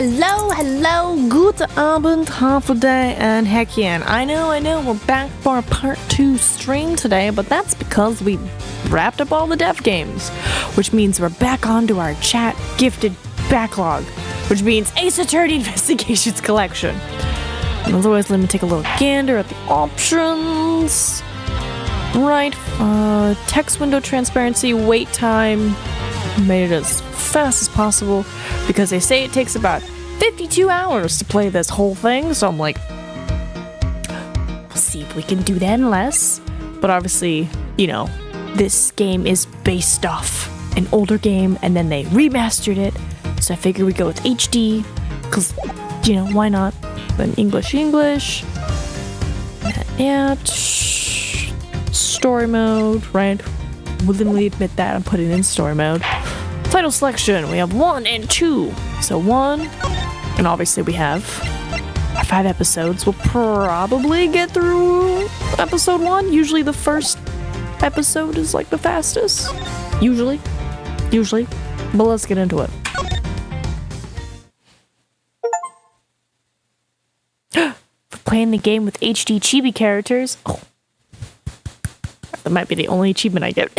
Hello, guten Abend, half a day, and heck yeah. I know, we're back for a part 2 stream today, but that's because we wrapped up all the dev games, which means we're back onto our chat gifted backlog, which means Ace Attorney Investigations collection. And as always, let me take a little gander at the options. Right, text window transparency, wait time, made it as fast as possible because they say it takes about 52 hours to play this whole thing, so I'm like, we'll see if we can do that in less. But obviously, you know, this game is based off an older game and then they remastered it, so I figured we'd go with HD because, you know, why not? Then English, story mode, right? Willingly admit that I'm putting in story mode. Title selection, we have 1 and 2. So 1, and obviously we have 5 episodes. We'll probably get through episode 1. Usually the first episode is like the fastest. Usually. But let's get into it. For playing the game with HD chibi characters. Oh. That might be the only achievement I get.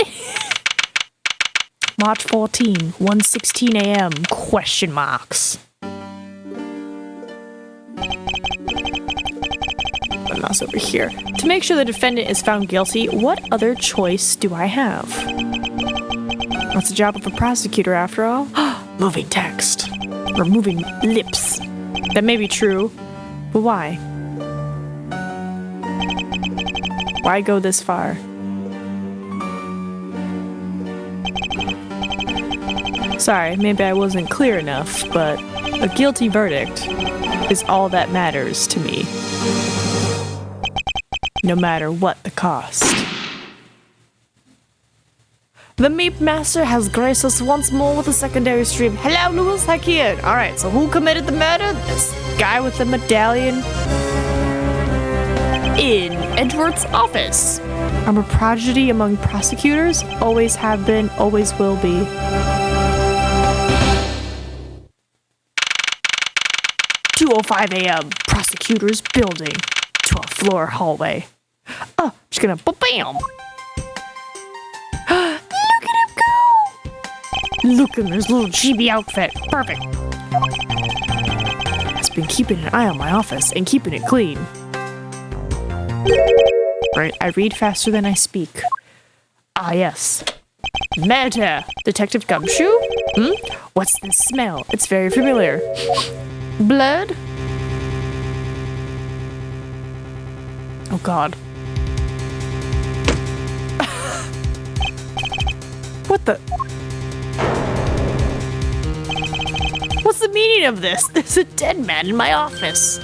March 14, 1:16 a.m. question marks. My mouse over here. To make sure the defendant is found guilty, what other choice do I have? That's the job of a prosecutor after all. Moving text. Or moving lips. That may be true, but why? Why go this far? Sorry, maybe I wasn't clear enough, but a guilty verdict is all that matters to me. No matter what the cost. The Meep Master has graced us once more with a secondary stream. Hello, Louis Hakian! Alright, so who committed the murder? This guy with the medallion in Edgeworth's office. I'm a prodigy among prosecutors. Always have been, always will be. 2:05 a.m. Prosecutor's building. 12th floor hallway. Oh, just gonna bam! Look at him go! Look at his little chibi outfit. Perfect. Has been keeping an eye on my office and keeping it clean. Right, I read faster than I speak. Ah, yes. Murder! Detective Gumshoe? What's this smell? It's very familiar. Blood? Oh god. What the? What's the meaning of this? There's a dead man in my office.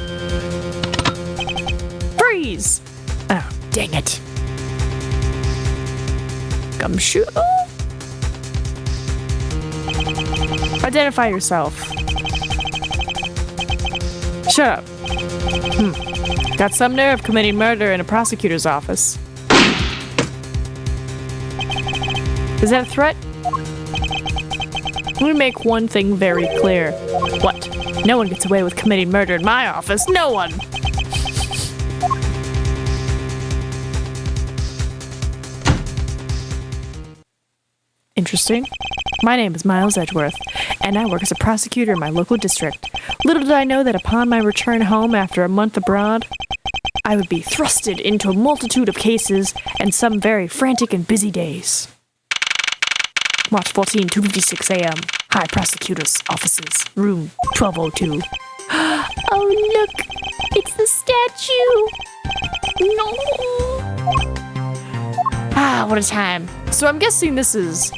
Freeze! Oh, dang it. Gumshoe? Identify yourself. Shut up. Got some nerve committing murder in a prosecutor's office. Is that a threat? Let me make one thing very clear. What? No one gets away with committing murder in my office. No one! Interesting. My name is Miles Edgeworth, and I work as a prosecutor in my local district. Little did I know that upon my return home after a month abroad, I would be thrusted into a multitude of cases and some very frantic and busy days. March 14, 2:56 a.m. High Prosecutor's Offices, Room 1202. Oh, look! It's the statue! No! Ah, what a time. So I'm guessing this is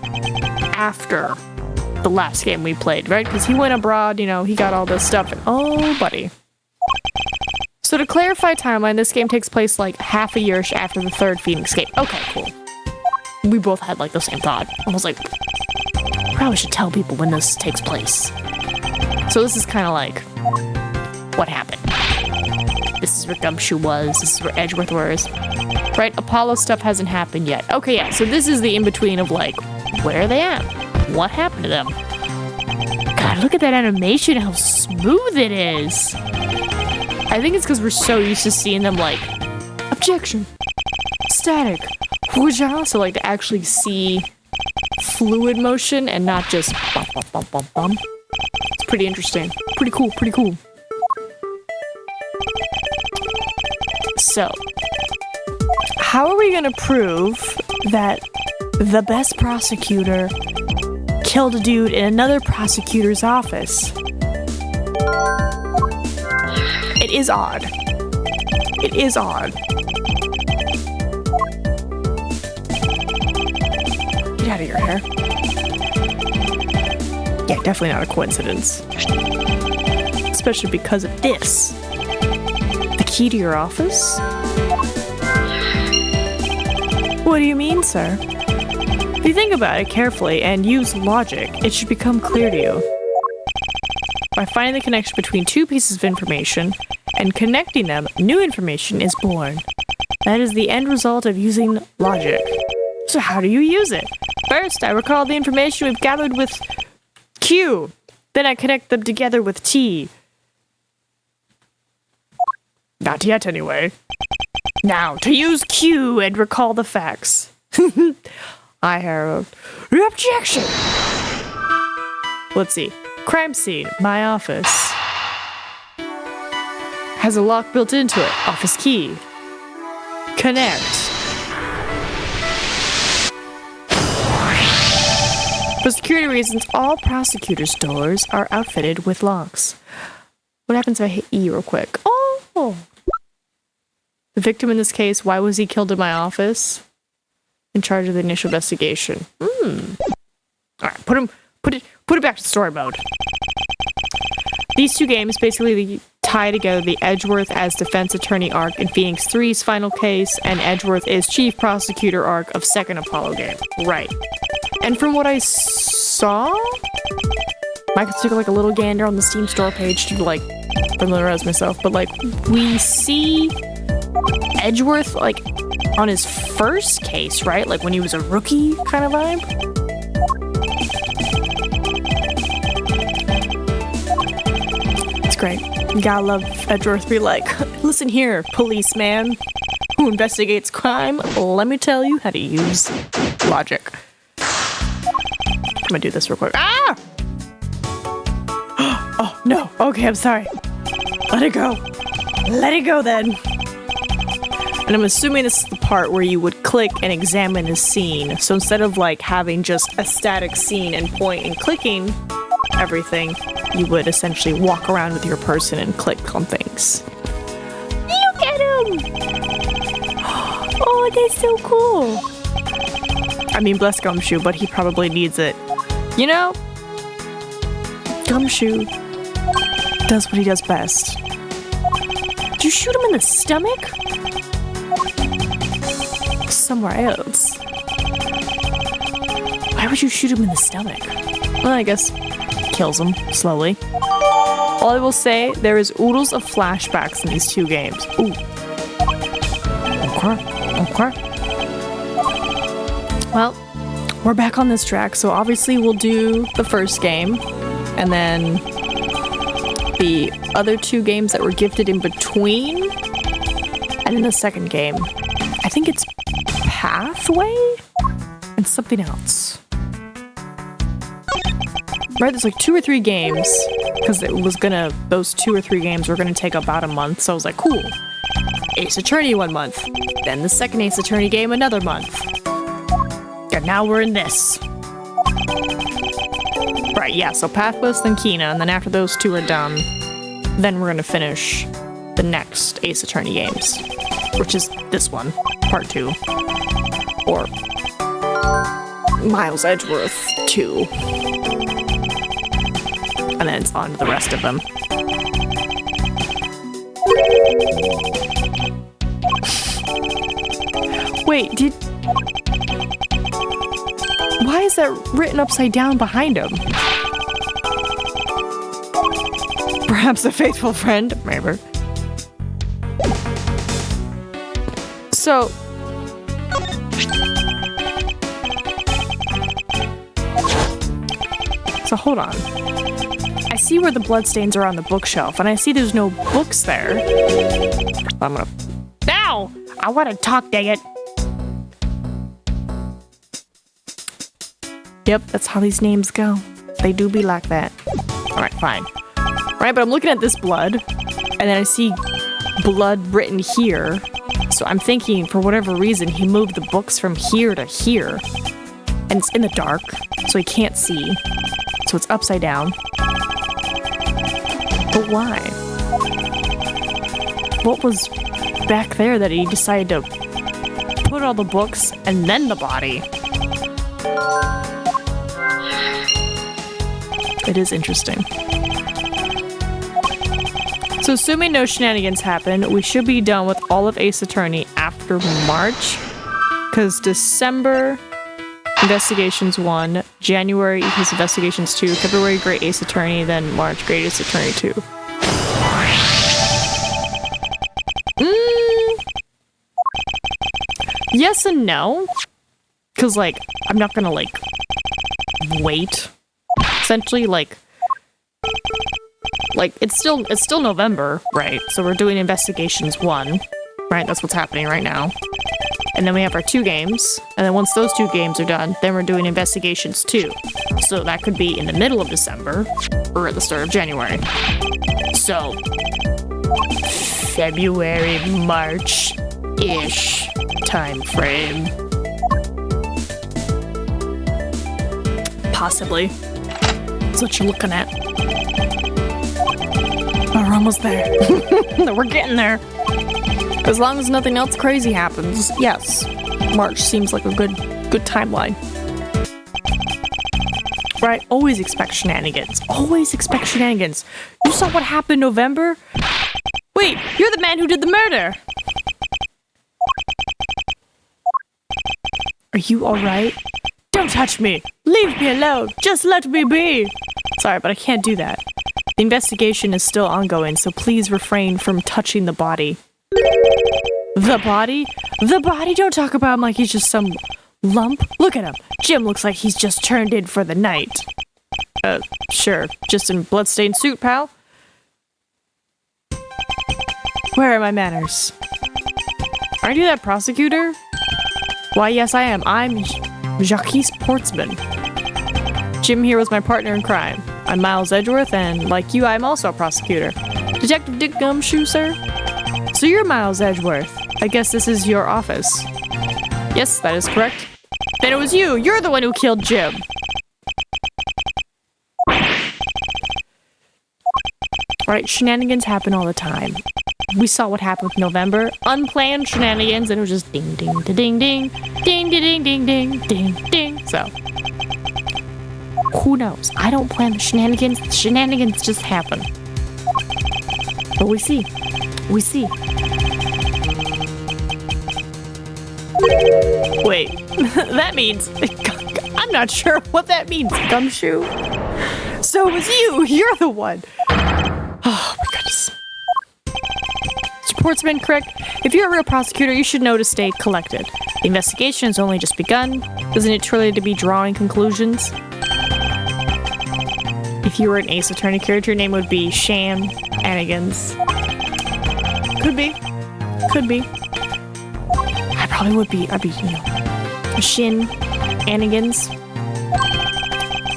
after the last game we played, right? Because he went abroad, you know, he got all this stuff. And, oh, buddy. So to clarify timeline, this game takes place like half a year after the third Phoenix game. Okay, cool. We both had like the same thought. I was like, probably should tell people when this takes place. So this is kind of like, what happened? This is where Gumshoe was. This is where Edgeworth was. Right? Apollo stuff hasn't happened yet. Okay, yeah, so this is the in-between of like, where are they at? What happened to them? God, look at that animation, how smooth it is. I think it's because we're so used to seeing them like, objection, static, so like to actually see fluid motion and not just bum, bum, bum, bum, bum. It's pretty interesting. Pretty cool, pretty cool. So, how are we gonna prove that the best prosecutor killed a dude in another prosecutor's office? It is odd. It is odd. Get out of your hair. Yeah, definitely not a coincidence. Especially because of this. The key to your office? What do you mean, sir? If you think about it carefully and use logic, it should become clear to you. By finding the connection between two pieces of information and connecting them, new information is born. That is the end result of using logic. So how do you use it? First, I recall the information we've gathered with Q. Then I connect them together with T. Not yet, anyway. Now, to use Q and recall the facts. I have an objection. Let's see. Crime scene, my office. Has a lock built into it. Office key. Connect. For security reasons, all prosecutors' doors are outfitted with locks. What happens if I hit E real quick? Oh! The victim in this case, why was he killed in my office? In charge of the initial investigation. Alright, put it back to story mode. These two games basically tie together the Edgeworth as defense attorney arc in Phoenix 3's final case, and Edgeworth is chief prosecutor arc of second Apollo game. Right. And from what I saw, I could take like a little gander on the Steam store page to like familiarize myself, but like we see Edgeworth like on his first case, right? Like when he was a rookie kind of vibe. It's great. You gotta love Edgeworth be like, listen here, policeman who investigates crime, let me tell you how to use logic. I'm gonna do this real quick. Ah! Oh, no. Okay, I'm sorry. Let it go. Let it go then. And I'm assuming this is the part where you would click and examine the scene. So instead of like having just a static scene and point and clicking everything, you would essentially walk around with your person and click on things. Look at him! Oh, that's so cool. I mean, bless Gumshoe, but he probably needs it. You know, Gumshoe does what he does best. Did you shoot him in the stomach? Somewhere else. Why would you shoot him in the stomach? Well, I guess kills him slowly. All I will say, there is oodles of flashbacks in these two games. Ooh. Okay. Well, we're back on this track, so obviously we'll do the first game, and then the other two games that were gifted in between, and then the second game. I think it's Pathway and something else. Right, there's like 2 or 3 games, because those 2 or 3 games were gonna take about a month, so I was like, cool. Ace Attorney 1 month, then the second Ace Attorney game another month. And now we're in this. Right, yeah, so Pathless, then Kena, and then after those 2 are done, then we're gonna finish the next Ace Attorney games, which is this one, part 2. Or Miles Edgeworth 2. And then it's on to the rest of them. Wait, why is that written upside down behind him? Perhaps a faithful friend? Maybe. So hold on. I see where the bloodstains are on the bookshelf, and I see there's no books there. I'm gonna... Now! I want to talk, dang it. Yep, that's how these names go. They do be like that. Alright, fine. Alright, but I'm looking at this blood, and then I see blood written here. So I'm thinking, for whatever reason, he moved the books from here to here. And it's in the dark, so he can't see. So it's upside down. But why? What was back there that he decided to put all the books and then the body? It is interesting. So assuming no shenanigans happen, we should be done with all of Ace Attorney after March. Because December, Investigations 1, January equals Investigations 2, February, Great Ace Attorney, then March, Great Ace Attorney 2. Yes and no. Because, like, I'm not gonna, like, wait. Essentially, like, it's still November, right? So we're doing Investigations 1, right? That's what's happening right now. And then we have our 2 games, and then once those 2 games are done, then we're doing Investigations 2. So that could be in the middle of December, or at the start of January. So, February, March-ish time frame. Possibly. That's what you're looking at. Oh, we're almost there. We're getting there. As long as nothing else crazy happens, yes. March seems like a good timeline. Right? Always expect shenanigans. Always expect shenanigans. You saw what happened in November? Wait, you're the man who did the murder! Are you alright? Don't touch me! Leave me alone! Just let me be! Sorry, but I can't do that. The investigation is still ongoing, so please refrain from touching the body. The body? The body? Don't talk about him like he's just some lump. Look at him. Jim looks like he's just turned in for the night. Sure. Just in bloodstained suit, pal. Where are my manners? Aren't you that prosecutor? Why, yes, I am. I'm Jacques Portsman. Jim here was my partner in crime. I'm Miles Edgeworth, and like you, I'm also a prosecutor. Detective Dick Gumshoe, sir? So you're Miles Edgeworth. I guess this is your office. Yes, that is correct. Then it was you! You're the one who killed Jim! Alright, shenanigans happen all the time. We saw what happened with November. Unplanned shenanigans, and it was just ding ding da ding ding. Ding ding ding ding ding ding. So, who knows? I don't plan the shenanigans. The shenanigans just happen. But we see. We see. Wait, that means... I'm not sure what that means, Gumshoe. So it was you! You're the one! Oh my goodness. Sportsman, correct? If you're a real prosecutor, you should know to stay collected. The investigation has only just begun. Isn't it too early to be drawing conclusions? If you were an Ace Attorney character, your name would be Shenanigans. Could be. Could be. I probably would be. I'd be, you know, Shenanigans.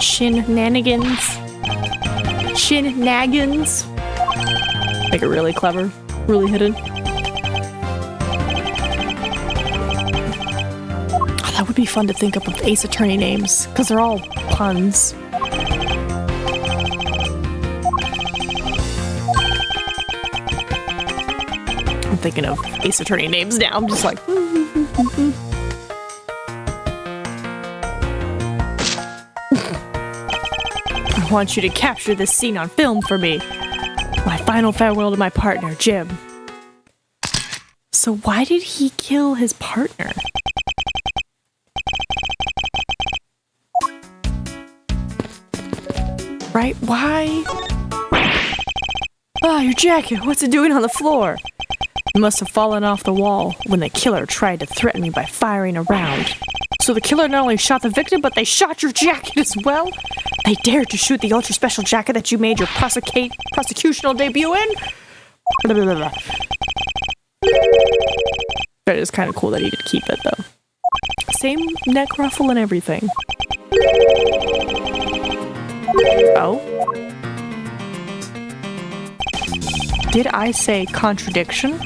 Shenanigans. Shenanigans. Make it really clever. Really hidden. Oh, that would be fun to think up with Ace Attorney names, because they're all puns. I'm thinking of Ace Attorney names now. I'm just like... I want you to capture this scene on film for me. My final farewell to my partner, Jim. So why did he kill his partner? Right? Why? Ah, your jacket. What's it doing on the floor? It must have fallen off the wall when the killer tried to threaten me by firing a round. So the killer not only shot the victim, but they shot your jacket as well? They dared to shoot the ultra special jacket that you made your prosecutional debut in? Blah, blah, blah, blah. That is kind of cool that he did keep it, though. Same neck ruffle and everything. Oh? Did I say contradiction?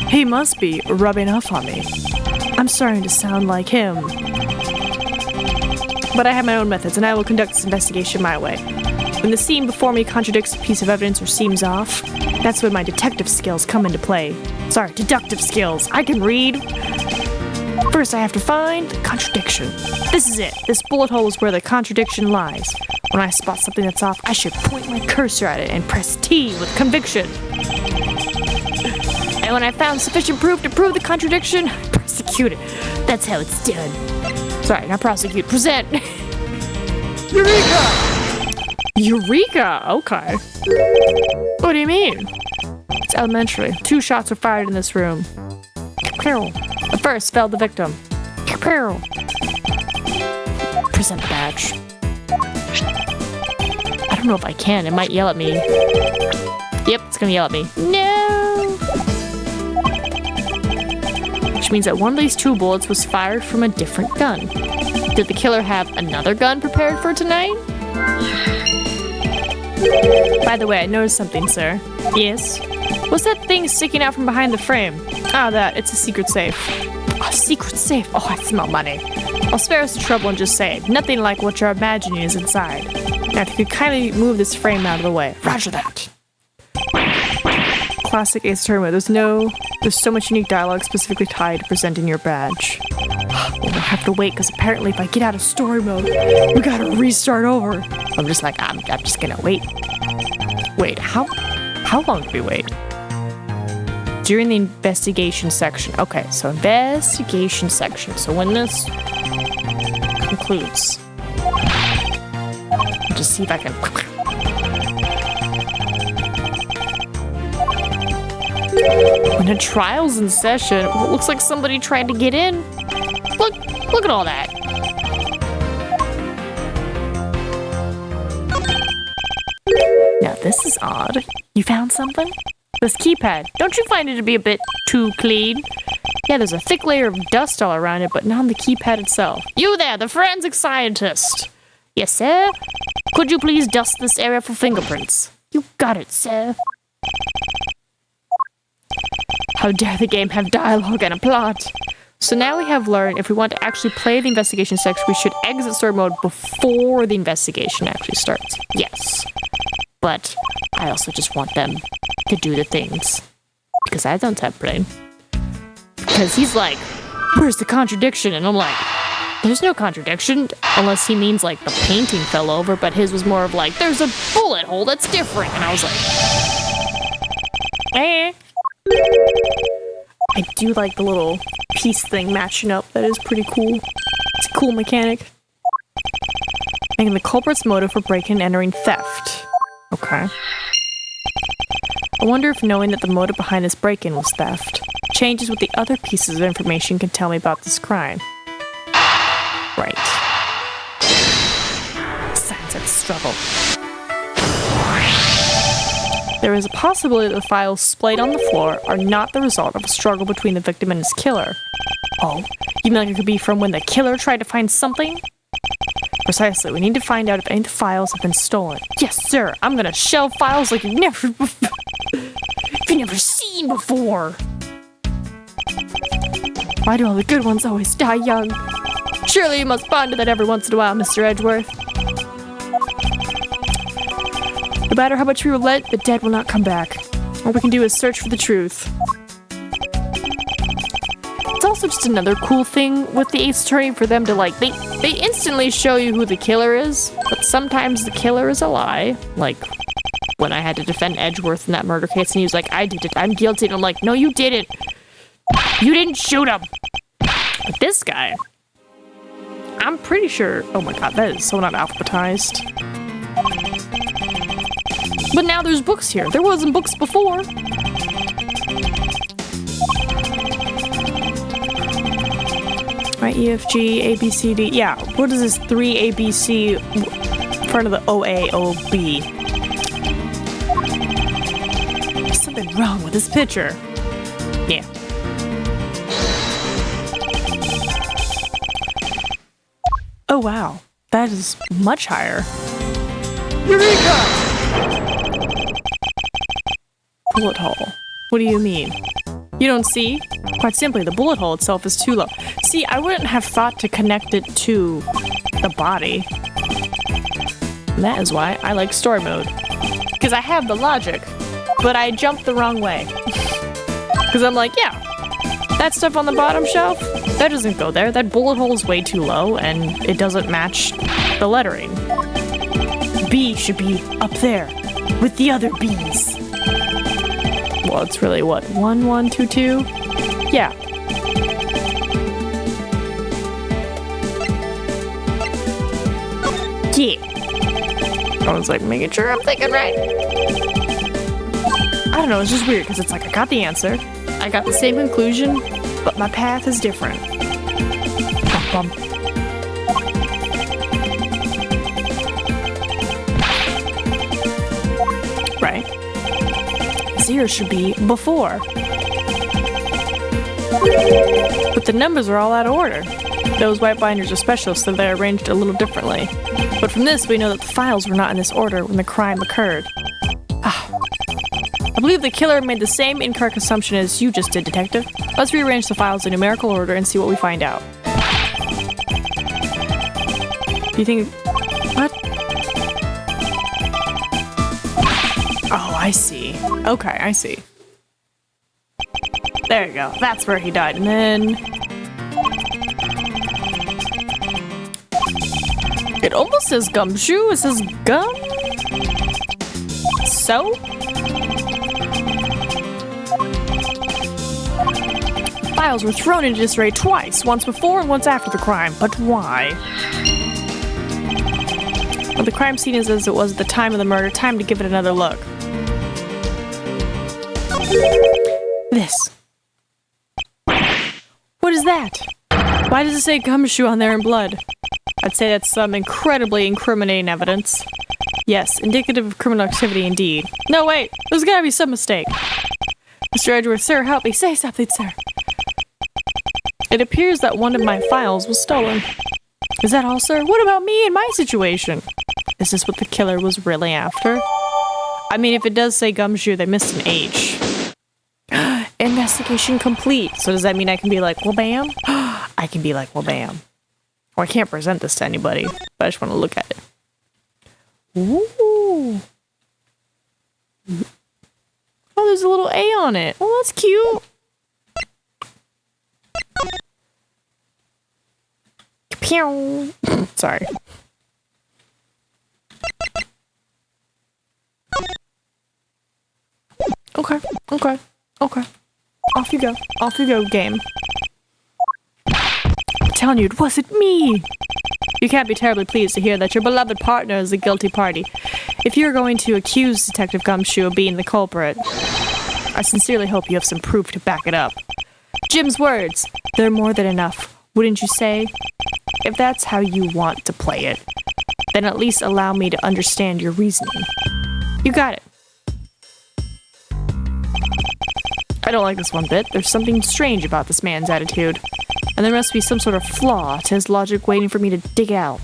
He must be rubbing off on me. I'm starting to sound like him. But I have my own methods, and I will conduct this investigation my way. When the scene before me contradicts a piece of evidence or seems off, that's when my detective skills come into play. Sorry, deductive skills. I can read. First, I have to find the contradiction. This is it. This bullet hole is where the contradiction lies. When I spot something that's off, I should point my cursor at it and press T with conviction. And when I found sufficient proof to prove the contradiction, prosecute it. That's how it's done. Sorry, not prosecute. Present. Eureka! Eureka! Okay. What do you mean? It's elementary. 2 shots were fired in this room. The first felled the victim. Present the badge. I don't know if I can. It might yell at me. Yep, it's gonna yell at me. No! Which means that one of these 2 bullets was fired from a different gun. Did the killer have another gun prepared for tonight? By the way, I noticed something, sir. Yes? What's that thing sticking out from behind the frame? Ah, that. It's a secret safe. A secret safe? Oh, I smell money. I'll spare us the trouble and just say it. Nothing like what you're imagining is inside. Now, if you could kindly move this frame out of the way. Roger that. Classic Ace Attorney. There's so much unique dialogue specifically tied to presenting your badge. We'll have to wait, because apparently if I get out of story mode, we gotta restart over. I'm just like, I'm just gonna wait. Wait, how long do we wait? During the investigation section. Okay, so investigation section. So when this concludes, I'll just see if I can. When a trial's in session, it looks like somebody tried to get in. Look at all that. Now this is odd. You found something? This keypad. Don't you find it to be a bit too clean? Yeah, there's a thick layer of dust all around it, but not on the keypad itself. You there, the forensic scientist. Yes, sir? Could you please dust this area for fingerprints? You got it, sir. How dare the game have dialogue and a plot? So now we have learned if we want to actually play the investigation section, we should exit story mode before the investigation actually starts. Yes. But I also just want them to do the things. Because I don't have brain. Because he's like, where's the contradiction? And I'm like, there's no contradiction. Unless he means like the painting fell over, but his was more of like, there's a bullet hole that's different. And I was like, eh. I do like the little piece thing matching up. That is pretty cool. It's a cool mechanic. Making the culprit's motive for breaking and entering theft. Okay. I wonder if knowing that the motive behind this break-in was theft changes what the other pieces of information can tell me about this crime. Right. Signs of struggle. There is a possibility that the files splayed on the floor are not the result of a struggle between the victim and his killer. Oh, you mean like it could be from when the killer tried to find something? Precisely, we need to find out if any of the files have been stolen. Yes, sir, I'm gonna shelve files like you've never seen before. Why do all the good ones always die young? Surely you must ponder that every once in a while, Mr. Edgeworth. No matter how much we relent, the dead will not come back. All we can do is search for the truth. It's also just another cool thing with the Ace Attorney for them to like, they instantly show you who the killer is, but sometimes the killer is a lie. Like, when I had to defend Edgeworth in that murder case and he was like, I did it, I'm guilty. And I'm like, no, you didn't. You didn't shoot him. But this guy, I'm pretty sure, oh my god, that is so not alphabetized. But now there's books here. There wasn't books before. Right, E, F, G, A, B, C, D. Yeah, what is this 3 A, B, C in front of the O, A, O, B? There's something wrong with this picture. Yeah. Oh, wow. That is much higher. Eureka! Bullet hole. What do you mean? You don't see? Quite simply, the bullet hole itself is too low. See, I wouldn't have thought to connect it to the body. And that is why I like story mode. Because I have the logic, but I jumped the wrong way. Because I'm like, yeah, that stuff on the bottom shelf, that doesn't go there. That bullet hole is way too low, and it doesn't match the lettering. B should be up there with the other B's. Well, it's really what? 1, 1, 2, 2? Yeah. Yeah. I was like making sure I'm thinking right. I don't know, it's just weird because it's like I got the answer, I got the same conclusion, but my path is different. Bum, bum. Right. 0 should be before. But the numbers are all out of order. Those white binders are special, so they're arranged a little differently. But from this, we know that the files were not in this order when the crime occurred. I believe the killer made the same incorrect assumption as you just did, Detective. Let's rearrange the files in numerical order and see what we find out. Do you think... What? Oh, I see. Okay, I see. There you go. That's where he died. And then... It almost says gumshoe. It says gum? So? Files were thrown into disarray twice, once before and once after the crime. But why? Well, the crime scene is as it was at the time of the murder. Time to give it another look. This. What is that? Why does it say gumshoe on there in blood? I'd say that's some incredibly incriminating evidence. Yes, indicative of criminal activity indeed. No, wait! There's gotta be some mistake. Mr. Edgeworth, sir, help me. Say something, sir. It appears that one of my files was stolen. Is that all, sir? What about me and my situation? Is this what the killer was really after? I mean, if it does say gumshoe, they missed an H. Investigation complete. So does that mean I can be like, well, bam? I can be like, well, bam. Or I can't present this to anybody, but I just want to look at it. Ooh. Oh, there's a little A on it. Oh, that's cute. Pew. Sorry. Okay, okay, okay. Off you go. Off you go, game. I'm telling you, it wasn't me. You can't be terribly pleased to hear that your beloved partner is the guilty party. If you're going to accuse Detective Gumshoe of being the culprit, I sincerely hope you have some proof to back it up. Jim's words, they're more than enough, wouldn't you say? If that's how you want to play it, then at least allow me to understand your reasoning. You got it. I don't like this one bit. There's something strange about this man's attitude. And there must be some sort of flaw to his logic waiting for me to dig out.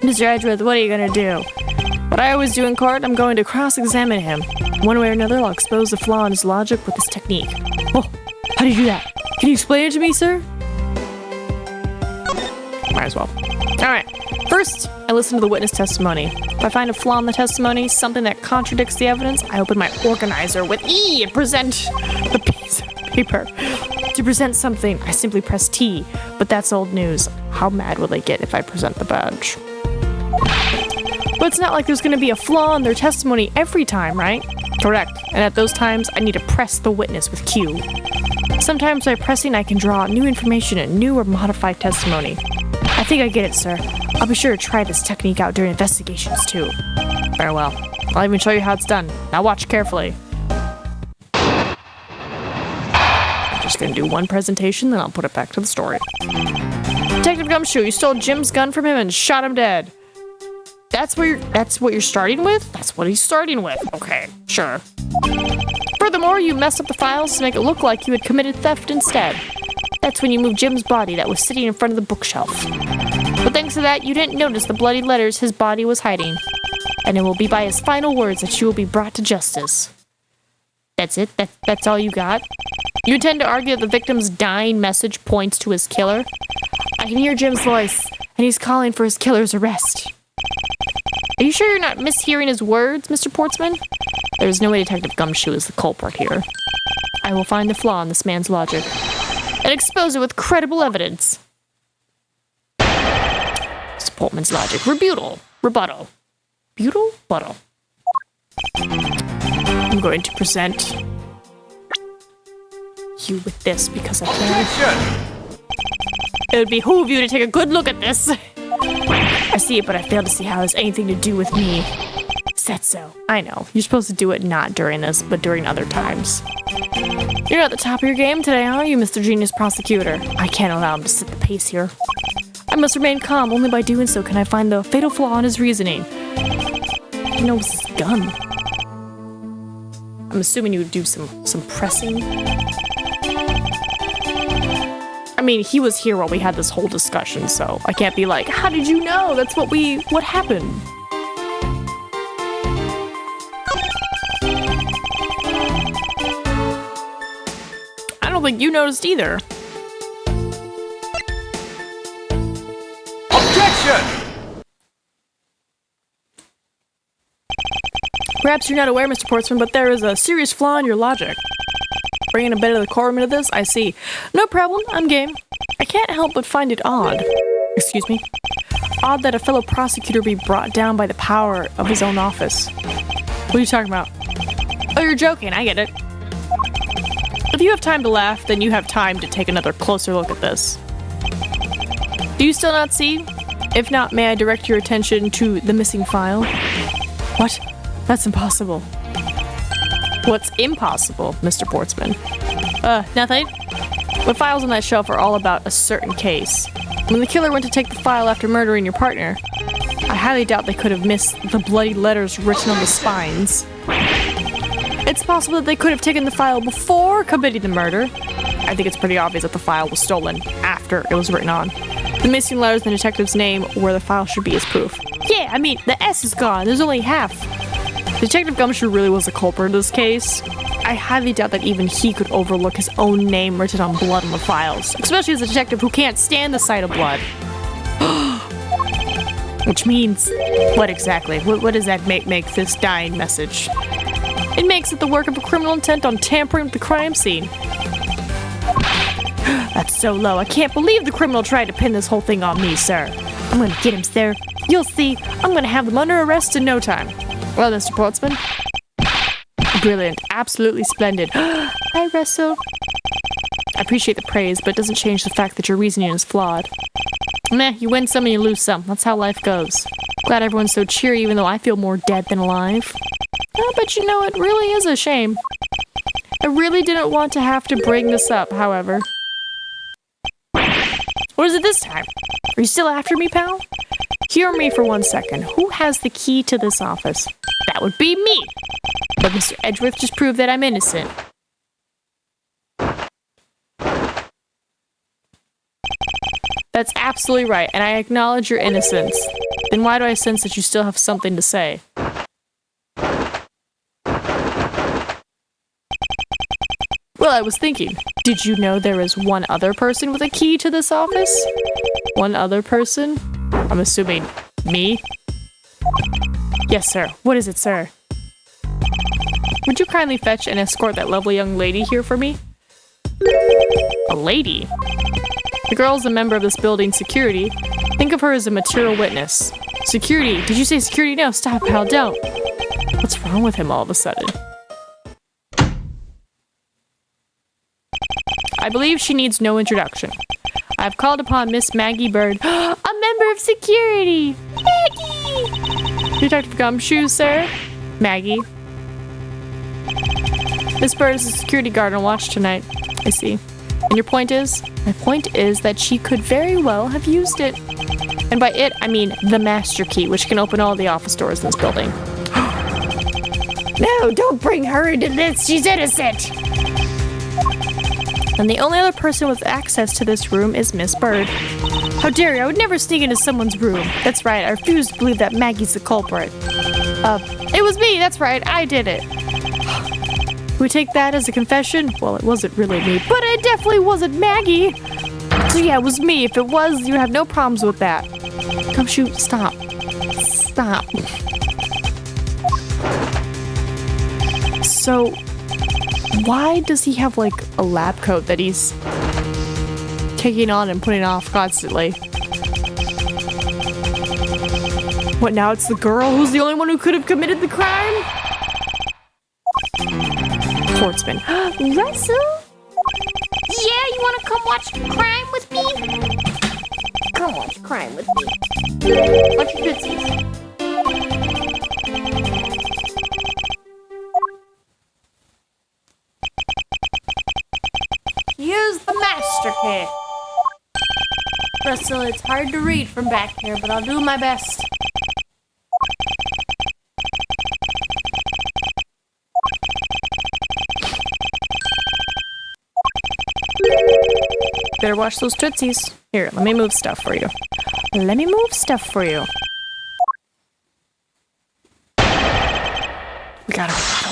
Mr. Edgeworth, what are you gonna do? What I always do in court, I'm going to cross-examine him. One way or another, I'll expose the flaw in his logic with this technique. Oh, how do you do that? Can you explain it to me, sir? Might as well. Alright, first, I listen to the witness testimony. If I find a flaw in the testimony, something that contradicts the evidence, I open my organizer with E and present the piece of paper. To present something, I simply press T, but that's old news. How mad will they get if I present the badge? But it's not like there's gonna be a flaw in their testimony every time, right? Correct. And at those times, I need to press the witness with Q. Sometimes by pressing, I can draw new information and new or modified testimony. I think I get it, sir. I'll be sure to try this technique out during investigations, too. Very well. I'll even show you how it's done. Now watch carefully. Just just gonna do one presentation, then I'll put it back to the story. Detective Gumshoe, you stole Jim's gun from him and shot him dead. That's what you're starting with? That's what he's starting with. Okay, sure. Furthermore, you messed up the files to make it look like you had committed theft instead. That's when you moved Jim's body that was sitting in front of the bookshelf. But thanks to that, you didn't notice the bloody letters his body was hiding. And it will be by his final words that you will be brought to justice. That's it? That's all you got? You intend to argue that the victim's dying message points to his killer? I can hear Jim's voice, and he's calling for his killer's arrest. Are you sure you're not mishearing his words, Mr. Portsman? There's no way Detective Gumshoe is the culprit here. I will find the flaw in this man's logic and expose it with credible evidence. Mr. Portman's logic. Rebuttal. Rebuttal. I'm going to present you with this because I can. It would behoove you to take a good look at this. I see it, but I fail to see how it has anything to do with me. Said so. I know. You're supposed to do it not during this, but during other times. You're at the top of your game today, are you, Mr. Genius Prosecutor? I can't allow him to set the pace here. I must remain calm. Only by doing so can I find the fatal flaw in his reasoning. He knows his gun. I'm assuming you would do some pressing. I mean, he was here while we had this whole discussion, so I can't be like, how did you know? That's what happened. I don't think you noticed either. Objection! Perhaps you're not aware, Mr. Portsman, but there is a serious flaw in your logic. Bringing a bit of the decorum into this, I see. No problem, I'm game. I can't help but find it odd. Excuse me? Odd that a fellow prosecutor be brought down by the power of his own office. What are you talking about? Oh, you're joking, I get it. If you have time to laugh, then you have time to take another closer look at this. Do you still not see? If not, may I direct your attention to the missing file? What? That's impossible. What's impossible, Mr. Portsman? Nothing. The files on that shelf are all about a certain case. When the killer went to take the file after murdering your partner, I highly doubt they could have missed the bloody letters written on the spines. It's possible that they could have taken the file before committing the murder. I think it's pretty obvious that the file was stolen after it was written on. The missing letters in the detective's name where the file should be is proof. Yeah, I mean, the S is gone. There's only half. Detective Gumshoe really was the culprit in this case. I highly doubt that even he could overlook his own name written on blood on the files, especially as a detective who can't stand the sight of blood. Which means, what exactly? What does that make this dying message? It makes it the work of a criminal intent on tampering with the crime scene. That's so low. I can't believe the criminal tried to pin this whole thing on me, sir. I'm gonna get him, sir. You'll see. I'm gonna have them under arrest in no time. Well, Mr. Portsman. Brilliant. Absolutely splendid. Hi, Russell. I appreciate the praise, but it doesn't change the fact that your reasoning is flawed. Meh, you win some and you lose some. That's how life goes. Glad everyone's so cheery, even though I feel more dead than alive. Oh, but you know, it really is a shame. I really didn't want to have to bring this up, however. What is it this time? Are you still after me, pal? Hear me for 1 second. Who has the key to this office? That would be me. But Mr. Edgeworth just proved that I'm innocent. That's absolutely right, and I acknowledge your innocence. Then why do I sense that you still have something to say? Well, I was thinking, did you know there is one other person with a key to this office? One other person? I'm assuming me? Yes, sir. What is it, sir? Would you kindly fetch and escort that lovely young lady here for me? A lady? The girl is a member of this building's security. Think of her as a material witness. Security? Did you say security? No, stop, pal, don't. What's wrong with him all of a sudden? I believe she needs no introduction. I've called upon Miss Maggie Bird, a member of security! Maggie! Detective Gumshoe, sir? Maggie. Miss Bird is a security guard on watch tonight. I see. And your point is? My point is that she could very well have used it. And by it, I mean the master key, which can open all the office doors in this building. No, don't bring her into this. She's innocent. And the only other person with access to this room is Miss Bird. How dare you? I would never sneak into someone's room. That's right, I refuse to believe that Maggie's the culprit. It was me, that's right, I did it. We take that as a confession? Well, it wasn't really me, but it definitely wasn't Maggie. So yeah, it was me. If it was, you have no problems with that. Come shoot, stop. Stop. So, why does he have like a lab coat that he's taking on and putting off constantly? What, now it's the girl who's the only one who could have committed the crime? Portsman. Russell? Yeah, you want to come watch crime with me? Come watch crime with me. Watch your tootsies. Use the master key. Russell, it's hard to read from back here, but I'll do my best. Better watch those tootsies. Here, let me move stuff for you. Let me move stuff for you. We gotta go.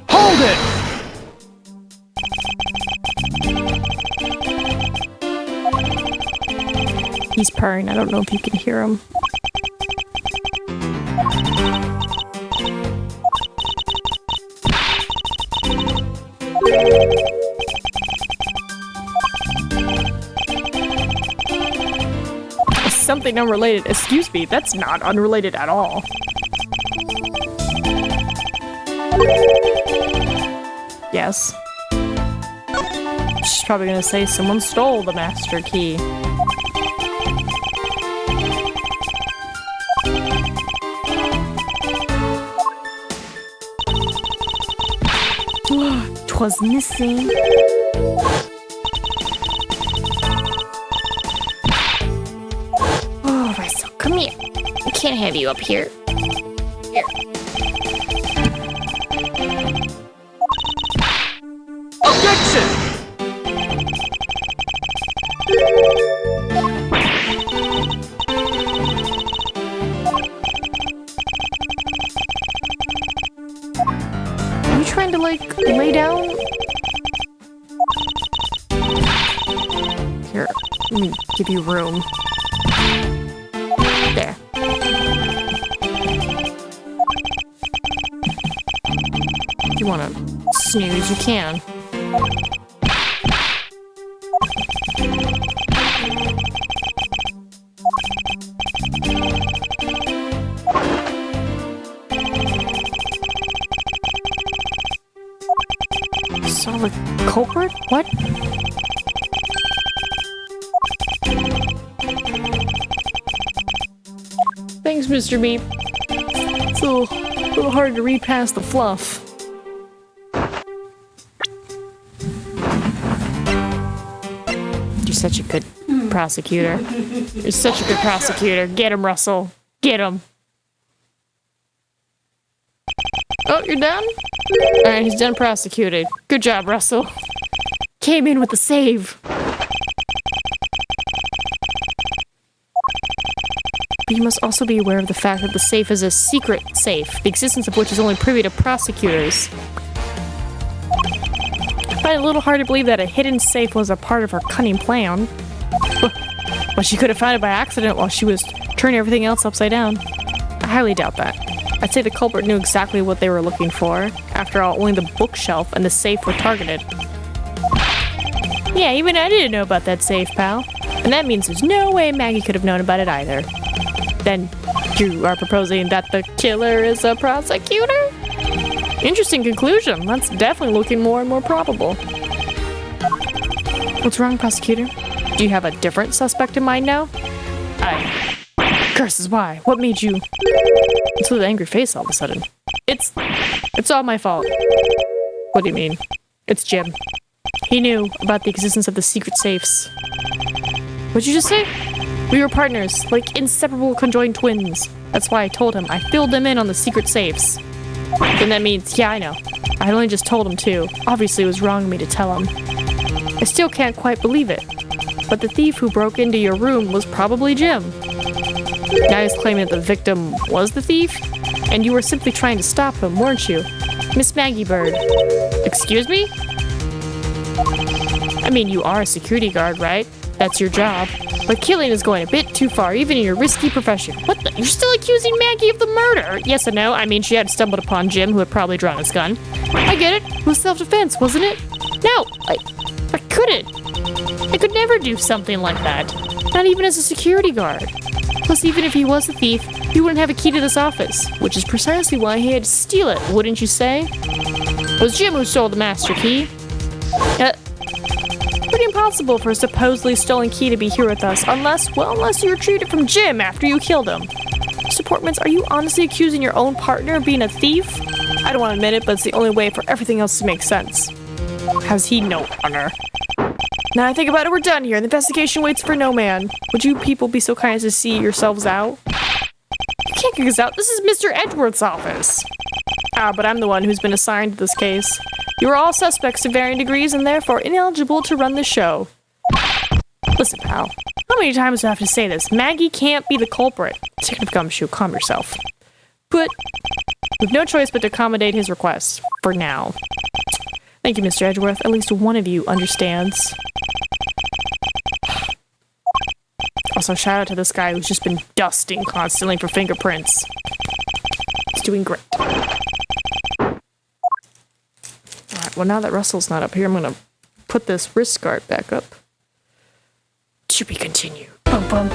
Hold it! He's purring. I don't know if you can hear him. Something unrelated. Excuse me, that's not unrelated at all. Yes. She's probably gonna say someone stole the master key. Twas missing. Oh, Russell, come here. I can't have you up here. Here. Objection! Are you trying to, like, lay down? Here, let me give you room. There. If you wanna snooze, you can. Saw the culprit? What? Thanks, Mr. Meep. It's a little hard to read past the fluff. You're such a good prosecutor. You're such a good prosecutor. Get him, Russell. Get him. Oh, you're done? Alright, he's done prosecuted. Good job, Russell. Came in with the save. But you must also be aware of the fact that the safe is a secret safe, the existence of which is only privy to prosecutors. I find it a little hard to believe that a hidden safe was a part of her cunning plan. But she could have found it by accident while she was turning everything else upside down. I highly doubt that. I'd say the culprit knew exactly what they were looking for. After all, only the bookshelf and the safe were targeted. Yeah, even I didn't know about that safe, pal. And that means there's no way Maggie could have known about it either. Then, you are proposing that the killer is a prosecutor? Interesting conclusion. That's definitely looking more and more probable. What's wrong, prosecutor? Do you have a different suspect in mind now? Curses, why? What made you... It's with an angry face all of a sudden. It's all my fault. What do you mean? It's Jim. He knew about the existence of the secret safes. What'd you just say? We were partners, like inseparable conjoined twins. That's why I told him. I filled him in on the secret safes. Then that means, yeah, I know. I only just told him too. Obviously it was wrong of me to tell him. I still can't quite believe it. But the thief who broke into your room was probably Jim. Now he's claiming that the victim was the thief? And you were simply trying to stop him, weren't you? Miss Maggie Bird. Excuse me? I mean, you are a security guard, right? That's your job. But killing is going a bit too far, even in your risky profession. What the? You're still accusing Maggie of the murder? Yes and no. I mean, she had stumbled upon Jim, who had probably drawn his gun. I get it. It was self-defense, wasn't it? No, I couldn't. I could never do something like that. Not even as a security guard. Plus, even if he was a thief, he wouldn't have a key to this office. Which is precisely why he had to steal it, wouldn't you say? It was Jim who stole the master key. Pretty impossible for a supposedly stolen key to be here with us, unless you retrieved it from Jim after you killed him. Mr. Portmans, are you honestly accusing your own partner of being a thief? I don't want to admit it, but it's the only way for everything else to make sense. Has he no honor? Now I think about it, we're done here. The investigation waits for no man. Would you people be so kind as to see yourselves out? You can't kick us out. This is Mr. Edgeworth's office. Ah, but I'm the one who's been assigned to this case. You are all suspects to varying degrees and therefore ineligible to run the show. Listen, pal. How many times do I have to say this? Maggie can't be the culprit. Chicken of gumshoe, calm yourself. But we've no choice but to accommodate his request. For now. Thank you, Mr. Edgeworth. At least one of you understands. Also, shout out to this guy who's just been dusting constantly for fingerprints. He's doing great. Alright, well now that Russell's not up here, I'm gonna put this wrist guard back up. To be continued. Bum bum.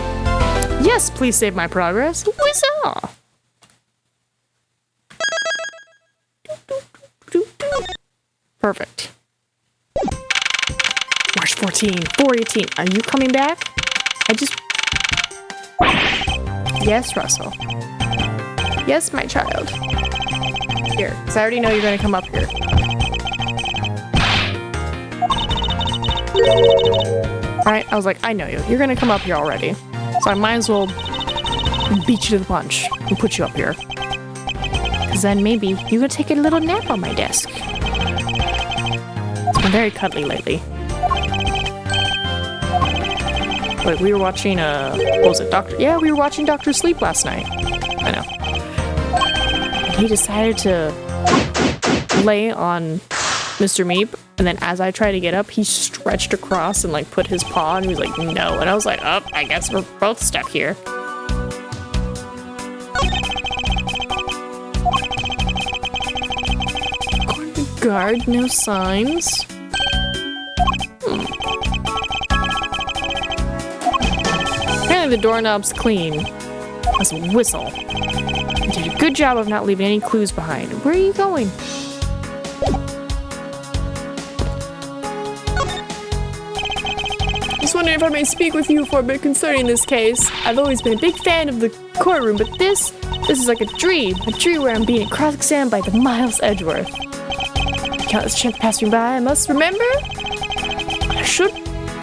Yes, please save my progress. Whizzaw! Perfect. March 14, 418. Are you coming back? Yes, Russell. Yes, my child. Here, because I already know you're going to come up here. Alright, I was like, I know you. You're going to come up here already. So I might as well beat you to the punch and put you up here. Because then maybe you're going to take a little nap on my desk. It's been very cuddly lately. Wait, we were watching, what was it, Doctor? Yeah, we were watching Dr. Sleep last night. I know. And he decided to lay on Mr. Meep, and then as I tried to get up, he stretched across and, like, put his paw, and he was like, no. And I was like, oh, I guess we're both stuck here. Guard, no signs. Apparently the doorknob's clean. That's a whistle. You did a good job of not leaving any clues behind. Where are you going? Just wondering if I may speak with you for a bit concerning this case. I've always been a big fan of the courtroom, but this is like a dream where I'm being cross-examined by the Miles Edgeworth. Can't let this chance pass me by. I must remember. I should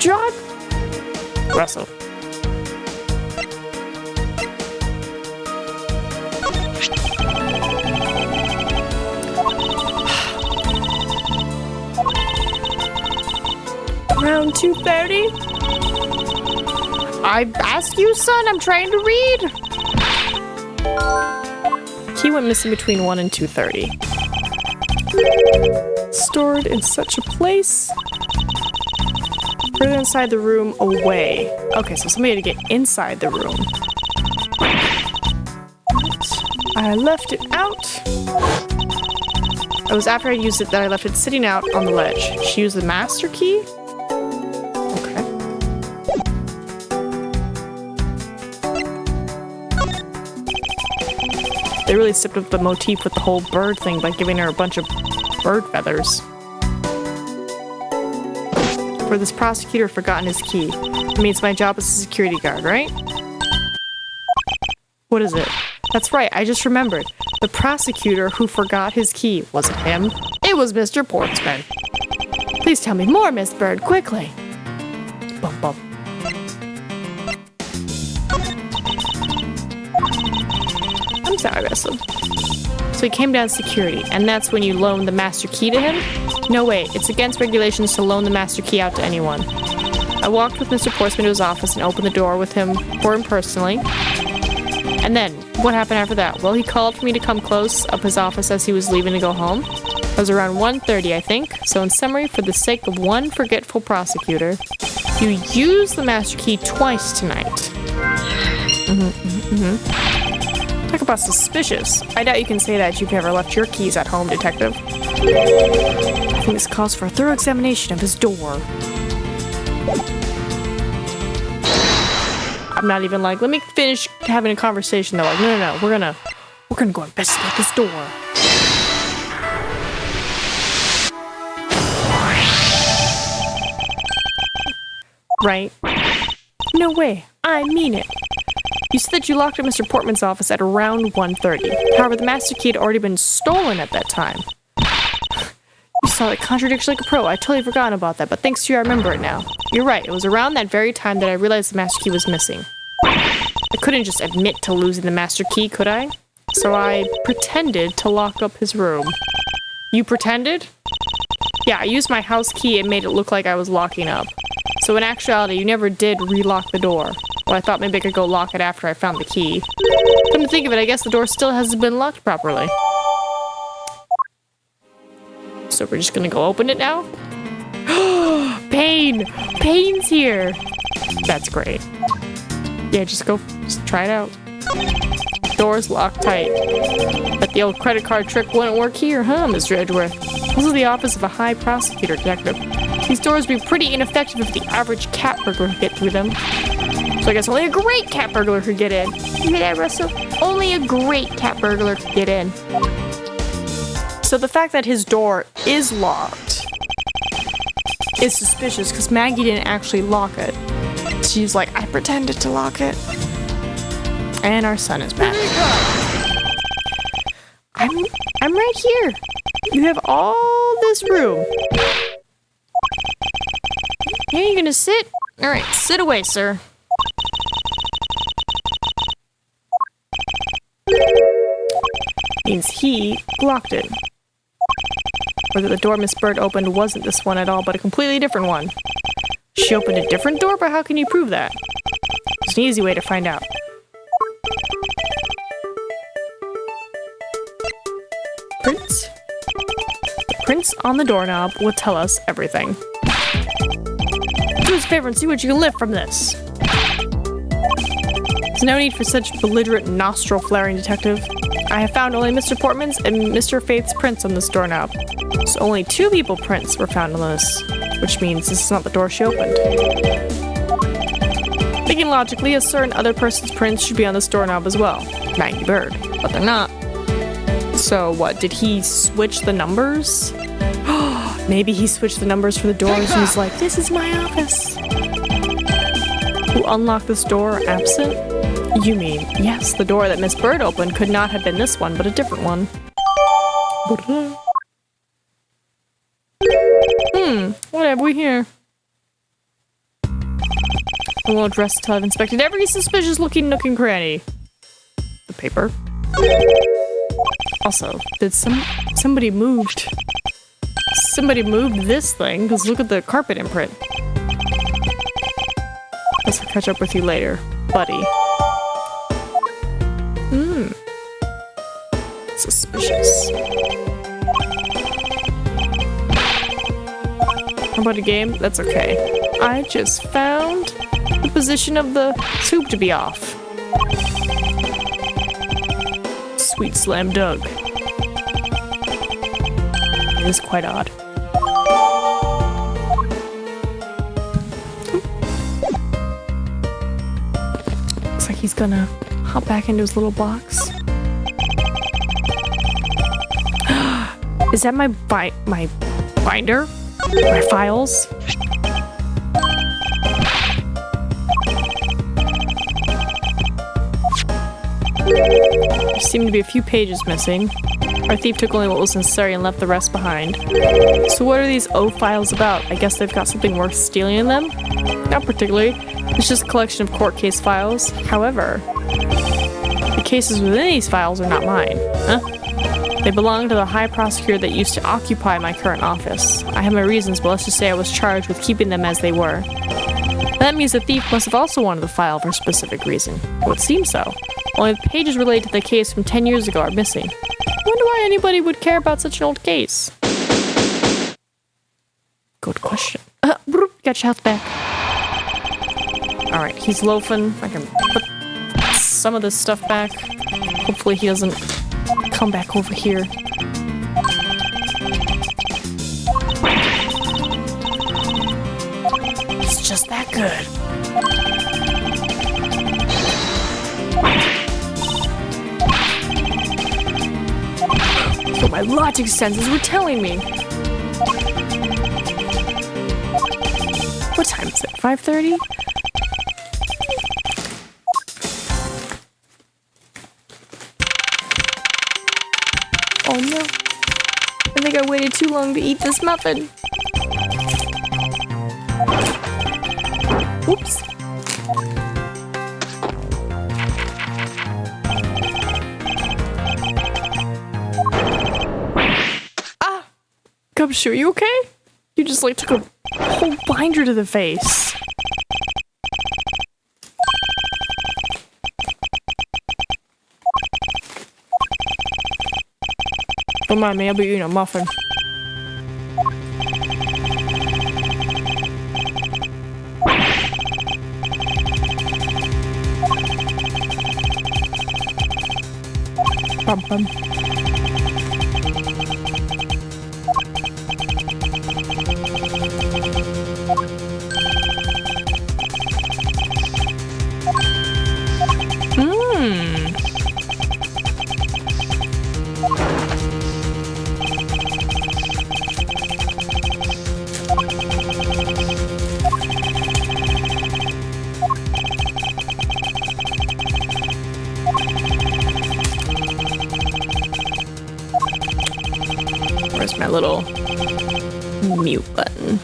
jog. Russell. Around 2:30? I ask you, son, I'm trying to read. Key went missing between 1 and 2:30. Stored in such a place. Further inside the room, away. Okay, so somebody had to get inside the room. I left it out. It was after I used it that I left it sitting out on the ledge. She used the master key? Okay. They really stepped up the motif with the whole bird thing by giving her a bunch of bird feathers. For this prosecutor forgotten his key. It means my job as a security guard, right? What is it? That's right, I just remembered. The prosecutor who forgot his key wasn't him. It was Mr. Portsman. Please tell me more, Miss Bird, quickly. Bum bum. I'm sorry, Russell. So he came down security, and that's when you loaned the master key to him? No way, it's against regulations to loan the master key out to anyone. I walked with Mr. Portsman to his office and opened the door for him personally. And then, what happened after that? Well, he called for me to come close up his office as he was leaving to go home. It was around 1:30, I think. So in summary, for the sake of one forgetful prosecutor, you used the master key twice tonight. Talk about suspicious. I doubt you can say that you've never left your keys at home, Detective. I think this calls for a thorough examination of his door. I'm not even like, let me finish having a conversation. They're like, no, we're gonna go investigate this door. Right? No way. I mean it. You said that you locked up Mr. Portman's office at around 1:30. However, the master key had already been stolen at that time. You saw that contradiction like a pro. I totally forgotten about that, but thanks to you, I remember it now. You're right. It was around that very time that I realized the master key was missing. I couldn't just admit to losing the master key, could I? So I pretended to lock up his room. You pretended? Yeah, I used my house key and made it look like I was locking up. So in actuality, you never did relock the door. Well, I thought maybe I could go lock it after I found the key. Come to think of it, I guess the door still hasn't been locked properly. So we're just gonna go open it now? Pain! Pain's here! That's great. Yeah, just try it out. Door's locked tight. Bet the old credit card trick wouldn't work here, huh, Mr. Edgeworth? This is the office of a high prosecutor, Detective. These doors would be pretty ineffective if the average cat burglar could get through them. So I guess only a great cat burglar could get in. You hear that, Russell? Only a great cat burglar could get in. So the fact that his door is locked is suspicious because Maggie didn't actually lock it. She's like, I pretended to lock it. And our son is back. I'm right here. You have all this room. Yeah, you gonna sit? All right, sit away, sir. Means he blocked it. Whether the door Miss Bird opened wasn't this one at all, but a completely different one. She opened a different door, but how can you prove that? There's an easy way to find out. Prints? The prints on the doorknob will tell us everything. Do us a favor and see what you can lift from this. There's no need for such belligerent nostril flaring, Detective. I have found only Mr. Portman's and Mr. Faith's prints on this doorknob. So only 2 people's prints were found on this, which means this is not the door she opened. Thinking logically, a certain other person's prints should be on this doorknob as well. Maggie Bird, but they're not. So what, did he switch the numbers? Maybe he switched the numbers for the doors and he's like, this is my office. Who unlocked this door absent? You mean, yes, the door that Miss Bird opened could not have been this one, but a different one. What have we here? I won't rest until I've inspected every suspicious looking nook and cranny. The paper. Also, did somebody moved this thing? Because look at the carpet imprint. Guess I'll catch up with you later, buddy. Suspicious. How about a game? That's okay. I just found the position of the tube to be off. Sweet slam dunk. It is quite odd. Looks like he's gonna hop back into his little box. Is that my binder? My files? There seem to be a few pages missing. Our thief took only what was necessary and left the rest behind. So what are these O files about? I guess they've got something worth stealing in them? Not particularly. It's just a collection of court case files. However, the cases within these files are not mine. Huh? They belong to the high prosecutor that used to occupy my current office. I have my reasons, but let's just say I was charged with keeping them as they were. That means the thief must have also wanted the file for a specific reason. Well, it seems so. Only the pages related to the case from 10 years ago are missing. I wonder why anybody would care about such an old case. Good question. Got your health back. Alright, he's loafing. I can put some of this stuff back. Hopefully he doesn't come back over here. It's just that good. So my logic senses were telling me. What time is it? 5:30? Oh no. I think I waited too long to eat this muffin. Oops. Ah! Gumshoe, you okay? You just like took a whole binder to the face. Don't mind me, I'll be eating a muffin. Bum bum. Where's my little mute button?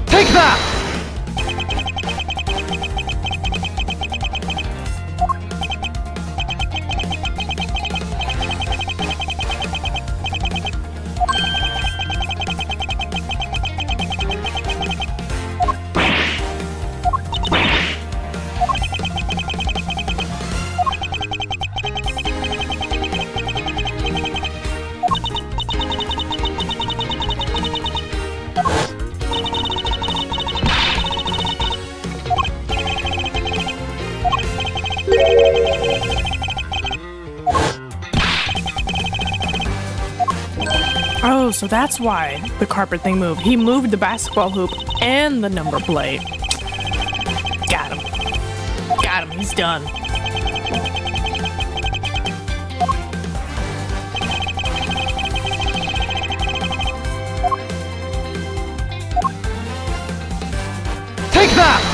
Take that! so that's why the carpet thing moved. He moved the basketball hoop and the number plate. Got him. Got him. He's done. Take that!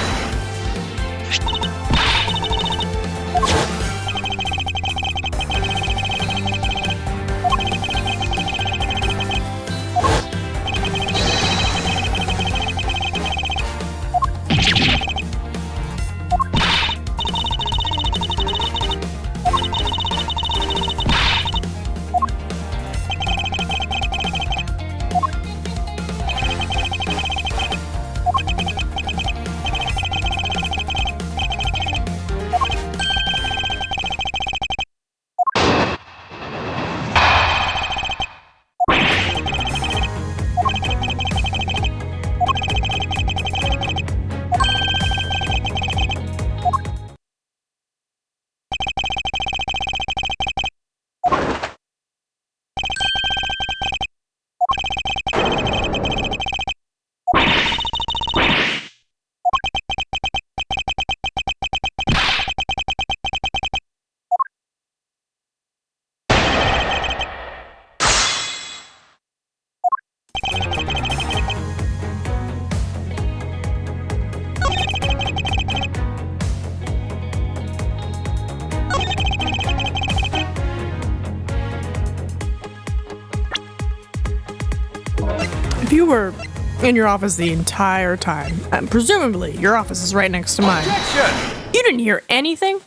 If you were in your office the entire time, and presumably your office is right next to mine, Objection! you didn't hear anything?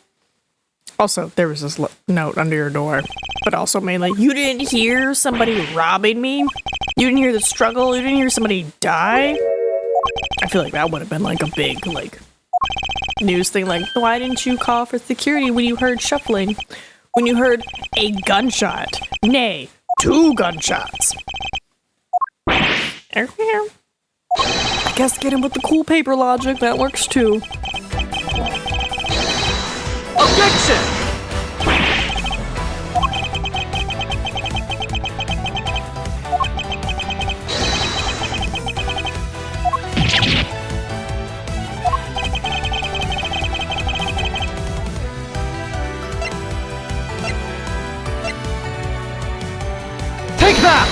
Also, there was this note under your door, but also mainly, you didn't hear somebody robbing me? You didn't hear the struggle? You didn't hear somebody die? I feel like that would have been like a big, like, news thing. Like, why didn't you call for security when you heard shuffling? When you heard a gunshot? Nay, 2 gunshots. I guess get him with the cool paper logic. That works too. Objection! Take that!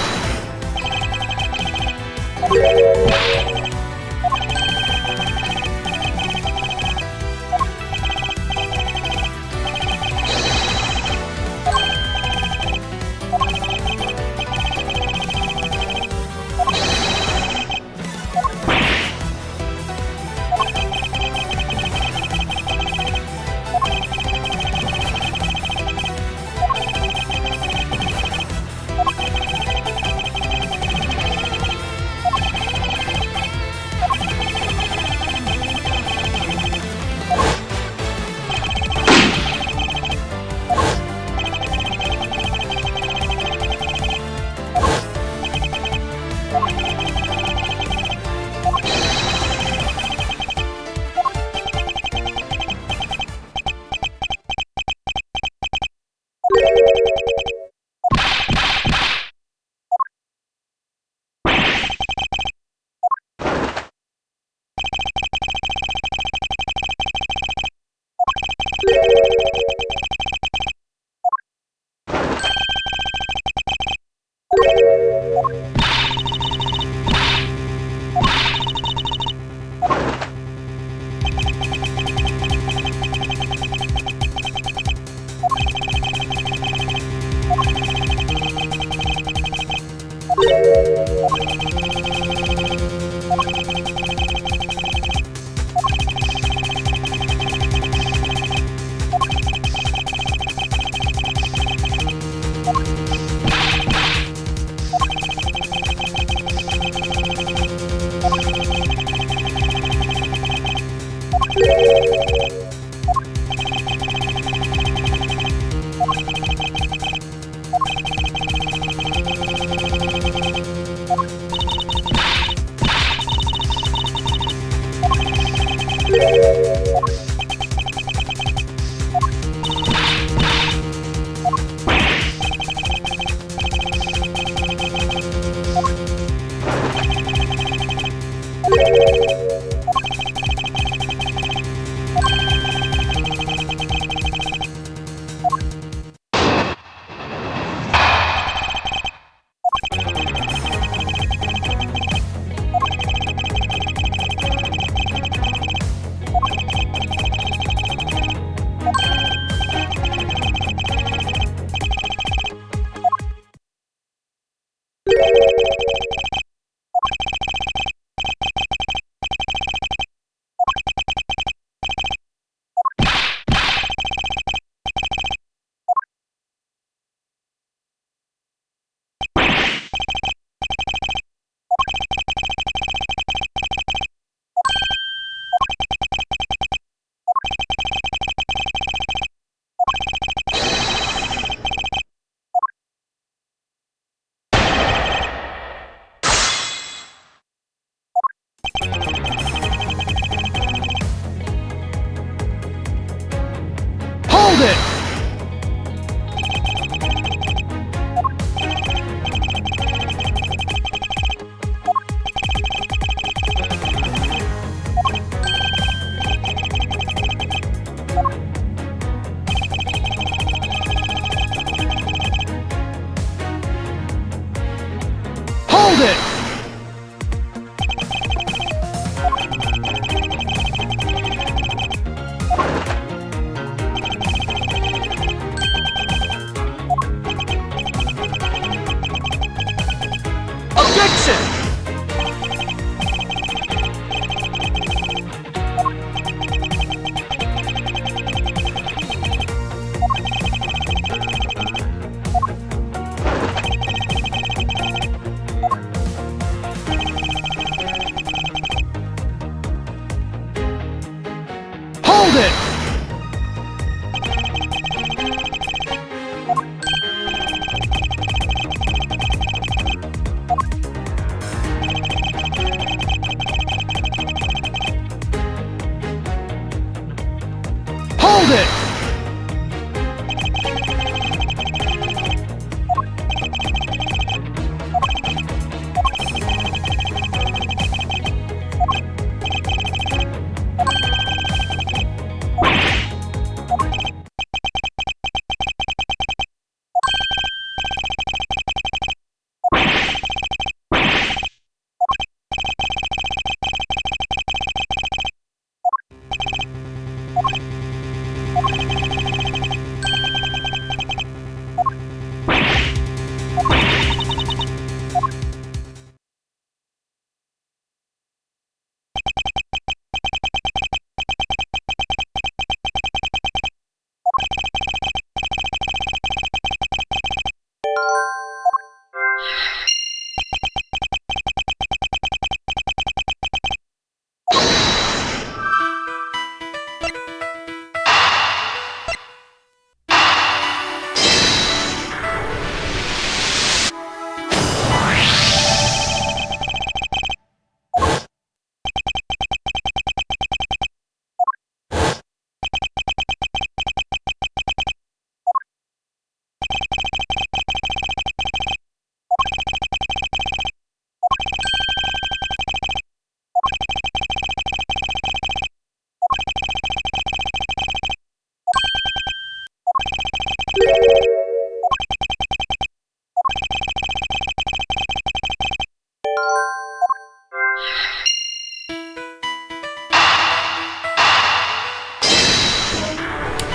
Hold it!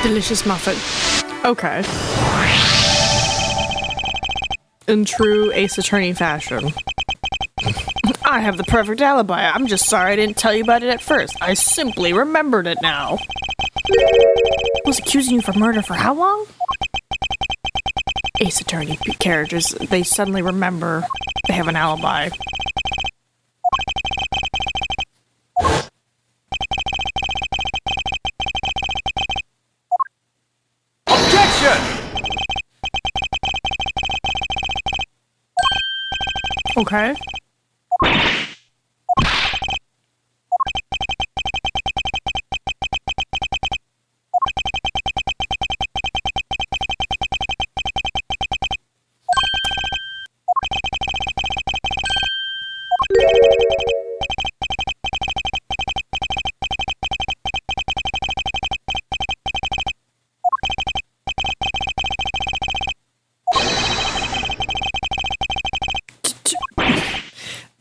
Delicious muffin. Okay. In true Ace Attorney fashion. I have the perfect alibi. I'm just sorry I didn't tell you about it at first. I simply remembered it now. Was accusing you for murder for how long? Ace Attorney characters, they suddenly remember they have an alibi. Objection! Okay.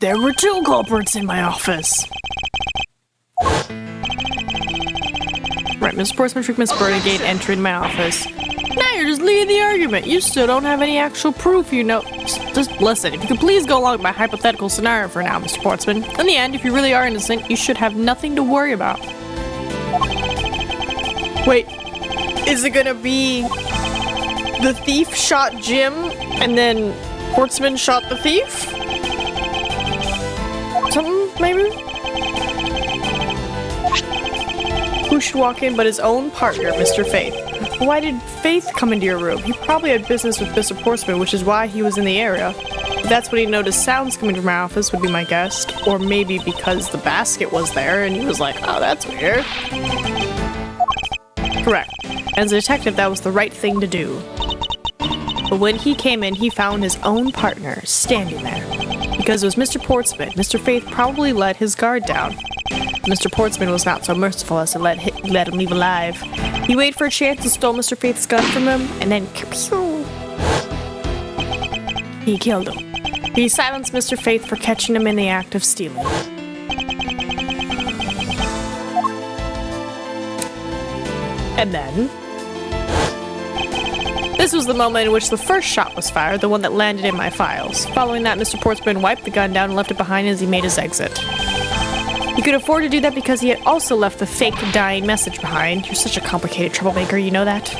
There were two culprits in my office. Right, Mr. Portsmouth tricked Miss Bernigate entering my office. Now you're just leading the argument. You still don't have any actual proof, you know. Just listen, if you could please go along with my hypothetical scenario for now, Mr. Portsmouth. In the end, if you really are innocent, you should have nothing to worry about. Wait, is it gonna be the thief shot Jim and then Portsmouth shot the thief? Something, maybe? Who should walk in but his own partner, Mr. Faith? Why did Faith come into your room? He probably had business with Mr. Portsmouth, which is why he was in the area. If that's when he noticed sounds coming from my office, would be my guess. Or maybe because the basket was there and he was like, oh, that's weird. Correct. As a detective, that was the right thing to do. But when he came in, he found his own partner standing there. Because it was Mr. Portsmouth, Mr. Faith probably let his guard down. Mr. Portsmouth was not so merciful as to let him leave alive. He waited for a chance and stole Mr. Faith's gun from him, and then he killed him. He silenced Mr. Faith for catching him in the act of stealing. And then this was the moment in which the first shot was fired, the one that landed in my files. Following that, Mr. Portsmouth wiped the gun down and left it behind as he made his exit. He could afford to do that because he had also left the fake dying message behind. You're such a complicated troublemaker, you know that?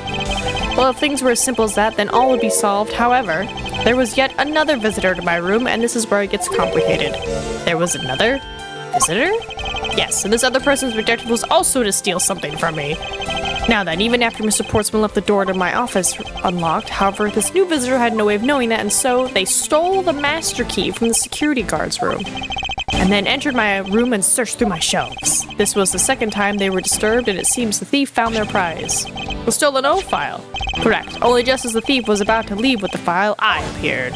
Well, if things were as simple as that, then all would be solved. However, there was yet another visitor to my room, and this is where it gets complicated. There was another visitor? Yes, and this other person's objective was also to steal something from me. Now then, even after Mr. Portsmouth left the door to my office unlocked, however, this new visitor had no way of knowing that, and so they stole the master key from the security guard's room. and then entered my room and searched through my shelves. This was the second time they were disturbed, and it seems the thief found their prize. The stolen O file. Correct. Only just as the thief was about to leave with the file, I appeared.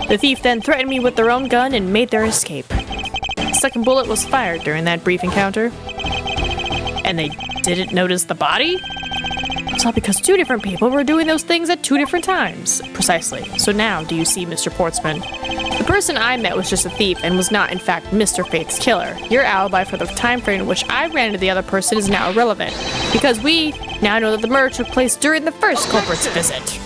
The thief then threatened me with their own gun and made their escape. The second bullet was fired during that brief encounter. And they didn't notice the body? It's all because two different people were doing those things at two different times. Precisely. So now, do you see, Mr. Portsman? The person I met was just a thief and was not, in fact, Mr. Faith's killer. Your alibi for the time frame in which I ran into the other person is now irrelevant, because we now know that the murder took place during the first culprit's visit.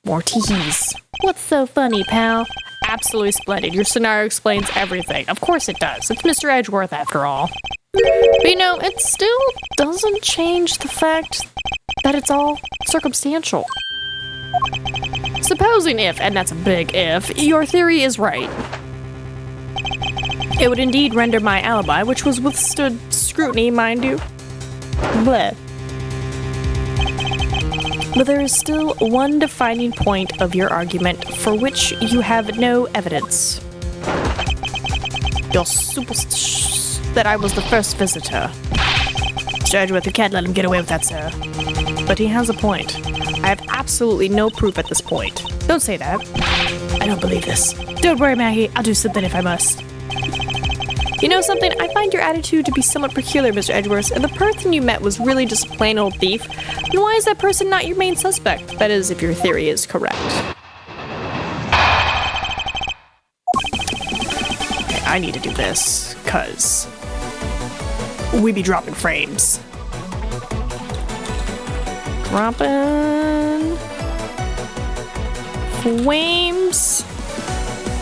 More tease. What's so funny, pal? Absolutely splendid. Your scenario explains everything. Of course it does. It's Mr. Edgeworth, after all. But you know, it still doesn't change the fact that it's all circumstantial. Supposing if, and that's a big if, your theory is right, it would indeed render my alibi, which was withstood scrutiny, mind you, bleh. But there is still one defining point of your argument for which you have no evidence. Your that I was the first visitor. Mr. Edgeworth, you can't let him get away with that, sir. But he has a point. I have absolutely no proof at this point. Don't say that. I don't believe this. Don't worry, Maggie. I'll do something if I must. You know something? I find your attitude to be somewhat peculiar, Mr. Edgeworth, and the person you met was really just a plain old thief. And why is that person not your main suspect? That is, if your theory is correct. Okay, I need to do this, cause we be dropping frames. Dropping frames.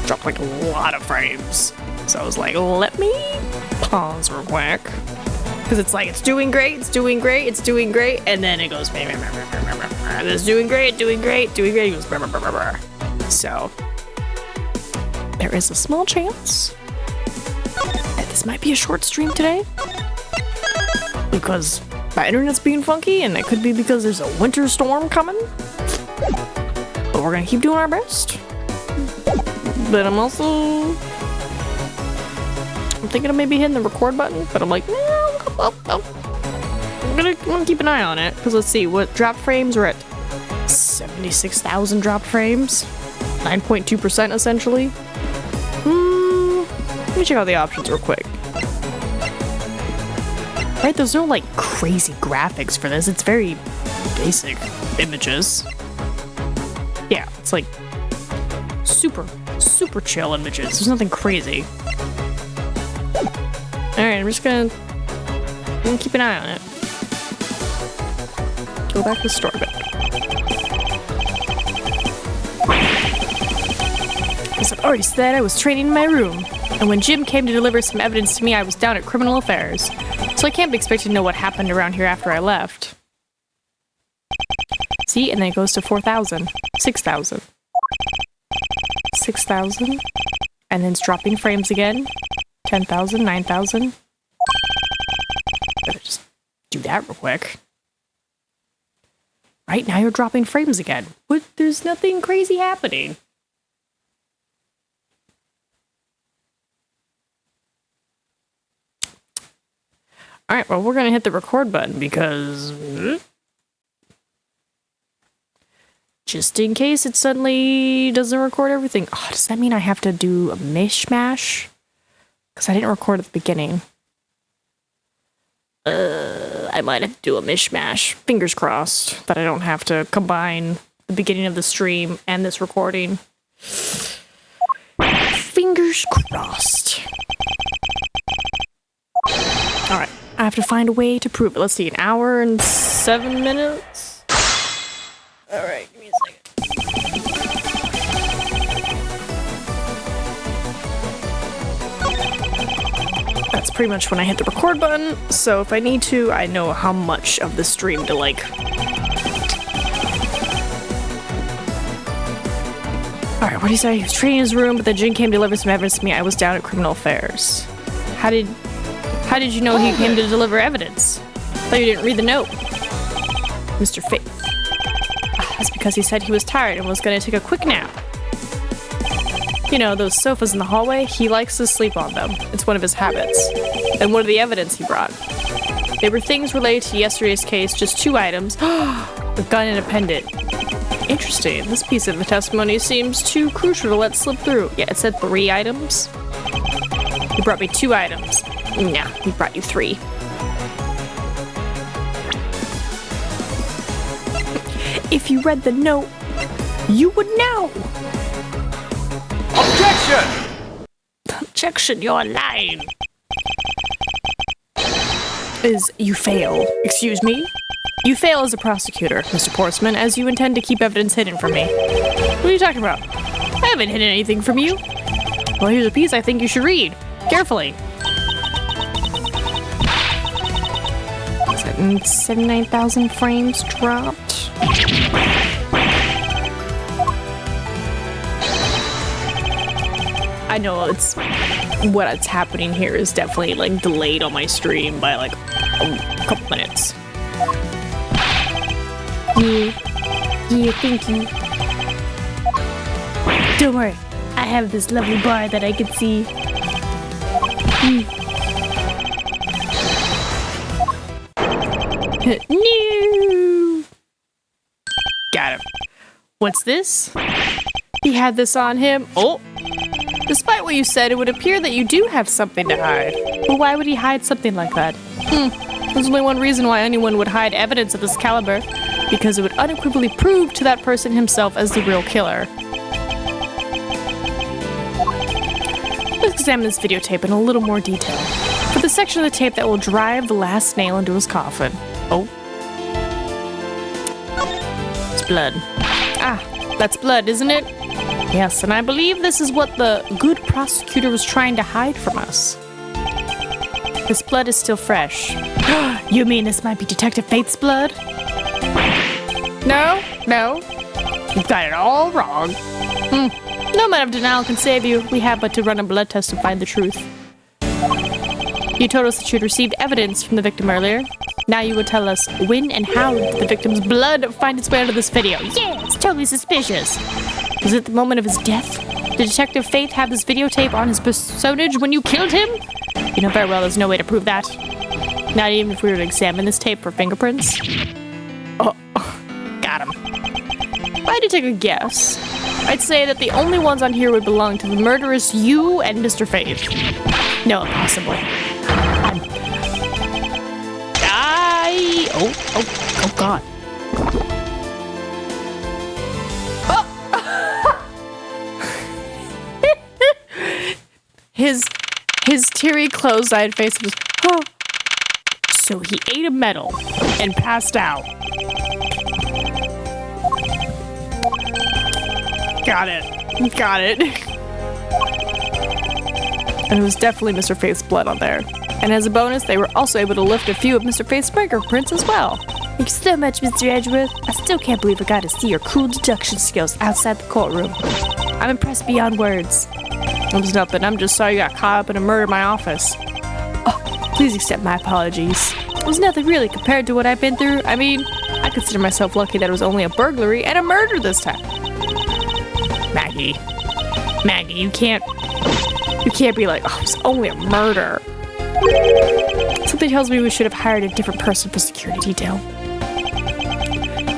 Dropped like a lot of frames. So I was like, let me pause real quick. Because it's like, it's doing great, it's doing great, it's doing great. And then it goes, it's doing great, doing great, doing great. It goes, so there is a small chance that this might be a short stream today. Because my internet's being funky, and it could be because there's a winter storm coming. But we're gonna keep doing our best. But I'm thinking of maybe hitting the record button, but I'm like, no, I'm gonna keep an eye on it. Because let's see, what drop frames are at 76,000 drop frames, 9.2% essentially. Let me check out the options real quick. Right, there's no like crazy graphics for this. It's very basic images. Yeah, it's like super chill images. There's nothing crazy. Alright, I'm gonna keep an eye on it. Go back to the store a bit. As I've already said, I was training in my room. And when Jim came to deliver some evidence to me, I was down at Criminal Affairs. So I can't be expected to know what happened around here after I left. See? And then it goes to 4,000. 6,000. 6,000. And then it's dropping frames again. 10,000, 9,000. Better just do that real quick. Right, now you're dropping frames again. But there's nothing crazy happening. Alright, well, we're gonna hit the record button because just in case it suddenly doesn't record everything. Oh, does that mean I have to do a mishmash? Because I didn't record at the beginning. I might have to do a mishmash. Fingers crossed that I don't have to combine the beginning of the stream and this recording. Fingers crossed. Alright, I have to find a way to prove it. Let's see, an hour and 7 minutes? Alright, give me a second. That's pretty much when I hit the record button, so if I need to, I know how much of the stream to like. Alright, what did he say? He was training in his room, but then Jin came to deliver some evidence to me. I was down at Criminal Affairs. How did you know he came to deliver evidence? I thought you didn't read the note. Mr. Faith. That's because he said he was tired and was going to take a quick nap. You know, those sofas in the hallway, he likes to sleep on them. It's one of his habits. And what are the evidence he brought? They were things related to yesterday's case, just 2 items. A gun and a pendant. Interesting. This piece of the testimony seems too crucial to let slip through. Yeah, it said 3 items. He brought me 2 items. Nah, he brought you 3. If you read the note, you would know. Objection! Objection, you're lying. Is you fail. Excuse me? You fail as a prosecutor, Mr. Portsman, as you intend to keep evidence hidden from me. What are you talking about? I haven't hidden anything from you. Well, here's a piece I think you should read. Carefully. 79,000 frames dropped. I know what's happening here is definitely like delayed on my stream by like a couple minutes. Yeah, thank you. Don't worry, I have this lovely bar that I can see. No! Got him. What's this? He had this on him. Oh! Despite what you said, it would appear that you do have something to hide. But why would he hide something like that? There's only one reason why anyone would hide evidence of this caliber. Because it would unequivocally prove to that person himself as the real killer. Let's examine this videotape in a little more detail. For the section of the tape that will drive the last nail into his coffin. Oh. It's blood. Ah, that's blood, isn't it? Yes, and I believe this is what the good prosecutor was trying to hide from us. This blood is still fresh. You mean this might be Detective Faith's blood? No. You've got it all wrong. No amount of denial can save you. We have but to run a blood test to find the truth. You told us that you'd received evidence from the victim earlier. Now you would tell us when and how did the victim's blood find its way into this video. Yeah, it's totally suspicious. Was it the moment of his death? Did Detective Faith have this videotape on his personage when you killed him? You know very well there's no way to prove that. Not even if we were to examine this tape for fingerprints. Oh, got him. If I had to take a guess, I'd say that the only ones on here would belong to the murderous you and Mr. Faith. No, impossible. Oh, God. His teary, closed-eyed face was, oh. So he ate a medal and passed out. Got it. And it was definitely Mr. Faith's blood on there. And as a bonus, they were also able to lift a few of Mr. Faith's fingerprints as well. Thanks so much, Mr. Edgeworth. I still can't believe I got to see your cool deduction skills outside the courtroom. I'm impressed beyond words. It was nothing. I'm just sorry you got caught up in a murder in my office. Oh, please accept my apologies. It was nothing really compared to what I've been through. I mean, I consider myself lucky that it was only a burglary and a murder this time. Maggie, you can't be like, oh, it's only a murder. Something tells me we should have hired a different person for security detail.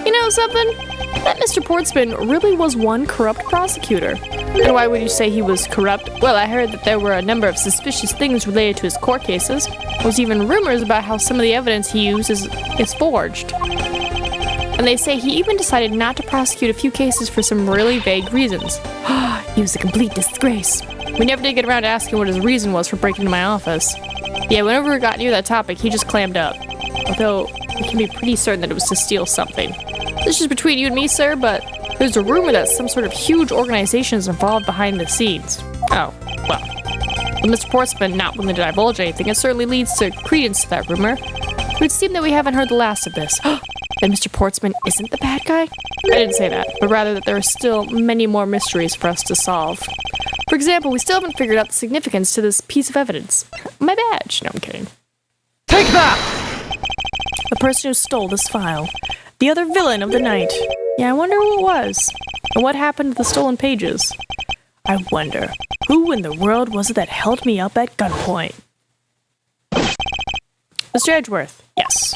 You know something? That Mr. Portsman really was one corrupt prosecutor. And why would you say he was corrupt? Well, I heard that there were a number of suspicious things related to his court cases. There was even rumors about how some of the evidence he used is forged. And they say he even decided not to prosecute a few cases for some really vague reasons. He was a complete disgrace. We never did get around to asking what his reason was for breaking into my office. Yeah, whenever we got near that topic, he just clammed up. Although, we can be pretty certain that it was to steal something. This is between you and me, sir, but there's a rumor that some sort of huge organization is involved behind the scenes. Oh, well. With Mr. Portsman not willing to divulge anything, it certainly leads to credence to that rumor. It would seem that we haven't heard the last of this. That Mr. Portsman isn't the bad guy? I didn't say that, but rather that there are still many more mysteries for us to solve. For example, we still haven't figured out the significance to this piece of evidence. My badge. No, I'm kidding. Take that! The person who stole this file. The other villain of the night. Yeah, I wonder who it was. And what happened to the stolen pages? I wonder, who in the world was it that held me up at gunpoint? Mr. Edgeworth, yes.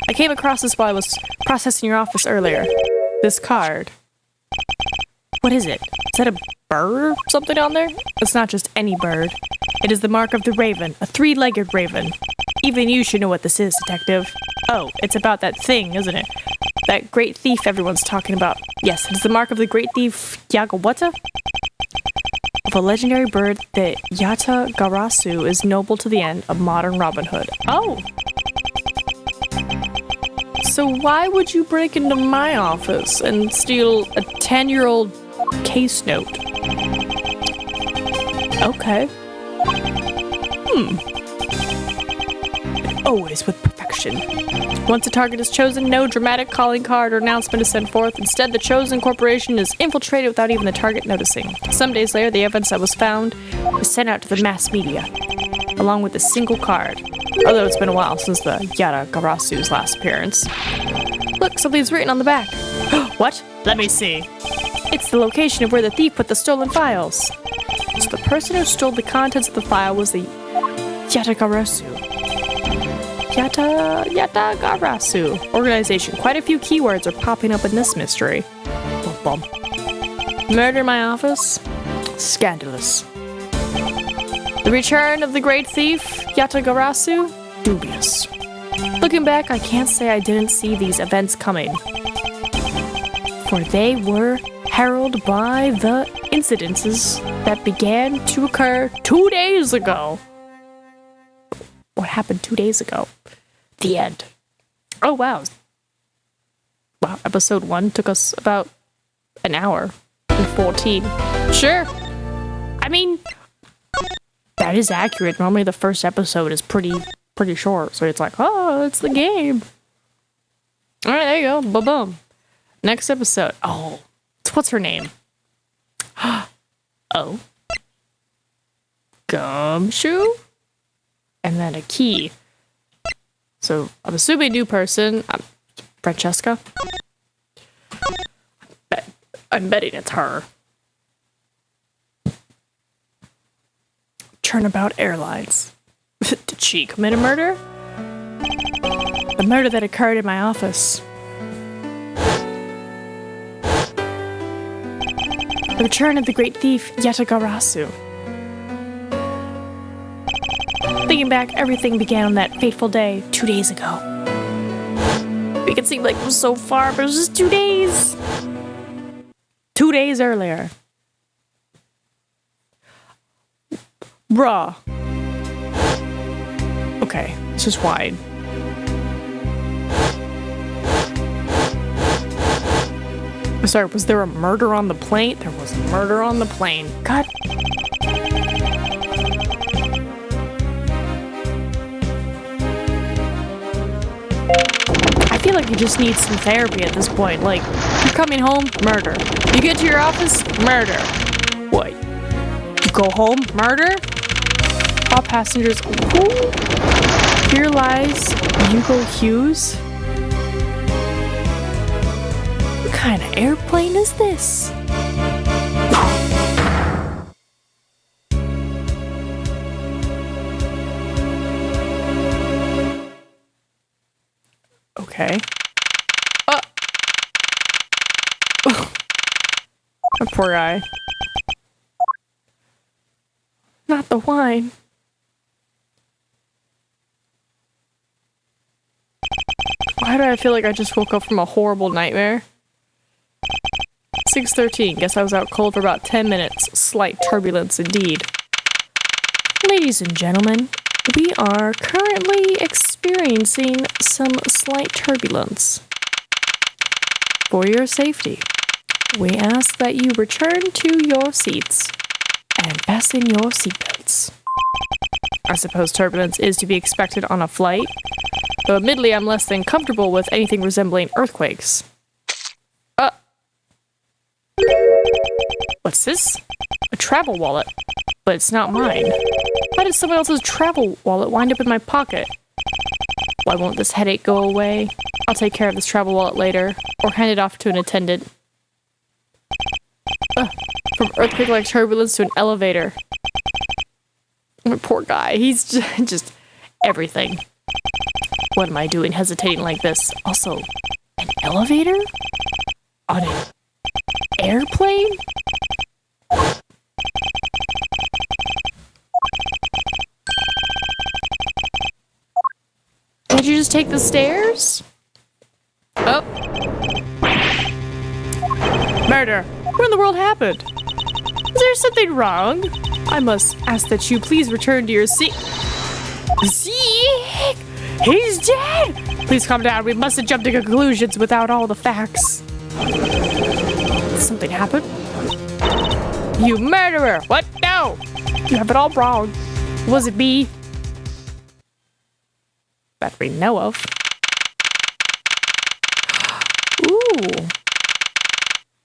I came across this while I was processing your office earlier. This card. What is it? Is that a bird or something on there? It's not just any bird. It is the mark of the raven, a three-legged raven. Even you should know what this is, detective. Oh, it's about that thing, isn't it? That great thief everyone's talking about. Yes, it is the mark of the great thief Yagawata? Of a legendary bird, the Yata Garasu is noble to the end, a modern Robin Hood. Oh! So why would you break into my office and steal a 10-year-old case note? Okay. Always with perfection. Once a target is chosen, no dramatic calling card or announcement is sent forth. Instead, the chosen corporation is infiltrated without even the target noticing. Some days later, the evidence that was found was sent out to the mass media, along with a single card. Although it's been a while since the Yata Garasu's last appearance. Look, something's written on the back. What? Let me see. It's the location of where the thief put the stolen files. So the person who stole the contents of the file was the Yata Garasu. Yata Garasu organization. Quite a few keywords are popping up in this mystery. Bum, bum. Murder in my office? Scandalous. The return of the great thief, Yata Garasu? Dubious. Looking back, I can't say I didn't see these events coming. For they were heralded by the incidences that began to occur 2 days ago. What happened 2 days ago? The end. Oh, wow. Wow, episode 1 took us about an hour and 14. Sure. I mean, that is accurate. Normally the first episode is pretty short. So it's like, oh, it's the game. All right, there you go. Boom. Next episode. Oh, what's her name? Oh. Gumshoe? And then a key. So I'm assuming new person. Francesca. I'm betting it's her. Turnabout Airlines. Did she commit a murder? The murder that occurred in my office. The return of the great thief, Yata Garasu. Thinking back, everything began on that fateful day 2 days ago. It can seem like it was so far, but it was just 2 days. 2 days earlier. Bruh. Okay, it's just wide. Sorry, was there a murder on the plane? There was a murder on the plane. God. I feel like you just need some therapy at this point. Like, you're coming home, murder. You get to your office, murder. What? You go home, murder? All passengers. Who? Here lies Hugo Hughes. What kind of airplane is this? Okay. A poor guy. Not the wine. Why do I feel like I just woke up from a horrible nightmare? 6:13. Guess I was out cold for about 10 minutes. Slight turbulence indeed. Ladies and gentlemen, we are currently experiencing some slight turbulence. For your safety, we ask that you return to your seats and fasten your seatbelts. I suppose turbulence is to be expected on a flight, though admittedly I'm less than comfortable with anything resembling earthquakes. What's this? A travel wallet. But it's not mine. How did someone else's travel wallet wind up in my pocket? Why won't this headache go away? I'll take care of this travel wallet later, or hand it off to an attendant. From earthquake-like turbulence to an elevator. Oh, poor guy. He's just everything. What am I doing hesitating like this? Also, an elevator? On an airplane? Did you just take the stairs? Oh. Murder. What in the world happened? Is there something wrong? I must ask that you please return to your seat. See? He's dead! Please calm down. We mustn't jump to conclusions without all the facts. Something happened? You murderer! What? No! You have it all wrong. Was it me? That we know of. Ooh.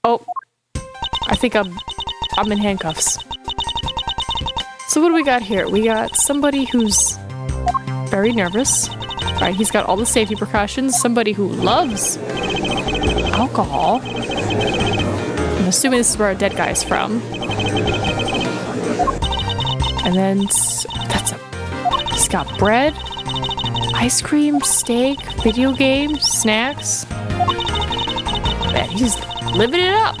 Oh. I think I'm in handcuffs. So what do we got here? We got somebody who's very nervous. Right, he's got all the safety precautions. Somebody who loves alcohol. I'm assuming this is where our dead guy is from. And then he's got bread, ice cream, steak, video games, snacks. Man, he's living it up.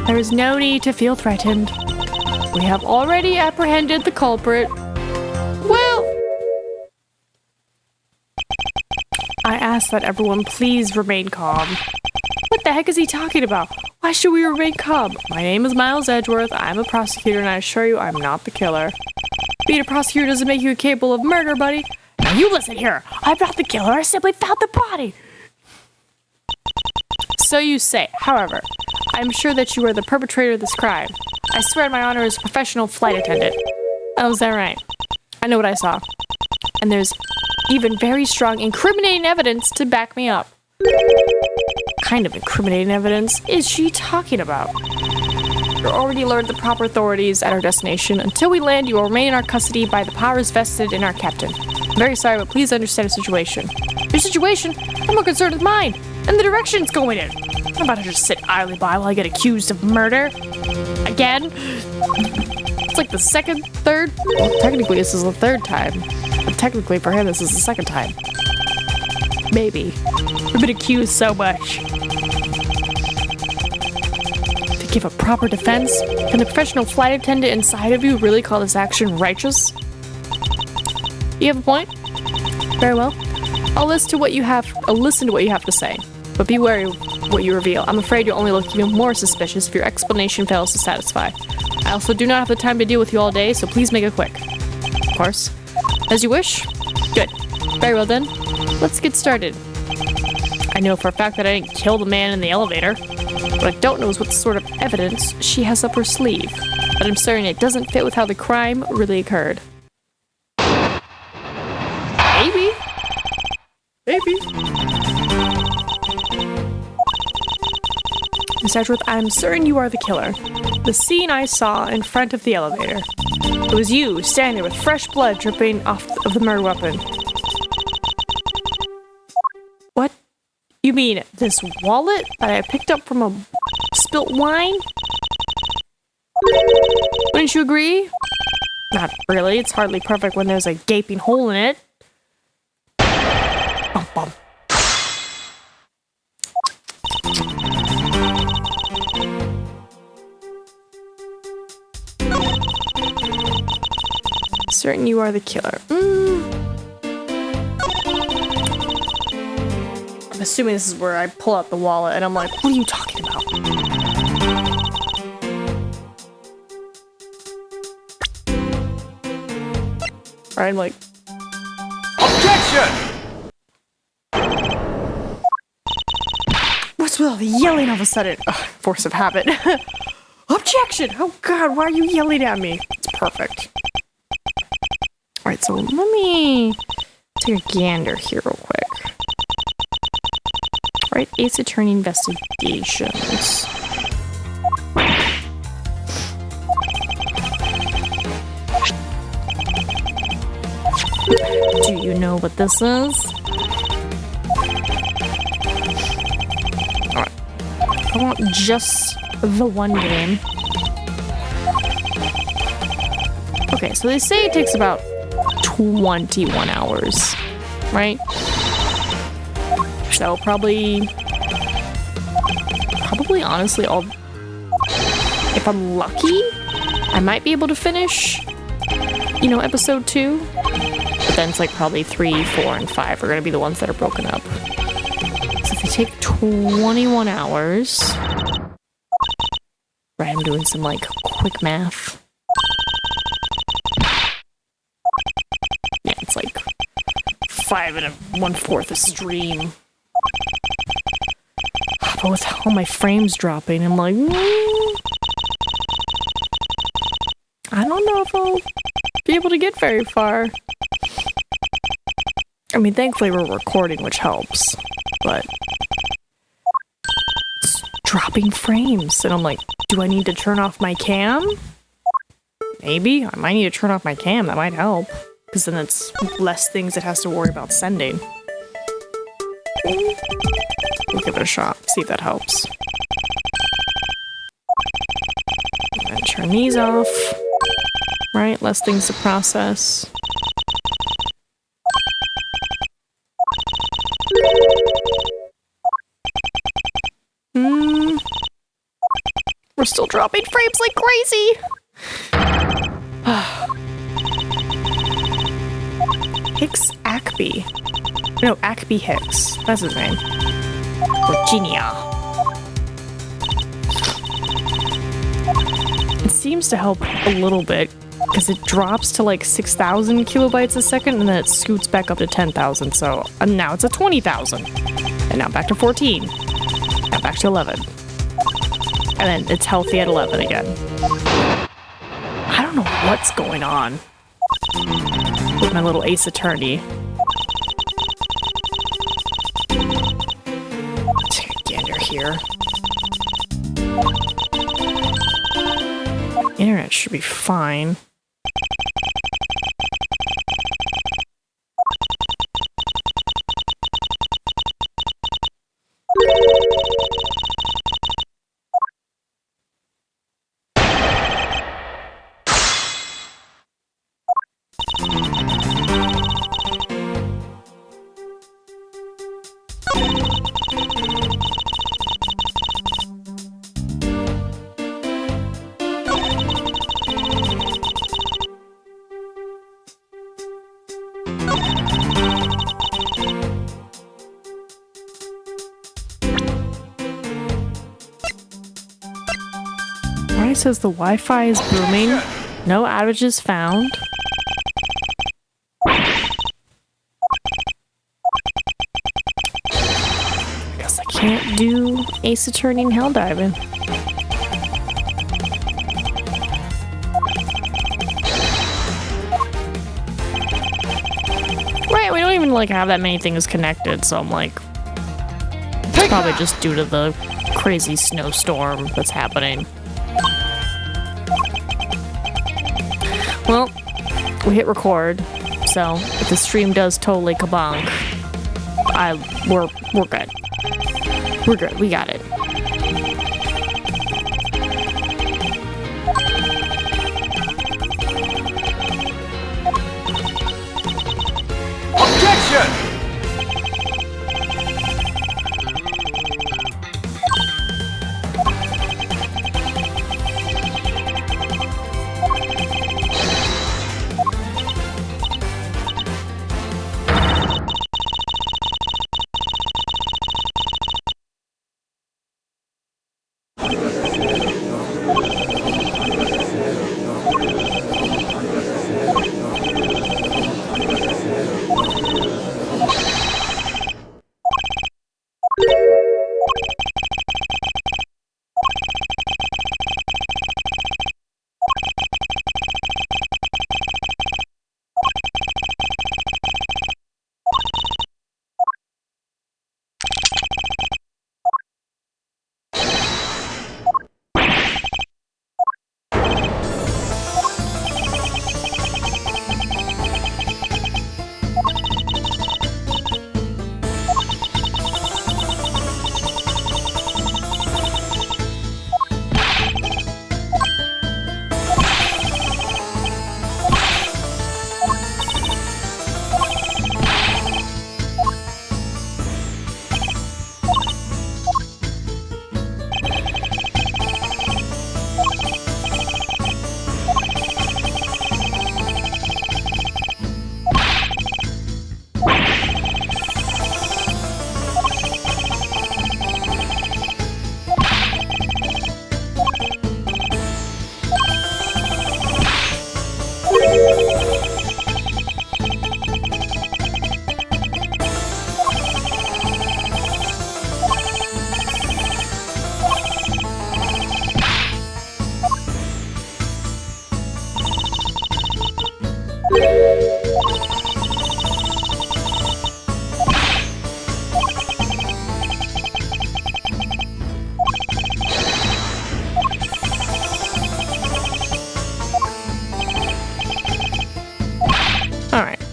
There is no need to feel threatened. We have already apprehended the culprit. Well, I ask that everyone please remain calm. What the heck is he talking about? Why should we remain calm? My name is Miles Edgeworth. I'm a prosecutor, and I assure you I'm not the killer. Being a prosecutor doesn't make you capable of murder, buddy. Now you listen here. I'm not the killer. I simply found the body. So you say. However, I'm sure that you are the perpetrator of this crime. I swear on my honor as a professional flight attendant. Oh, is that right? I know what I saw. And there's even very strong incriminating evidence to back me up. What kind of incriminating evidence is she talking about? You already alerted the proper authorities at our destination. Until we land, you will remain in our custody by the powers vested in our captain. I'm very sorry, but please understand the situation. Your situation? I'm more concerned with mine and the direction it's going in. I'm about to just sit idly by while I get accused of murder. Again? It's like the second, third? Well, technically this is the third time. But technically for him this is the second time. Maybe. We've been accused so much. To give a proper defense? Can the professional flight attendant inside of you really call this action righteous? You have a point? Very well. I'll listen to what you have to say. But be wary of what you reveal. I'm afraid you'll only look even more suspicious if your explanation fails to satisfy. I also do not have the time to deal with you all day, so please make it quick. Of course. As you wish. Good. Very well then. Let's get started. I know for a fact that I didn't kill the man in the elevator. What I don't know is what sort of evidence she has up her sleeve. But I'm certain it doesn't fit with how the crime really occurred. Maybe. Maybe. Miss Edgeworth, I'm certain you are the killer. The scene I saw in front of the elevator. It was you, standing there with fresh blood dripping off of the murder weapon. What? You mean this wallet that I picked up from a spilt wine? Wouldn't you agree? Not really. It's hardly perfect when there's a gaping hole in it. Bum, bum. Certain you are the killer. I'm assuming this is where I pull out the wallet and I'm like, what are you talking about? Alright, I'm like, Objection! what's with all the yelling all of a sudden? Ugh, force of habit. Objection! Oh god, why are you yelling at me? It's perfect. Alright, so let me take a gander here real quick. Alright, Ace Attorney Investigations. Do you know what this is? I want just the one game. Okay, so they say it takes about 21 hours, right? So probably honestly, if I'm lucky, I might be able to finish, episode 2. But then it's like probably 3, 4, and 5 are gonna be the ones that are broken up. So if they take 21 hours, right, I'm doing some like quick math. Yeah, it's like 5 1/4 a stream. But with all my frames dropping, I'm like, I don't know if I'll be able to get very far. I mean, thankfully we're recording, which helps, but it's dropping frames. And I'm like, do I need to turn off my cam? Maybe. I might need to turn off my cam. That might help. Because then it's less things it has to worry about sending. We'll give it a shot. See if that helps. I'm gonna turn these off. Right? Less things to process. We're still dropping frames like crazy! Hicks Ackby. No, Ackby Hicks. That's his name. Virginia. It seems to help a little bit, because it drops to like 6,000 kilobytes a second, and then it scoots back up to 10,000, so now it's at 20,000. And now back to 14. Now back to 11. And then it's healthy at 11 again. I don't know what's going on with my little Ace Attorney. Take a gander here. Internet should be fine. Alright, says the Wi-Fi is booming. No outages found. Guess I can't do Ace Attorney and Helldiving. Right, we don't even like have that many things connected, so I'm like, it's probably just due to the crazy snowstorm that's happening. Well, we hit record, so if the stream does totally kabonk, we're good. We're good. We got it. Objection!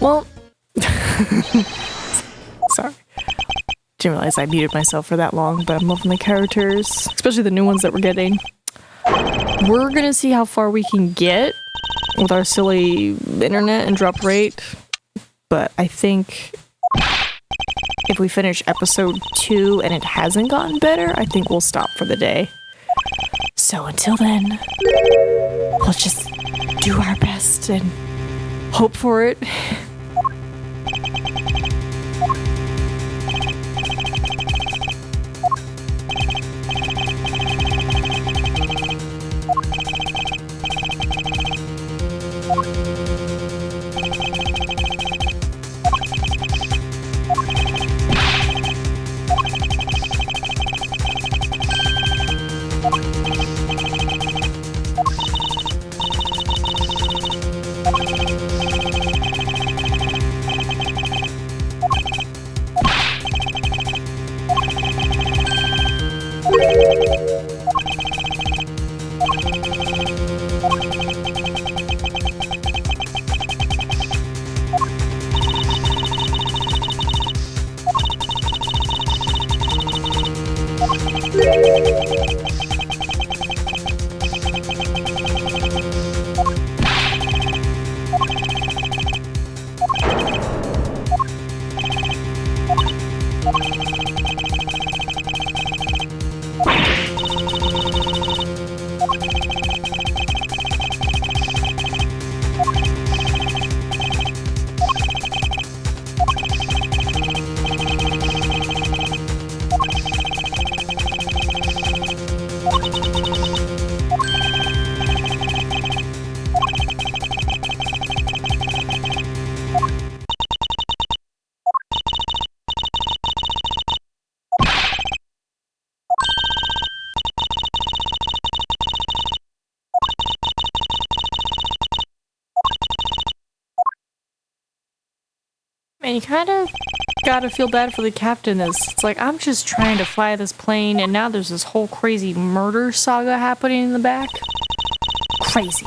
Well, sorry. Didn't realize I muted myself for that long, but I'm loving the characters, especially the new ones that we're getting. We're gonna see how far we can get with our silly internet and drop rate, but I think if we finish episode 2 and it hasn't gotten better, I think we'll stop for the day. So until then, we'll just do our best and hope for it. And you kind of gotta feel bad for the captain. It's like, I'm just trying to fly this plane, and now there's this whole crazy murder saga happening in the back. Crazy.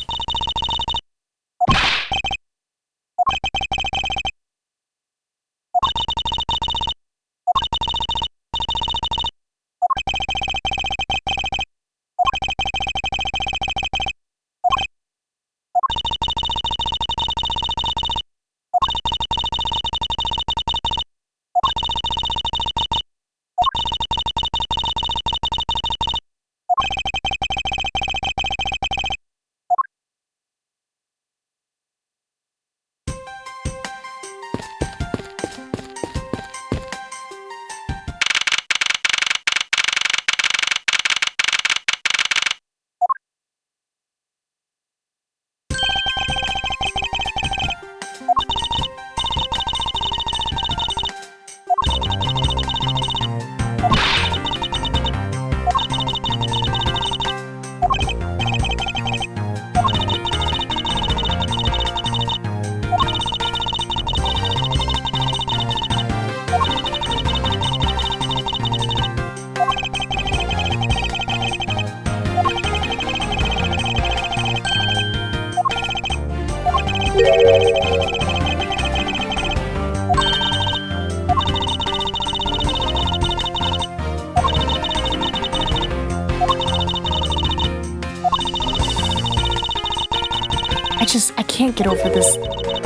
I can't get over this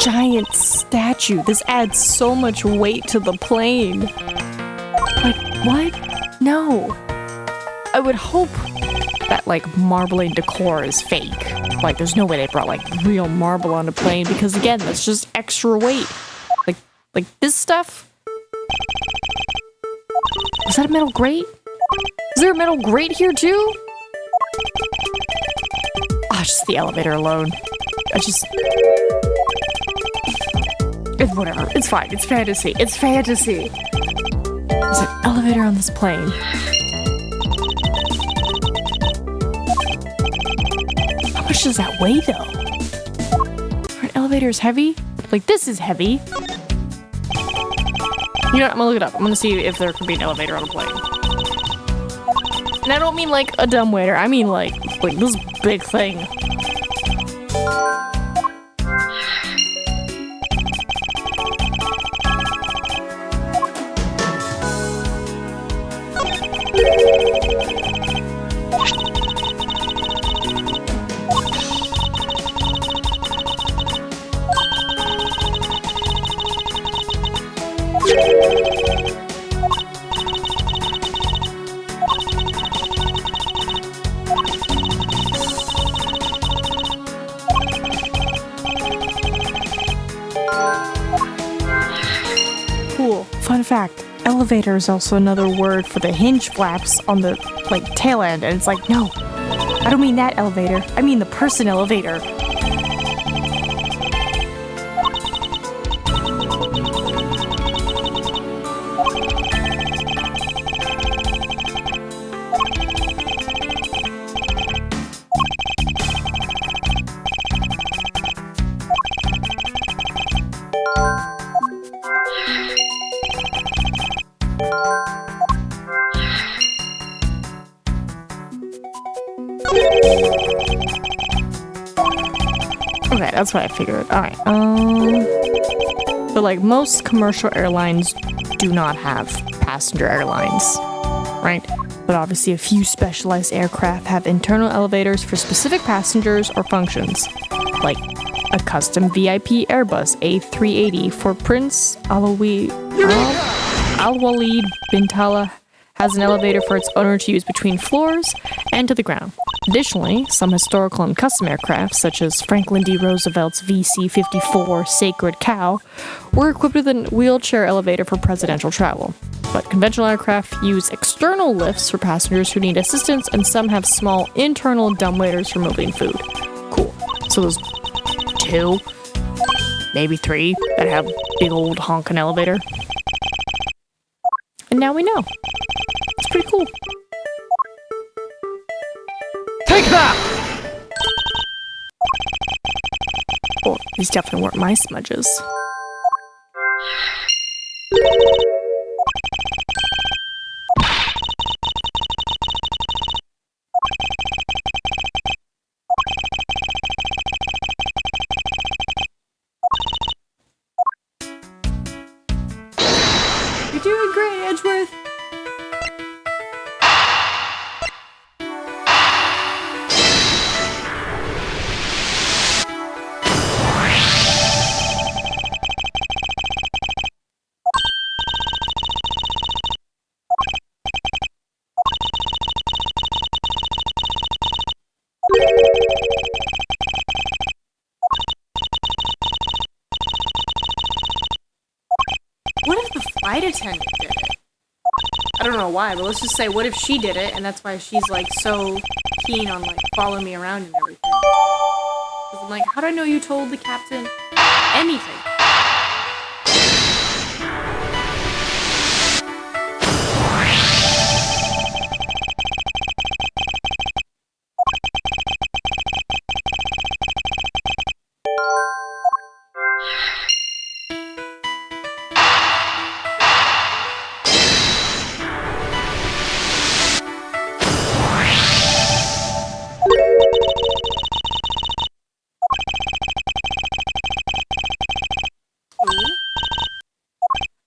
giant statue. This adds so much weight to the plane. Like, what? No. I would hope that, like, marbling decor is fake. Like, there's no way they brought, like, real marble on a plane, because, again, that's just extra weight. Like this stuff? Was that a metal grate? Is there a metal grate here, too? Ah, just the elevator alone. It's whatever. It's fine. It's fantasy. It's fantasy. There's an elevator on this plane. How much does that weigh, though? Are elevators heavy? Like, this is heavy. You know what? I'm gonna look it up. I'm gonna see if there could be an elevator on a plane. And I don't mean, like, a dumbwaiter. I mean, like this big thing. fun fact, elevator is also another word for the hinge flaps on the, like, tail end. And it's like, no, I don't mean that elevator. I mean the person elevator. Okay, that's what I figured. Alright, but like most commercial airlines do not have passenger airlines, right? But obviously a few specialized aircraft have internal elevators for specific passengers or functions, like a custom VIP Airbus A380 for Prince Al-Walid bin Talal has an elevator for its owner to use between floors and to the ground. Additionally, some historical and custom aircraft, such as Franklin D. Roosevelt's VC-54 Sacred Cow, were equipped with a wheelchair elevator for presidential travel. But conventional aircraft use external lifts for passengers who need assistance, and some have small internal dumbwaiters for moving food. Cool. So there's 2, maybe 3 that have big old honkin' elevator. And now we know. It's pretty cool. Take that! Oh, these definitely weren't my smudges. You're doing great, Edgeworth. What if the flight attendant did it? I don't know why, but let's just say, what if she did it, and that's why she's, like, so keen on, like, following me around and everything. 'Cause I'm like, how do I know you told the captain anything?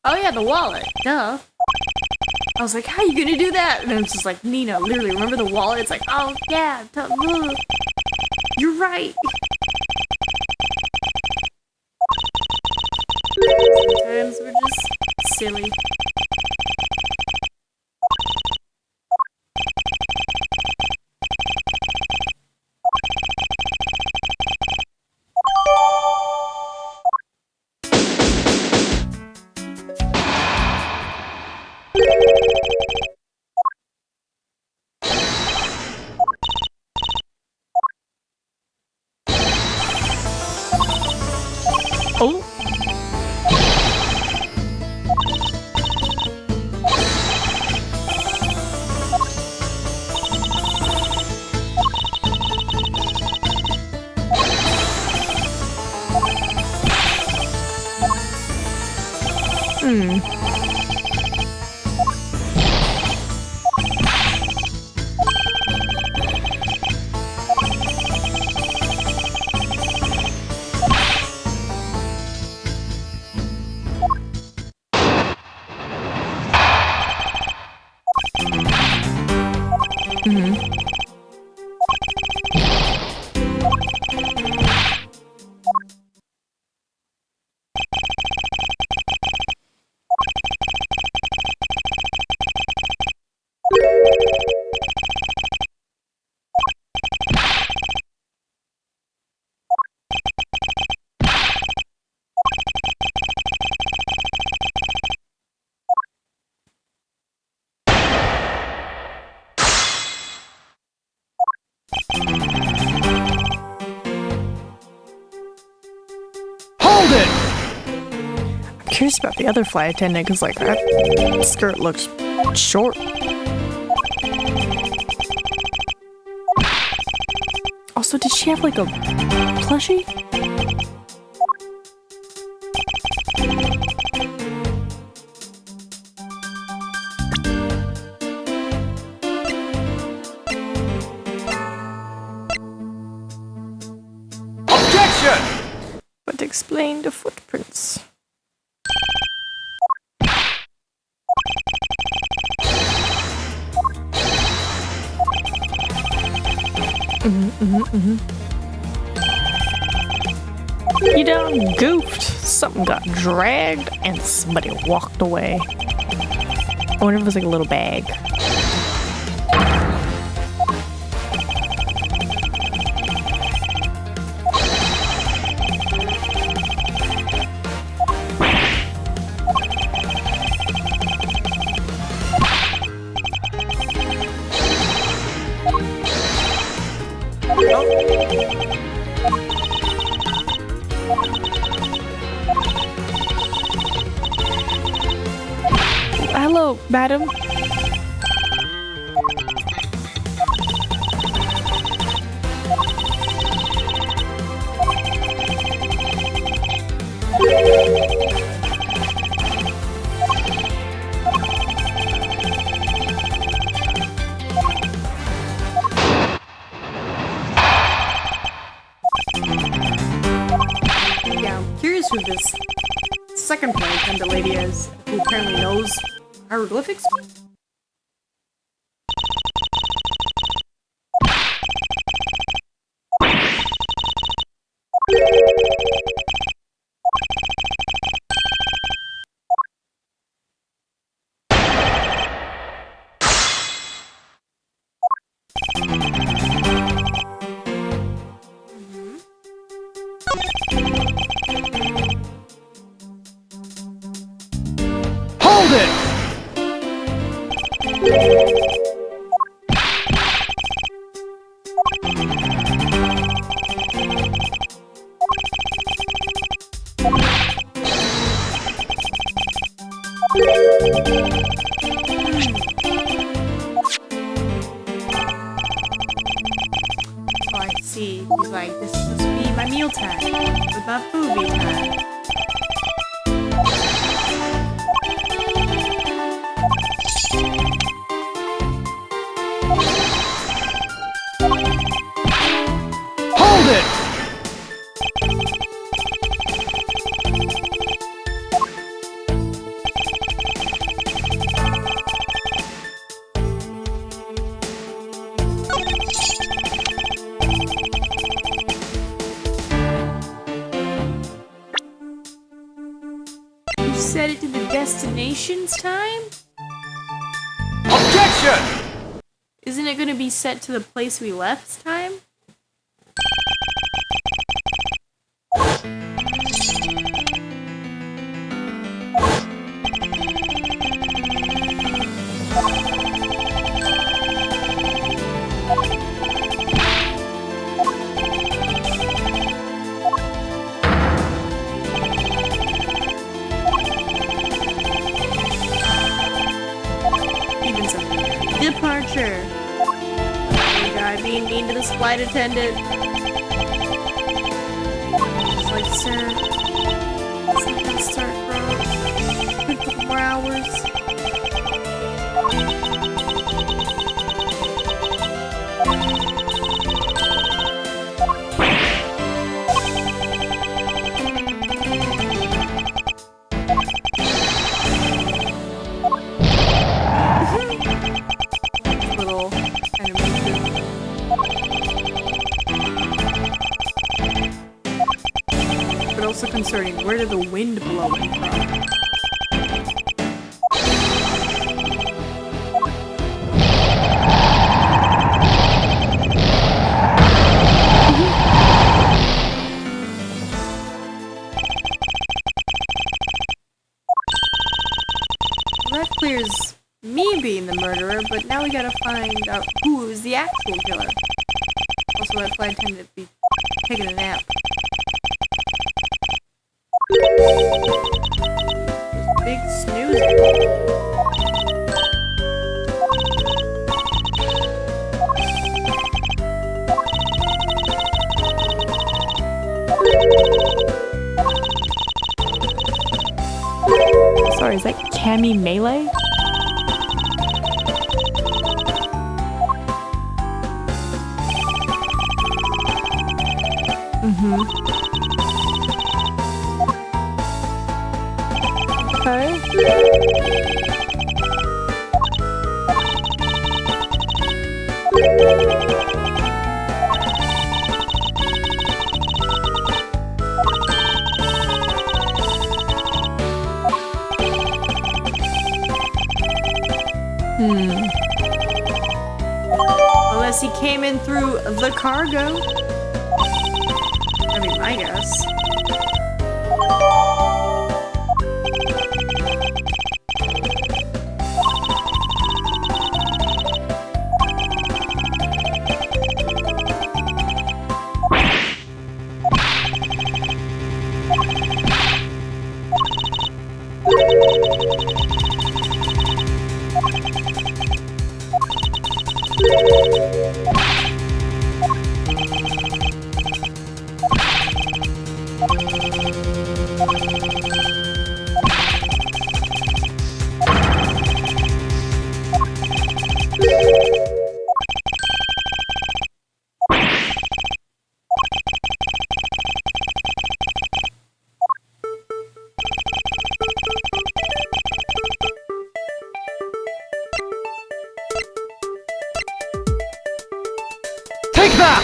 Oh yeah, the wallet. Duh. I was like, how are you gonna do that? And then it's just like, Nina, literally, remember the wallet? It's like, oh yeah, you're right. Sometimes we're just silly. Oh. curious about the other flight attendant because, like, that skirt looks short. Also, did she have like a plushie? Objection! But explain the footprints. You done goofed. Something got dragged and somebody walked away. I wonder if it was like a little bag. Hello, madam. Yeah, I'm curious who this second flight attendant lady is, who apparently knows hieroglyphics? Hold it! Oh, I see. He's like, this must be my meal time. With my foodie time. Hold it! You set it to the destination's time? Objection! Isn't it gonna be set to the place we left's time? Even something. Departure. The guy being mean to this flight attendant. It's like, sir, it's not gonna start for a couple more hours. Little animation. But also concerning, where did the wind blow in from? That clears me being the murderer, but now we gotta find out who is the actual killer. Also, that flight attendant be taking a nap. Big snoozer. Sorry, is that Cammy Melee? Okay. Unless he came in through the cargo. That'd be my guess. Take that!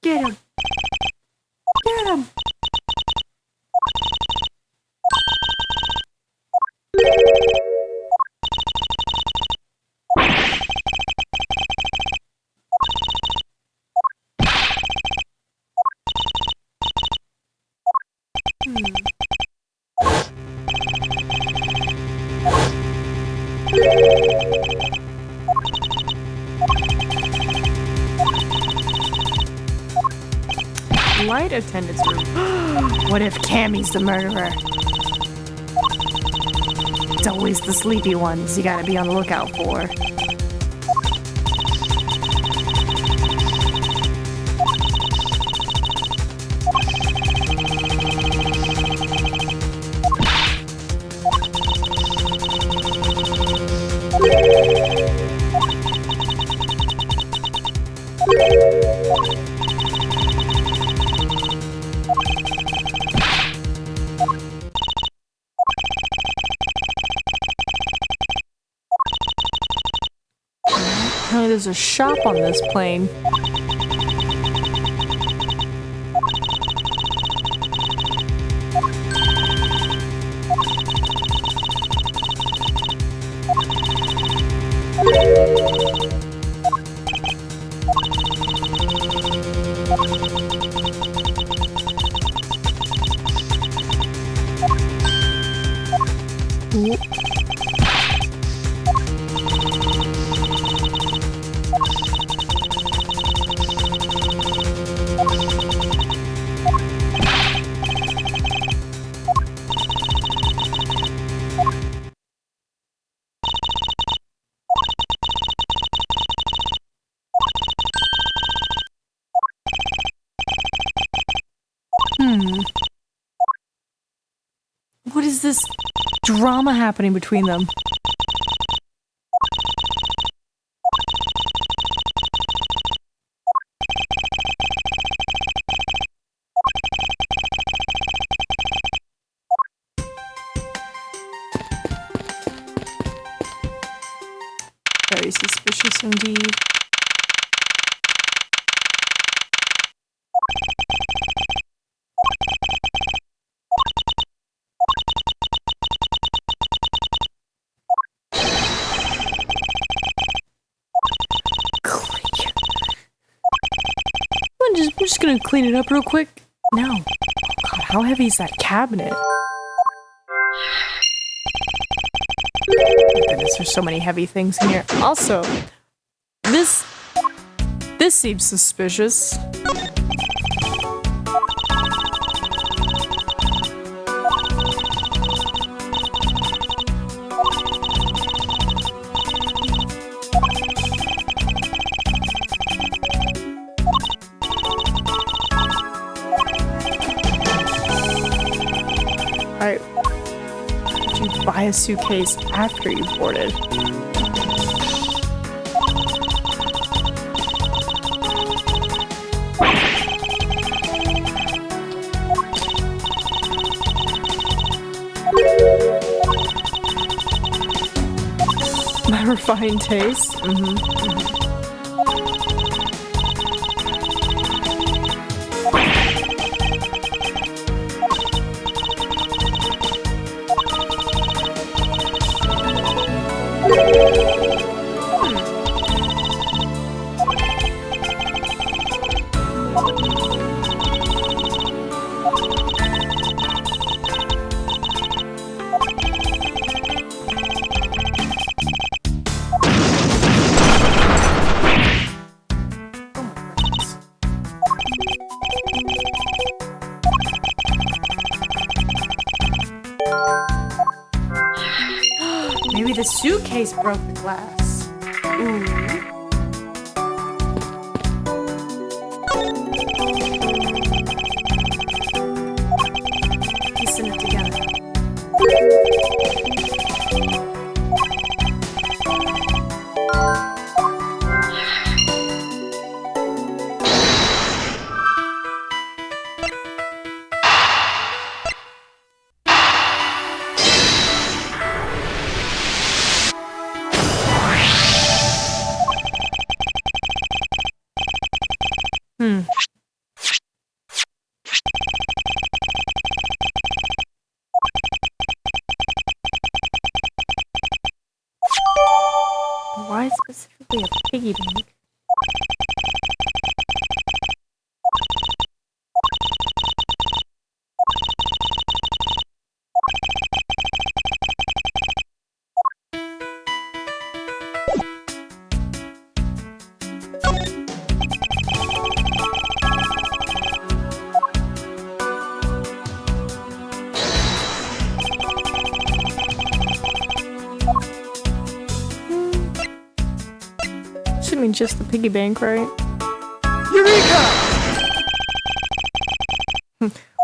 Get him! Get him! Light attendance room. What if Cammy's the murderer? It's always the sleepy ones you gotta be on the lookout for. Apparently there's a shop on this plane. Ooh. What is this drama happening between them? Very suspicious indeed. I'm just gonna clean it up real quick. No. Oh God, how heavy is that cabinet? Oh goodness, there's so many heavy things in here. Also, this seems suspicious. Alright. Did you buy a suitcase after you boarded? My refined taste? Maybe the suitcase broke the glass. Ooh. Piecing it together. Why specifically a piggy bank? Should mean just the piggy bank, right? Eureka!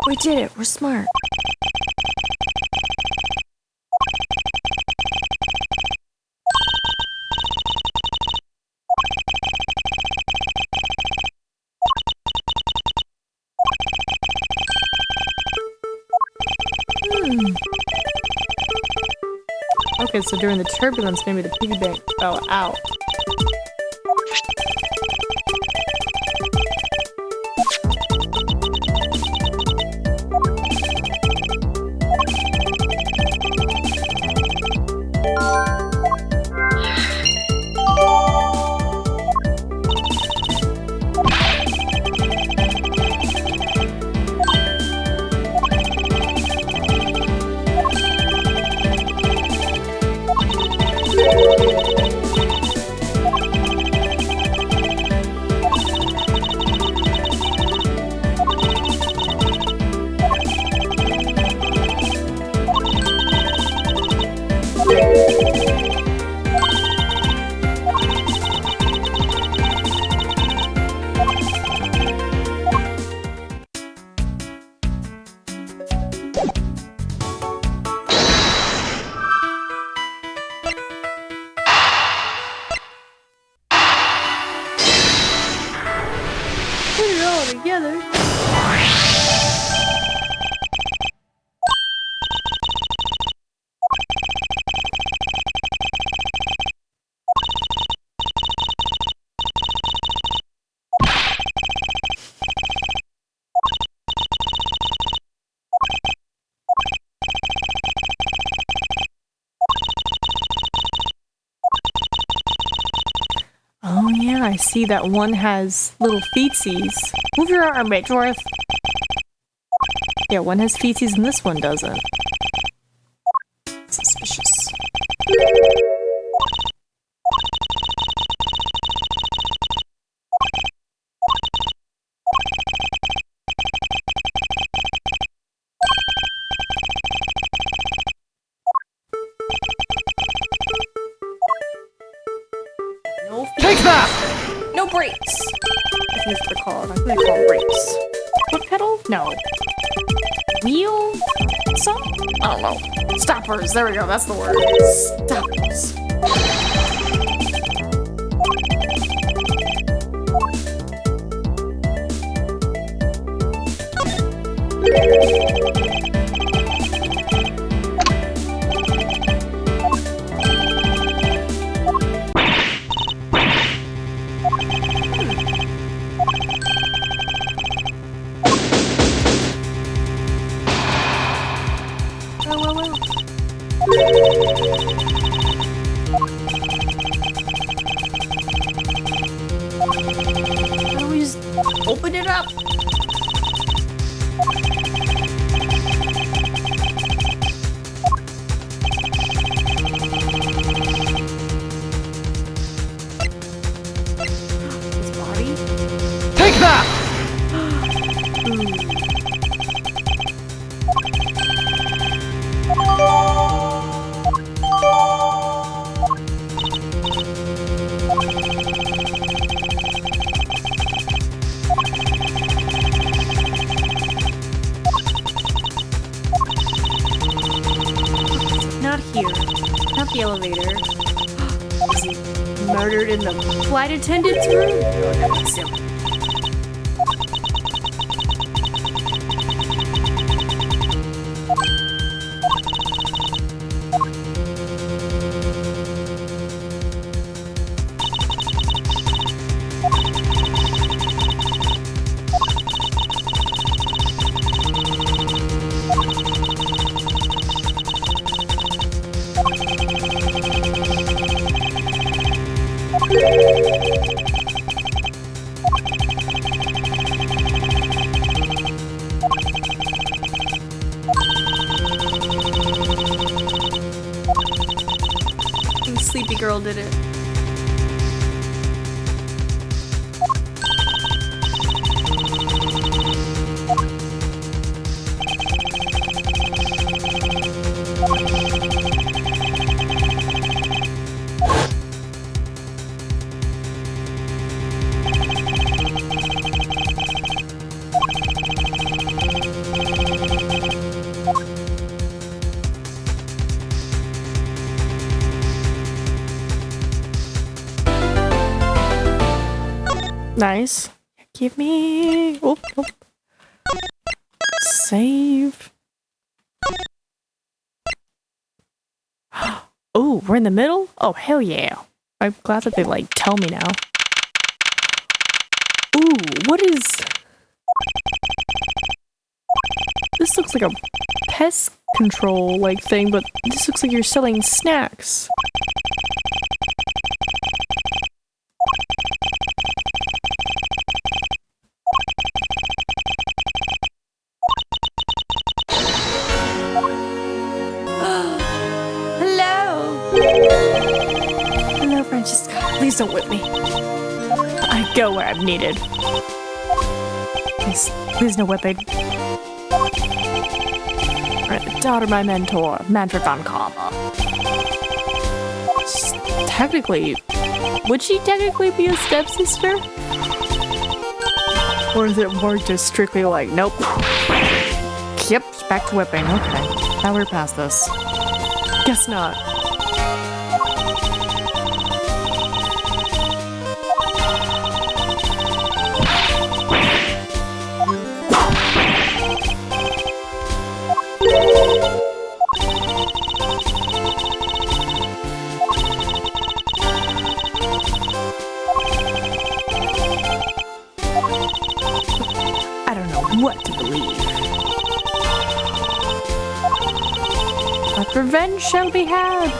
We did it. We're smart. Okay, so during the turbulence, maybe the piggy bank fell out. Put it all together. Oh yeah, I see that one has little feetsies. Move your arm, Edgeworth. Yeah, one has feces and this one doesn't. Suspicious. Take that! No brakes! I think that's what they're called. I think they call them brakes. Foot pedal? No. Wheel? Some? I don't know. Stoppers. There we go. That's the word. Stoppers. Why don't we just open it up? His body? Take that! Not here. Not the elevator. Was he murdered in the flight attendant's room? No, that was silly. Sleepy girl did it. Nice. Give me. Oop, oop. Save. Oh, we're in the middle? Oh, hell yeah. I'm glad that they, like, tell me now. Ooh, what is... This looks like a pest control, like, thing, but this looks like you're selling snacks. Hello, Francesca. Please don't whip me. I go where I'm needed. Please no whipping. Alright, the daughter of my mentor, Manfred von Karma. Technically, would she technically be a stepsister? Or is it more just strictly like, nope. Yep, back to whipping. Okay, now we're past this. Guess not. I don't know what to believe. But revenge shall be had.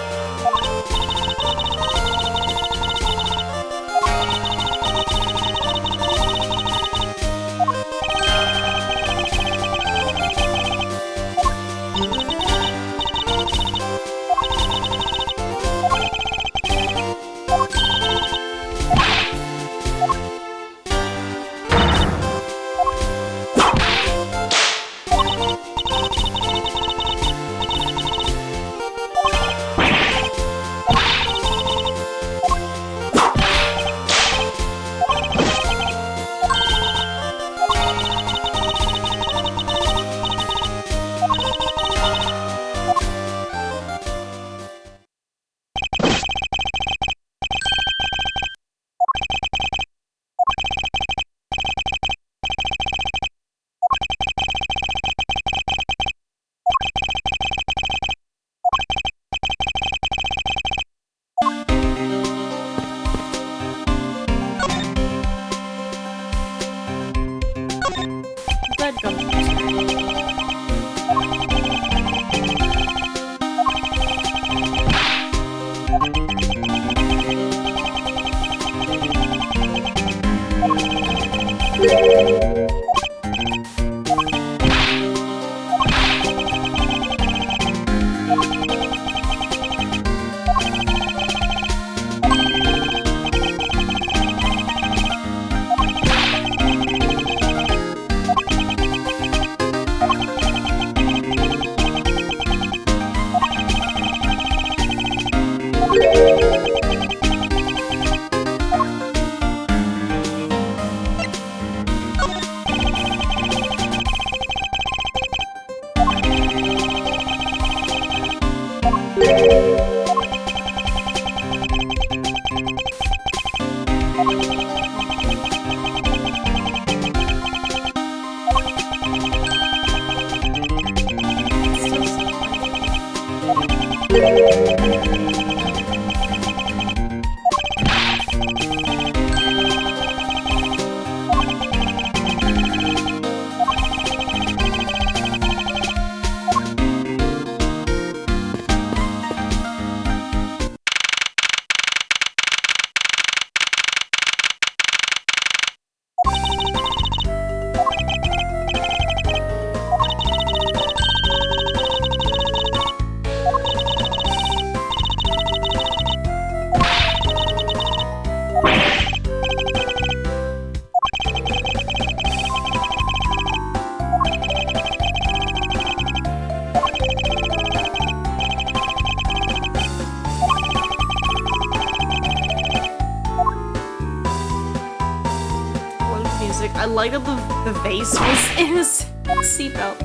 I like that the vase was in his seatbelt.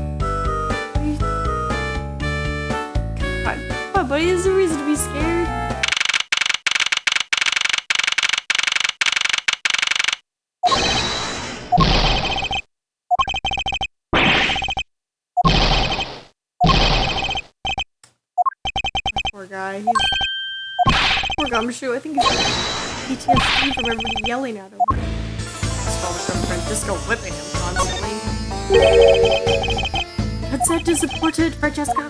Come on, buddy, there's a reason to be scared. Poor guy. Poor Gumshoe. I think he's PTSD from everybody yelling at him. From Francisco whipping him constantly. Headset disappointed, Francesca.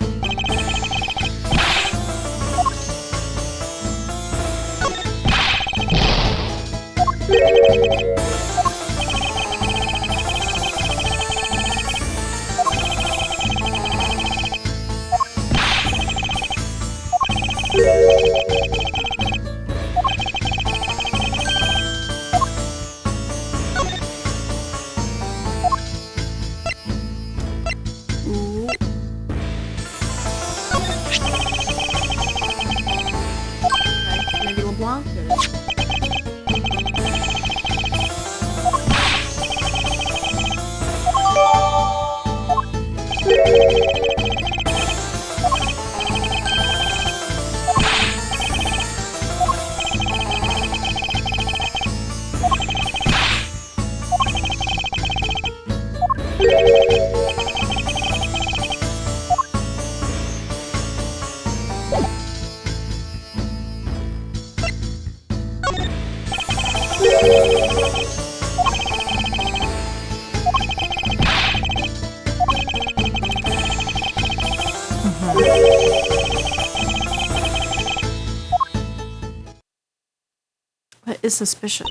That is suspicious.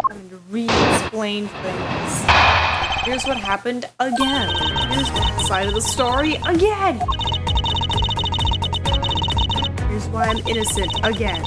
Having to re-explain things. Here's what happened again. Here's one side of the story again. Here's why I'm innocent again.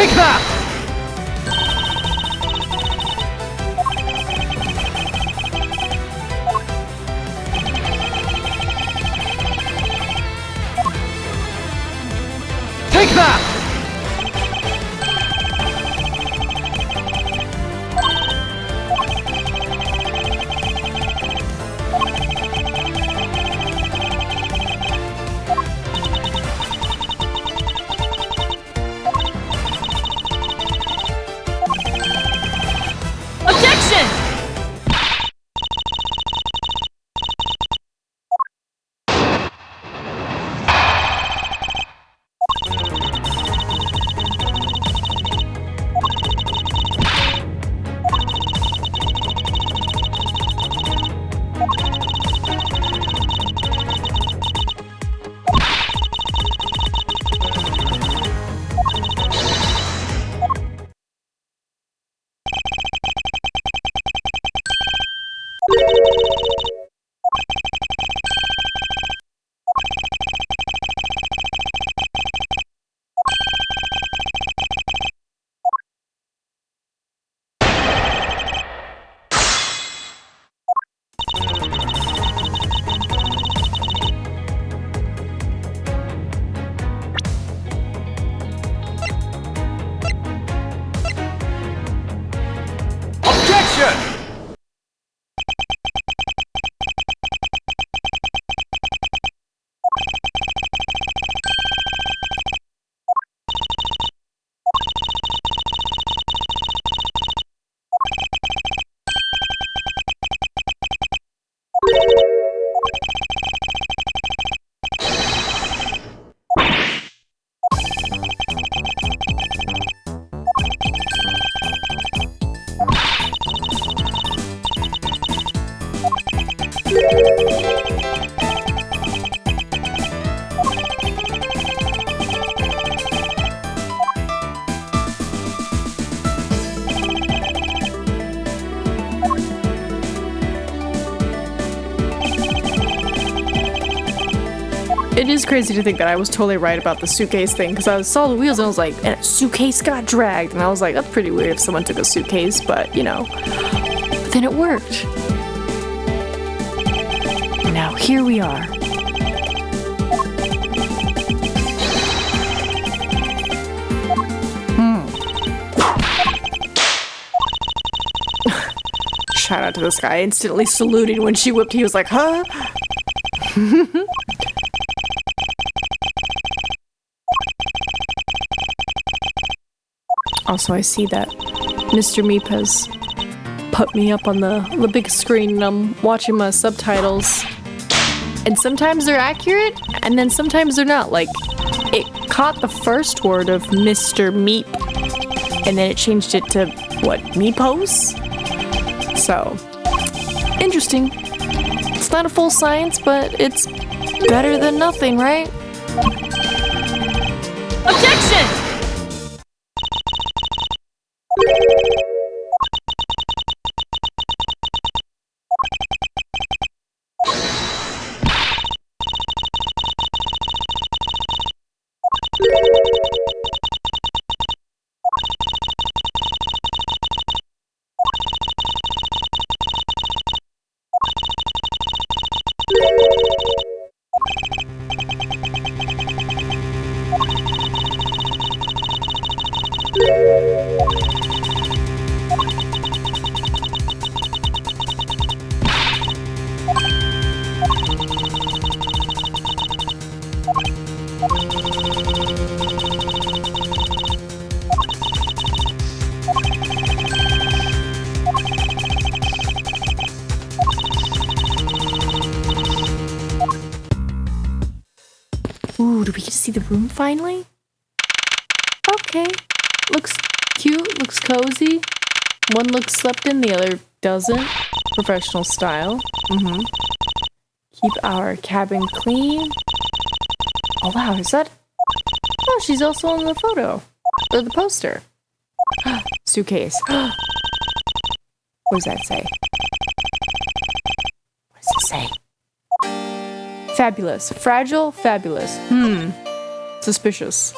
Take that! Take that! Objection! Objection! It is crazy to think that I was totally right about the suitcase thing, because I saw the wheels and I was like, and a suitcase got dragged. And I was like, that's pretty weird if someone took a suitcase, but you know. But then it worked. And now here we are. Shout out to this guy, instantly saluting when she whipped. He was like, huh? Also, I see that Mr. Meep has put me up on the big screen and I'm watching my subtitles. And sometimes they're accurate, and then sometimes they're not. Like, it caught the first word of Mr. Meep, and then it changed it to, what, Meepos? So, interesting. It's not a full science, but it's better than nothing, right? Objection! Ooh, do we get to see the room finally? Okay. Looks cute, looks cozy. One looks slept in, the other doesn't. Professional style. Keep our cabin clean. Oh wow, is that... Oh, she's also on the photo. Or the poster. Suitcase. What does that say? What does it say? Fabulous. Fragile, fabulous. Suspicious.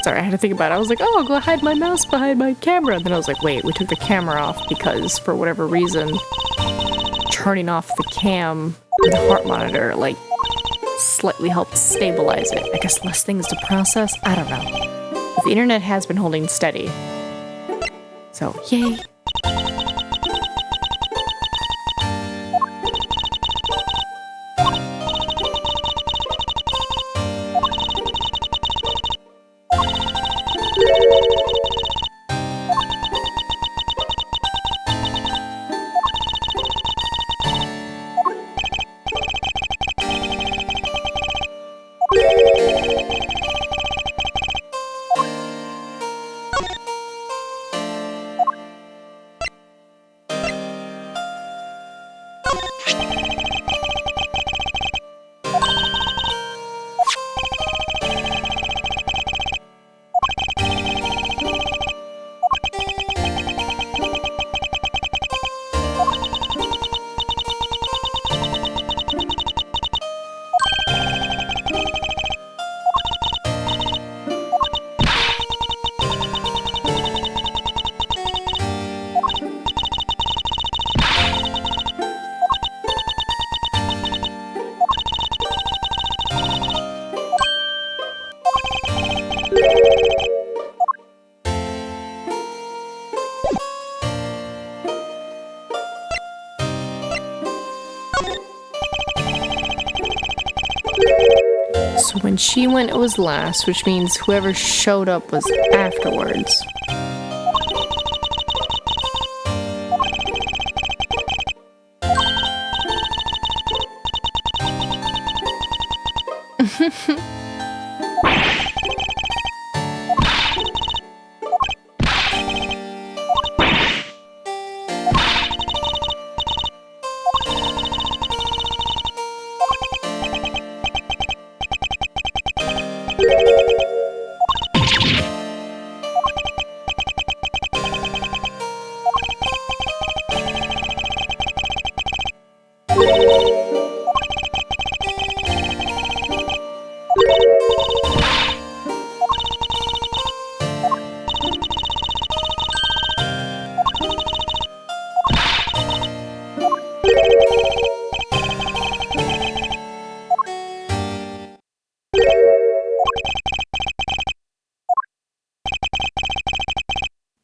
Sorry, I had to think about it. I was like, oh, I'll go hide my mouse behind my camera. And then I was like, wait, we took the camera off because for whatever reason, turning off the cam and the heart monitor, like, slightly helped stabilize it. I guess less things to process? I don't know. But the internet has been holding steady. So, yay. So when she went, it was last, which means whoever showed up was afterwards.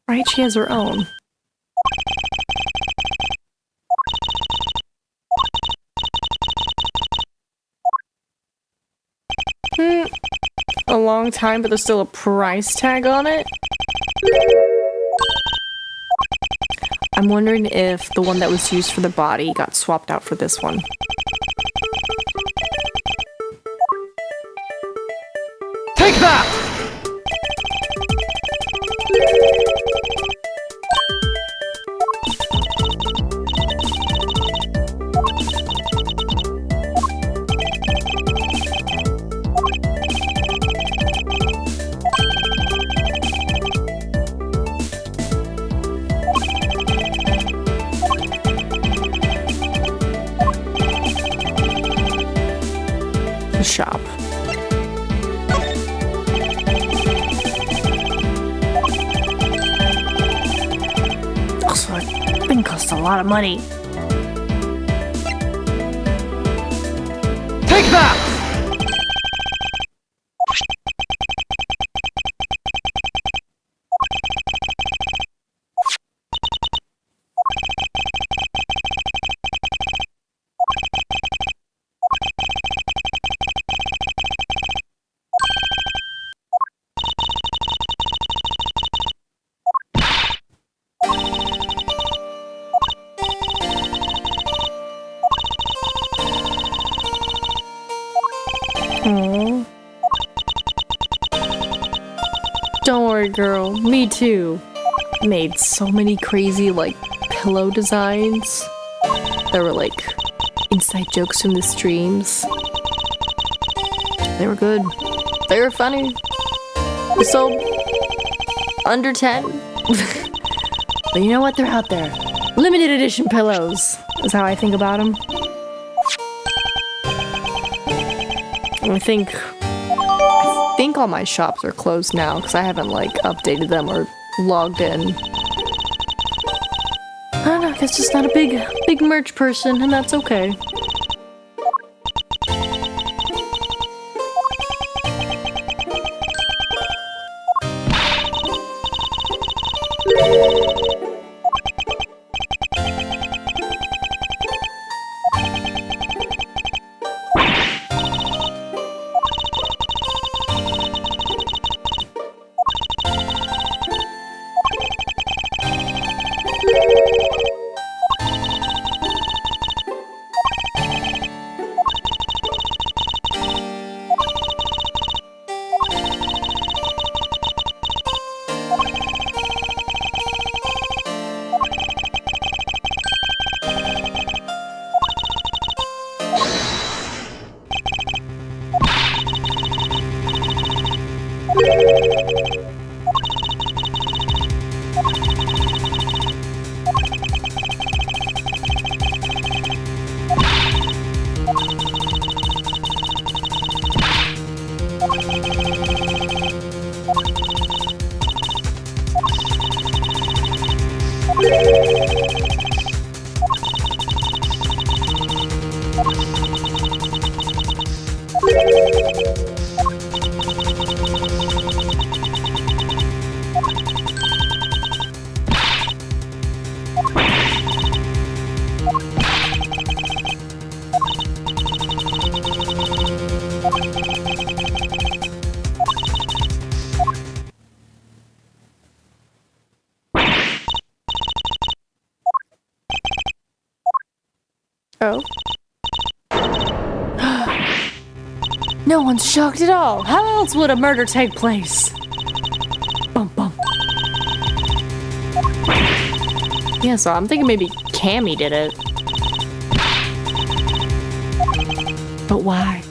Right, she has her own. A long time, but there's still a price tag on it. I'm wondering if the one that was used for the body got swapped out for this one. Take that! The shop. Also, that thing costs a lot of money. Take that! Aww. Don't worry, girl. Me too. Made so many crazy, like, pillow designs. There were, like, inside jokes from the streams. They were good. They were funny. So, under 10. But you know what? They're out there. Limited edition pillows is how I think about them. I think all my shops are closed now because I haven't like updated them or logged in. I don't know, I guess just not a big merch person, and that's okay. Oh. No one's shocked at all. How else would a murder take place? Bum bum. Yeah, so I'm thinking maybe Cammy did it. But why?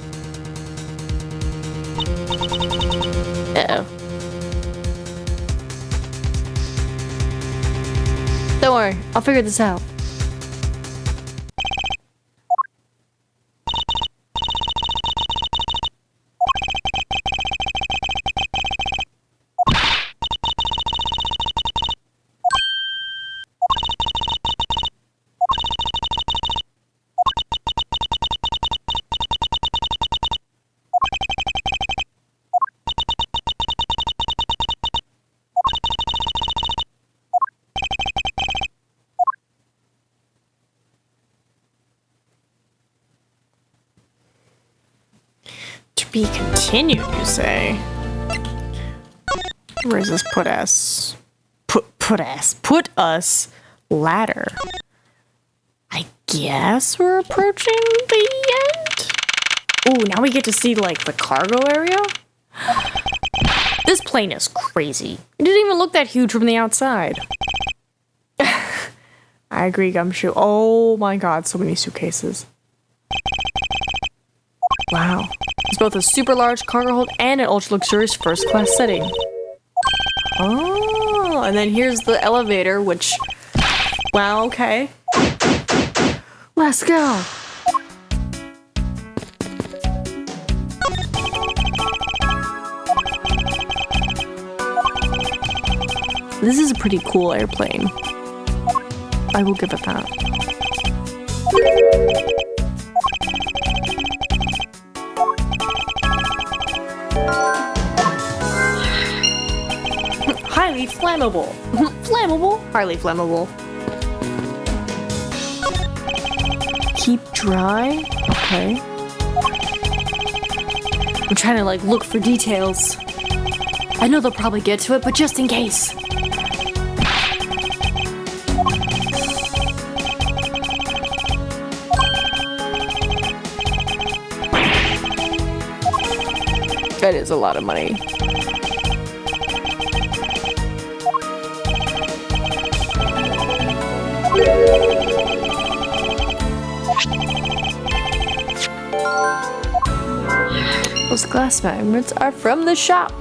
Uh-oh. Don't worry, I'll figure this out. Be continued, you say? Where does this put us? Put us ladder. I guess we're approaching the end? Ooh, now we get to see like the cargo area? This plane is crazy. It didn't even look that huge from the outside. I agree, Gumshoe. Oh my god, so many suitcases. Wow. It's both a super large cargo hold and an ultra luxurious first class setting. Oh, and then here's the elevator, which, wow, okay. Let's go. This is a pretty cool airplane. I will give it that. Highly flammable. Flammable? Highly flammable. Keep dry? Okay. I'm trying to like look for details. I know they'll probably get to it, but just in case. That is a lot of money. Those glass magnets are from the shop.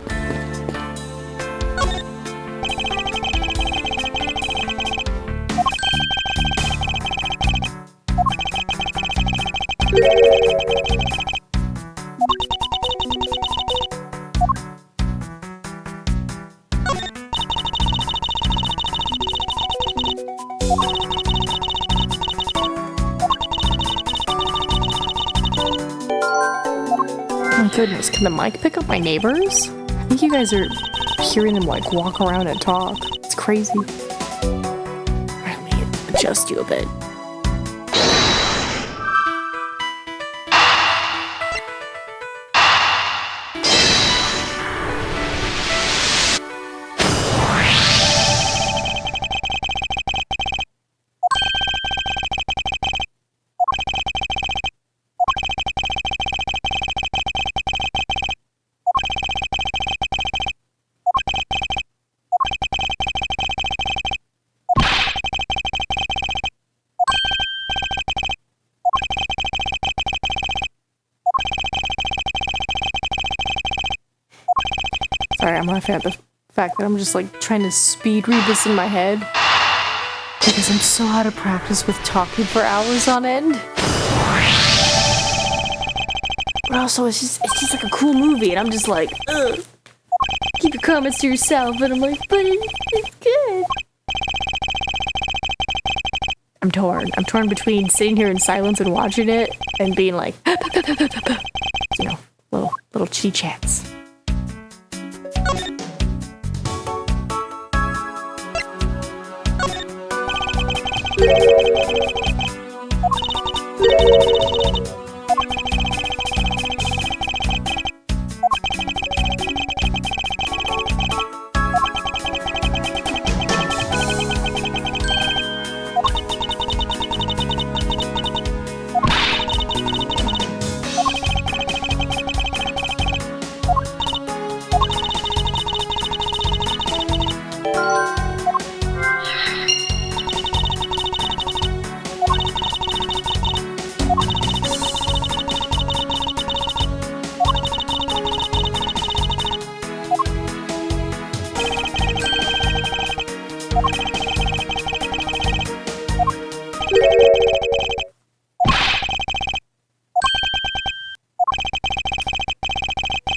Oh my goodness, can the mic pick up my neighbors? I think you guys are hearing them like walk around and talk. It's crazy. Alright, let me adjust you a bit. Sorry, I'm laughing at the fact that I'm just like trying to speed read this in my head because I'm so out of practice with talking for hours on end. But also, it's just like a cool movie, and I'm just like, ugh. Keep your comments to yourself, and I'm like, but it's good. I'm torn. I'm torn between sitting here in silence and watching it, and being like, you know, little chitty chats.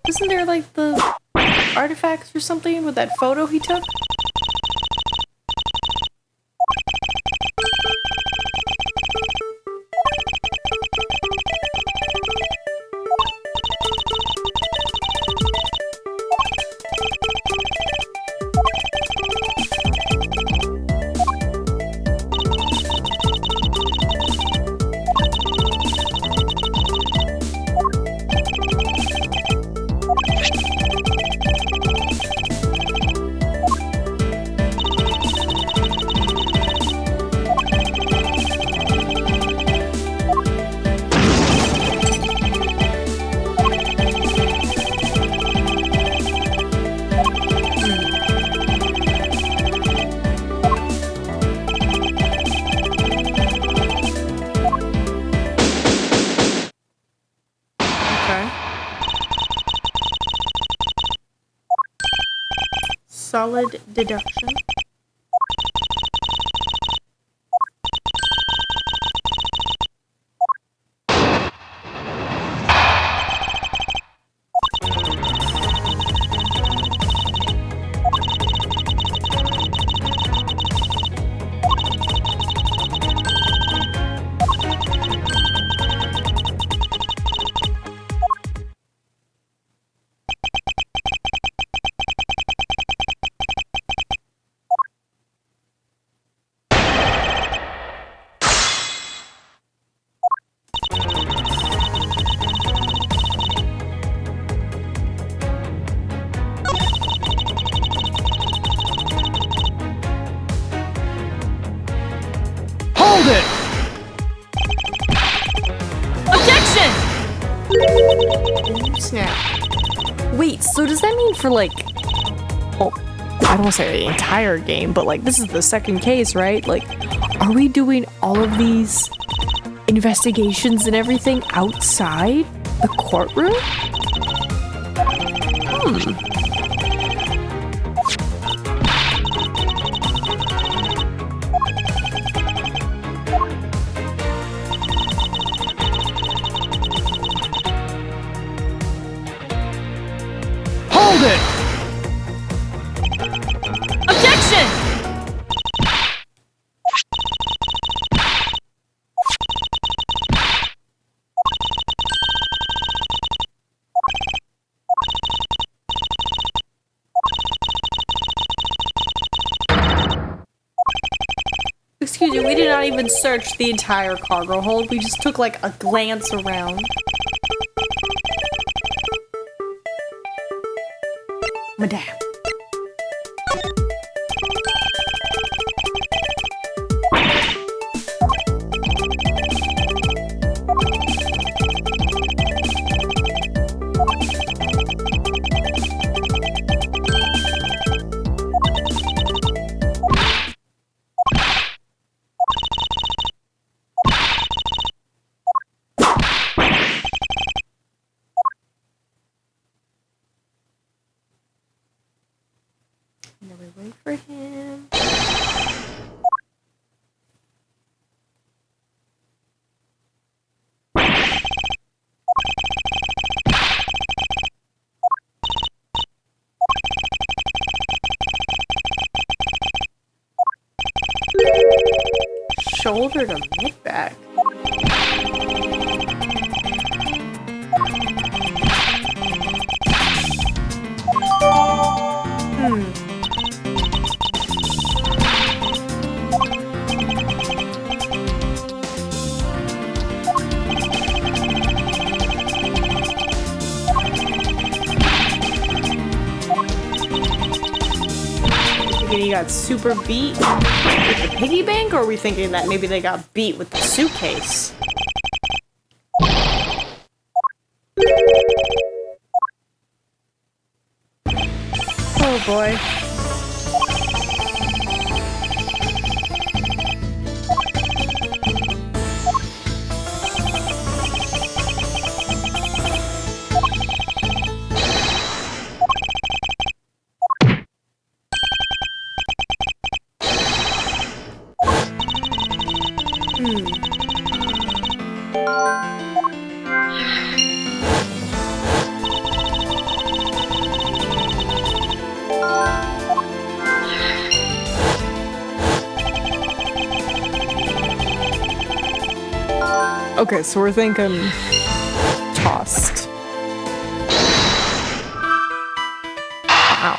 Isn't there like the artifacts or something with that photo he took? Solid deduction. Hold it! Objection! Snap. Wait, so does that mean for like, well, I don't want to say the entire game, but like this is the second case, right? Like, are we doing all of these investigations and everything outside the courtroom? Hold it! Objection! Excuse me, we did not even search the entire cargo hold. We just took like a glance around. Madame. And then we wait for him. Shoulder to mid back. He got super beat with the piggy bank, or are we thinking that maybe they got beat with the suitcase? Oh boy. Okay, so we're thinking tossed. Wow.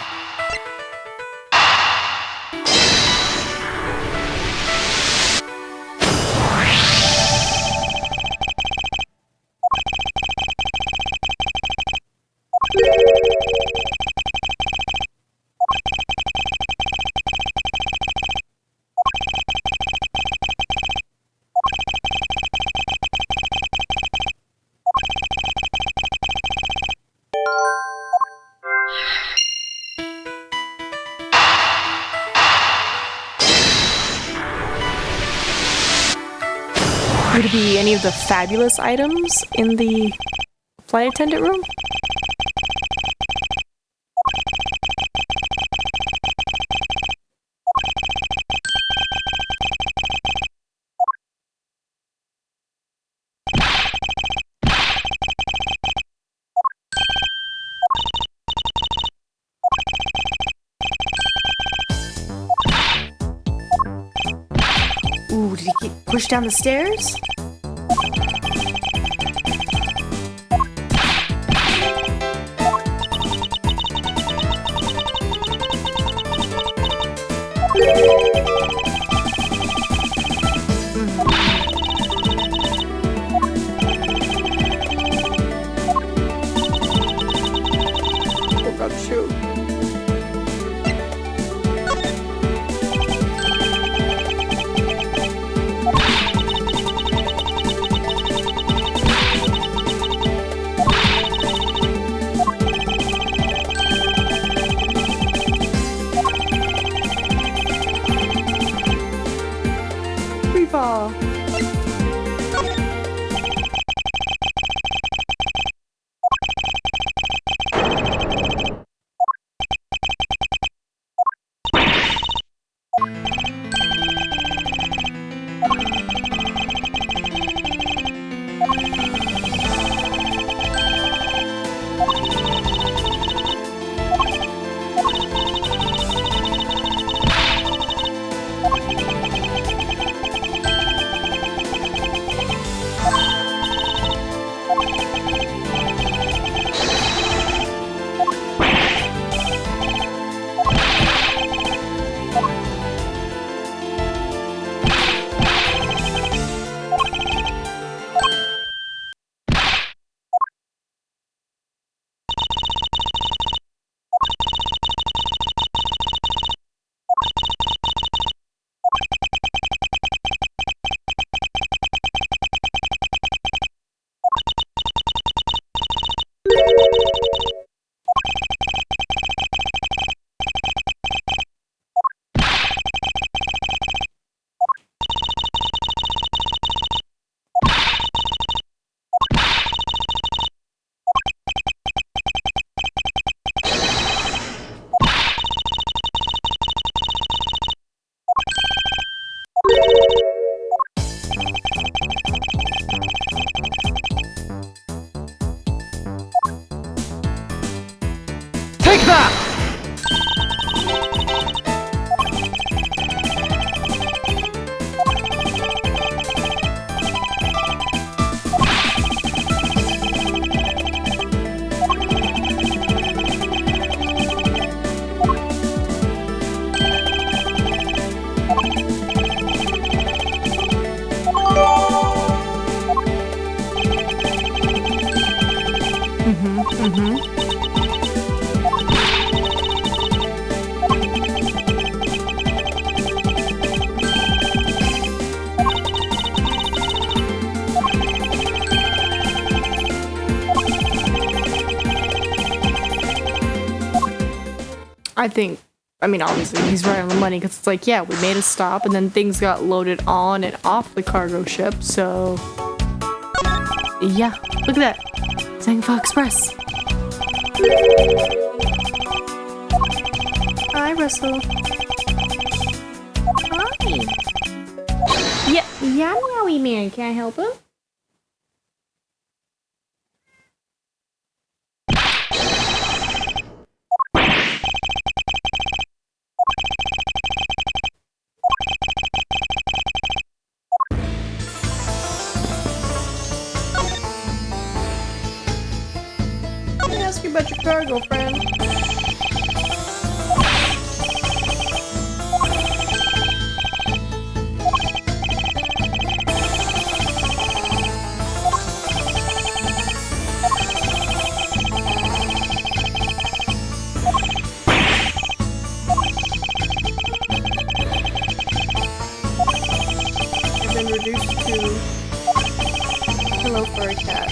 Would it be any of the fabulous items in the flight attendant room? Ooh, did he get pushed down the stairs? Oh God, shoot. Take that! I mean, obviously, he's right on the money because it's like, yeah, we made a stop and then things got loaded on and off the cargo ship, so. Yeah, look at that. Zangfa Express. Hi, Russell. Hi. Yeah, Meowie Man. Can I help him? Ask you about your cargo, friend. I've been reduced to hello furry cat.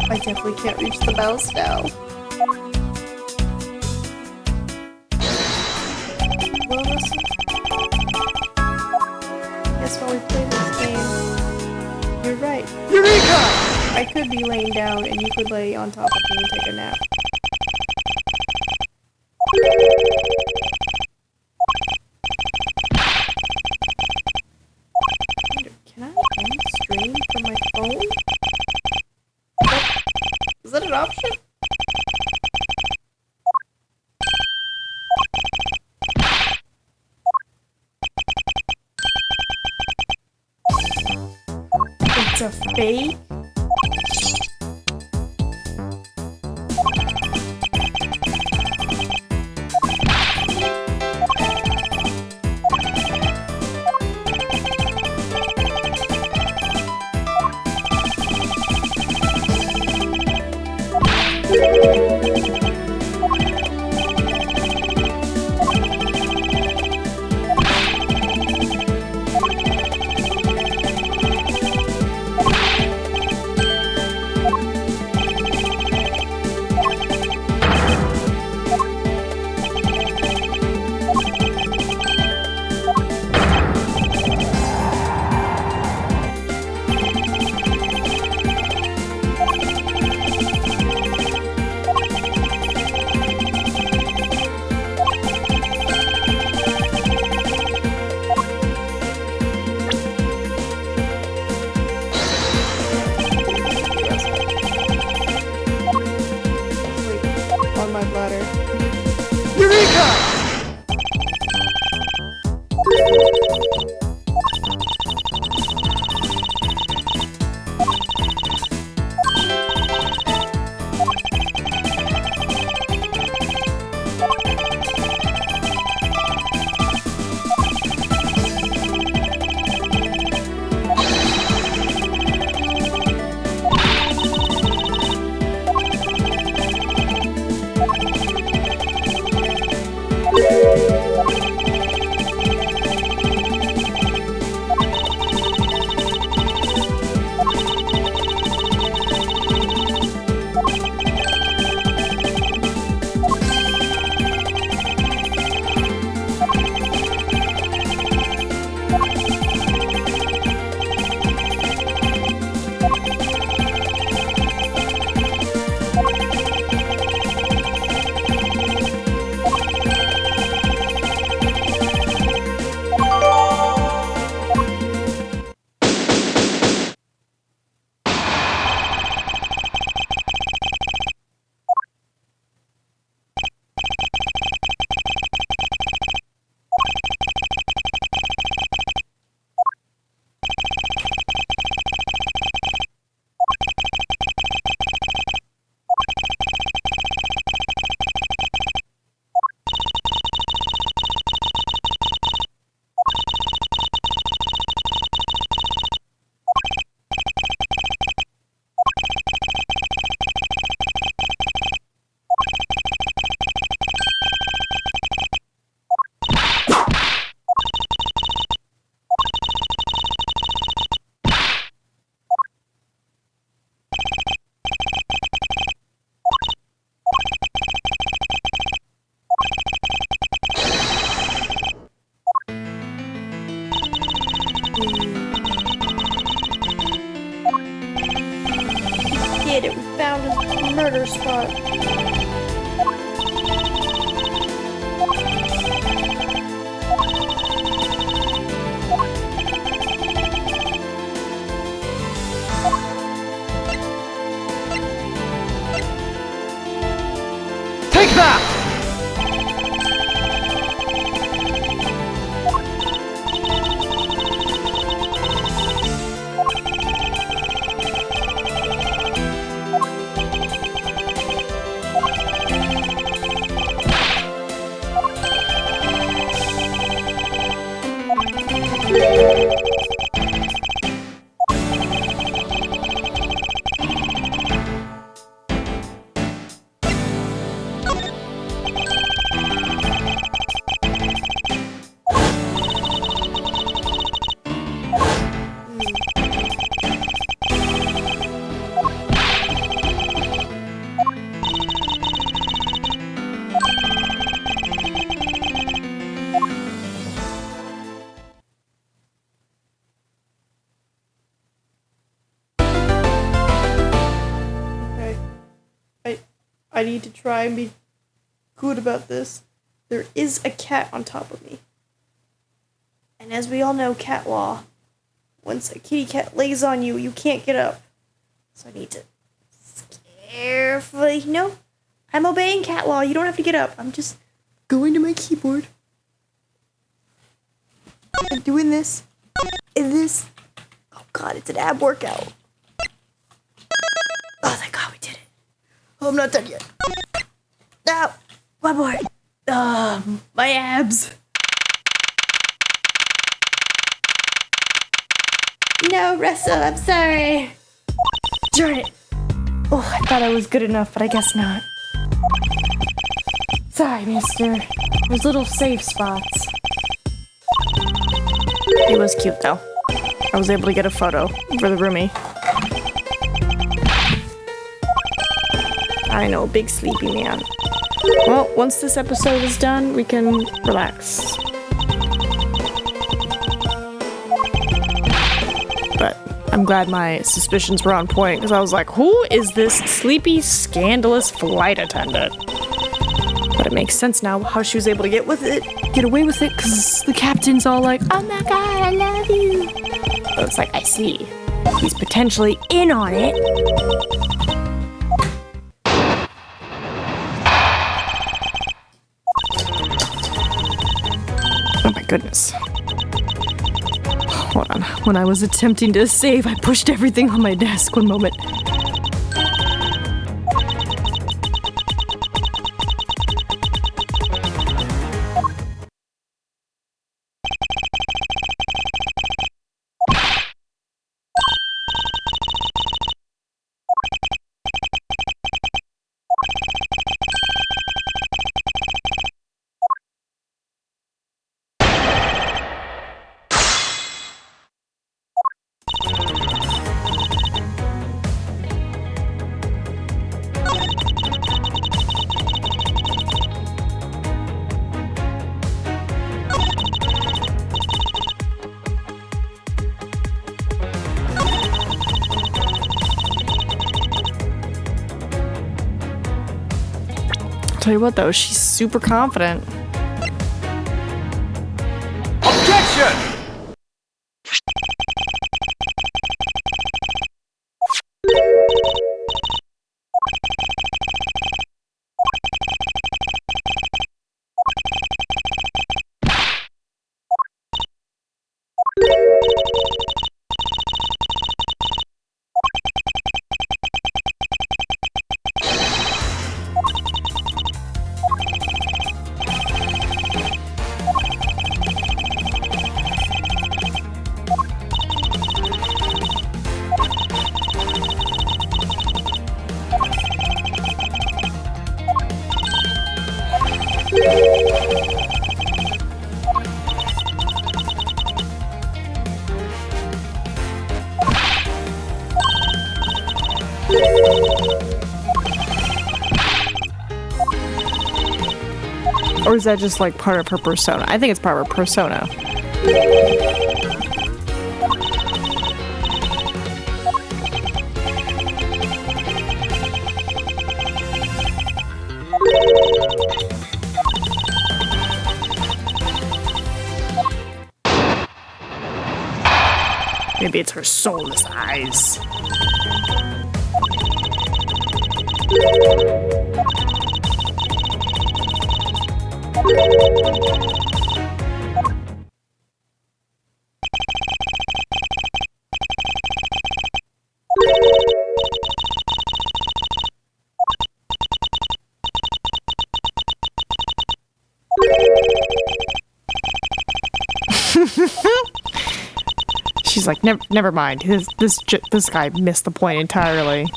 I definitely can't reach the mouse now. Well, listen. Guess while we play this game, you're right. Eureka! I could be laying down and you could lay on top of me and take a nap. Can I end stream from my phone? Is that an option? It's a fake? did it. We found his murder spot. Take that! I need to try and be good about this. There is a cat on top of me. And as we all know, cat law, once a kitty cat lays on you, you can't get up. So I need to carefully... No, I'm obeying cat law. You don't have to get up. I'm just going to my keyboard. I'm doing this. And this. Oh god, it's an ab workout. Oh, thank god we did it. Oh, I'm not done yet. Now, one more. My abs. No, Russell, I'm sorry. Darn it. Oh, I thought I was good enough, but I guess not. Sorry, mister. There's little safe spots. He was cute though. I was able to get a photo for the roomie. I know, big sleepy man. Well, once this episode is done, we can relax. But I'm glad my suspicions were on point, because I was like, who is this sleepy, scandalous flight attendant? But it makes sense now how she was able to get away with it, because the captain's all like, oh my god, I love you. But it's like, I see. He's potentially in on it. Oh my goodness. Hold on. When I was attempting to save, I pushed everything on my desk. One moment. Tell you what though, she's super confident. Objection! Or is that just like part of her persona? I think it's part of her persona. Maybe it's her soulless eyes. She's like, never mind. This guy missed the point entirely.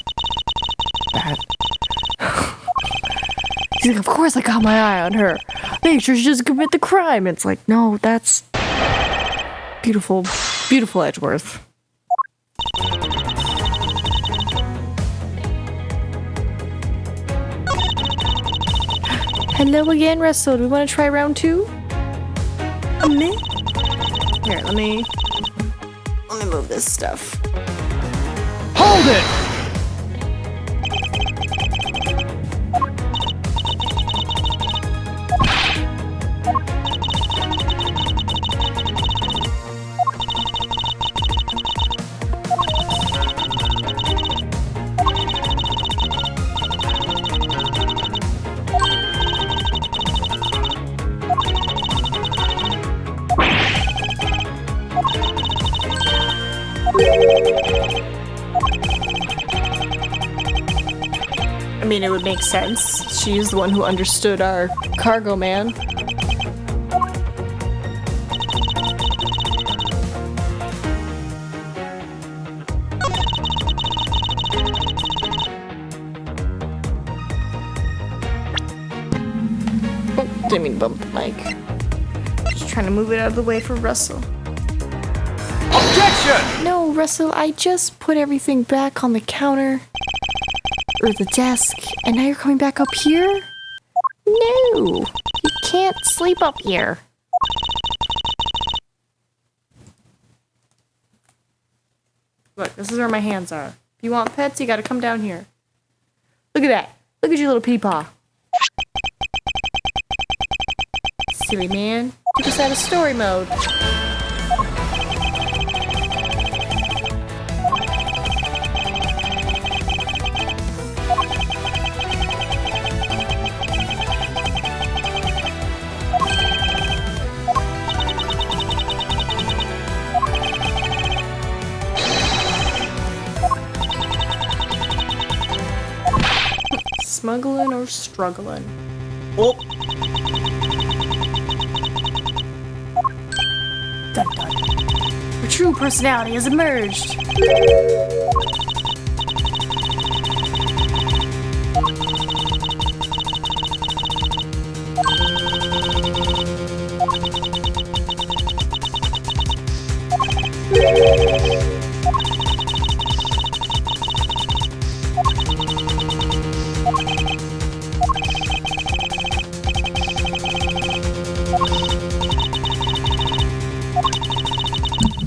Bad. He's like, of course I got my eye on her. Make sure she doesn't commit the crime. It's like, no, that's beautiful, beautiful Edgeworth. Hello again, Russell. Do we want to try round 2? Here, let me move this stuff. Hold it! I mean, it would make sense. She's the one who understood our cargo man. Oh, didn't mean to bump the mic. Just trying to move it out of the way for Russell. Objection! No, Russell, I just put everything back on the counter. Or the desk, and now you're coming back up here? No, you can't sleep up here. Look, this is where my hands are. If you want pets, you gotta come down here. Look at that. Look at your little peepaw. Silly man. Took us out of story mode. Smuggling or struggling? Oh, Dun dun. Her true personality has emerged.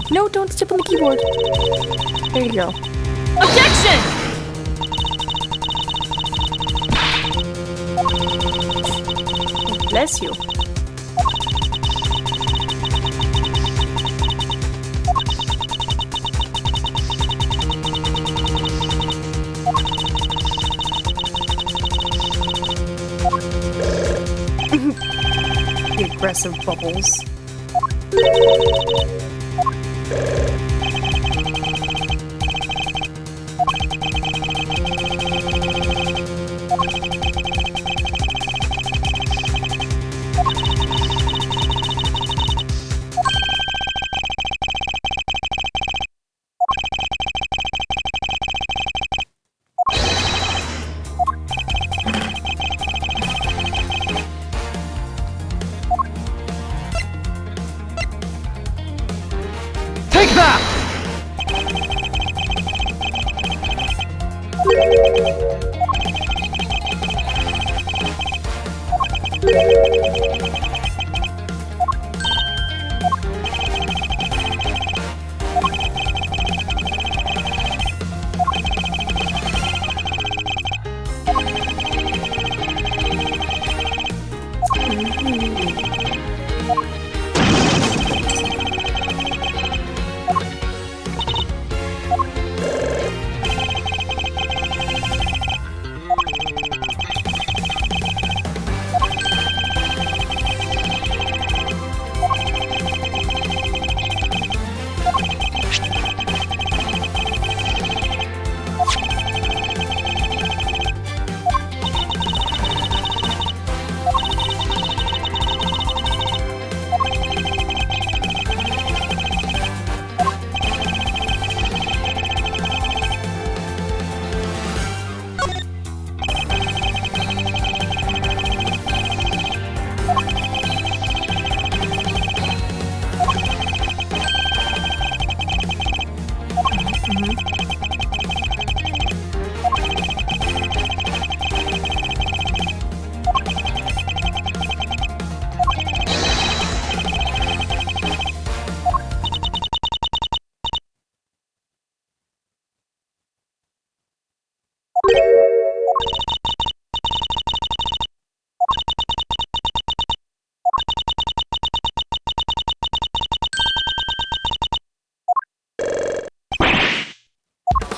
No, don't step on the keyboard. There you go. Objection! Bless you. The aggressive bubbles.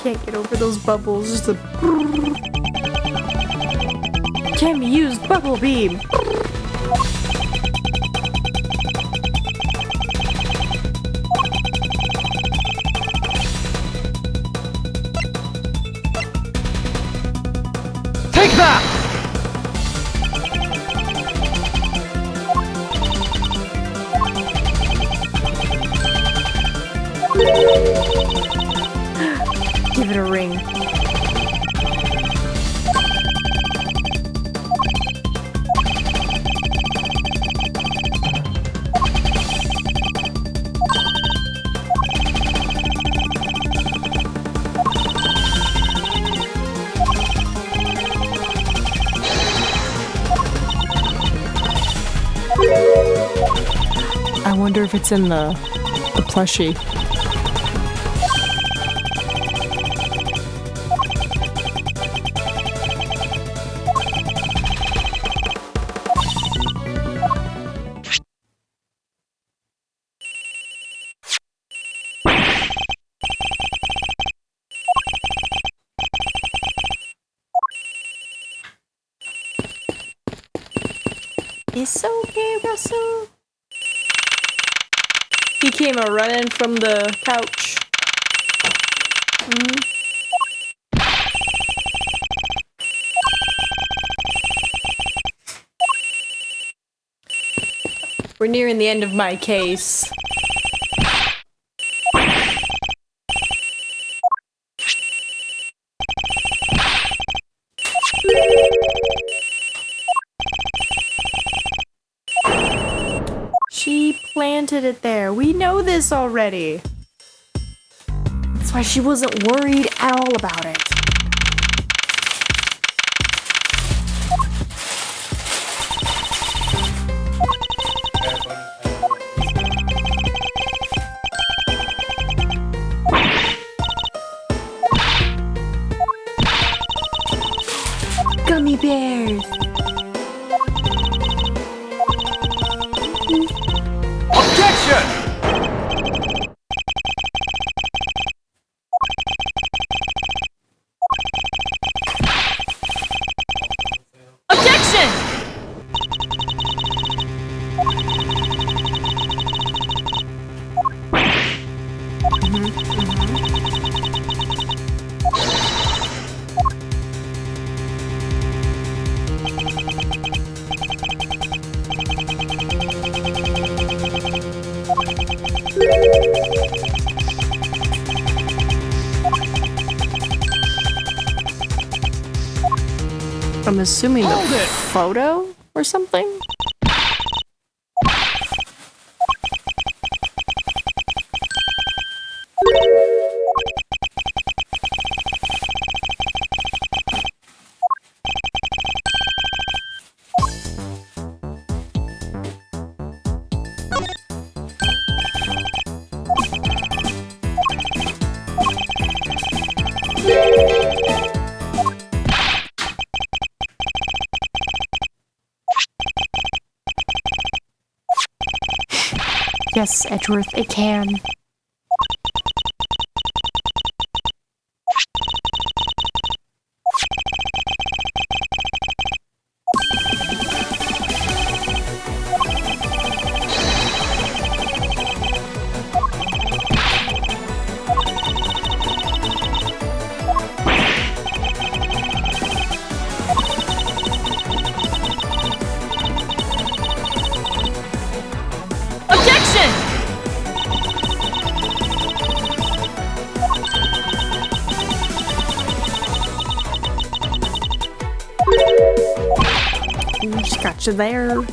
can't get over those bubbles. Just a can be used bubble beam. Take that! Give it a ring. I wonder if it's in the plushie. It's okay, Russell. He came a running from the couch. We're nearing the end of my case. She planted it there. We know this already. That's why she wasn't worried at all about it. Gummy bears. Objection! Objection! I'm assuming the photo or something? Yes, Edgeworth, it can. Just got you there.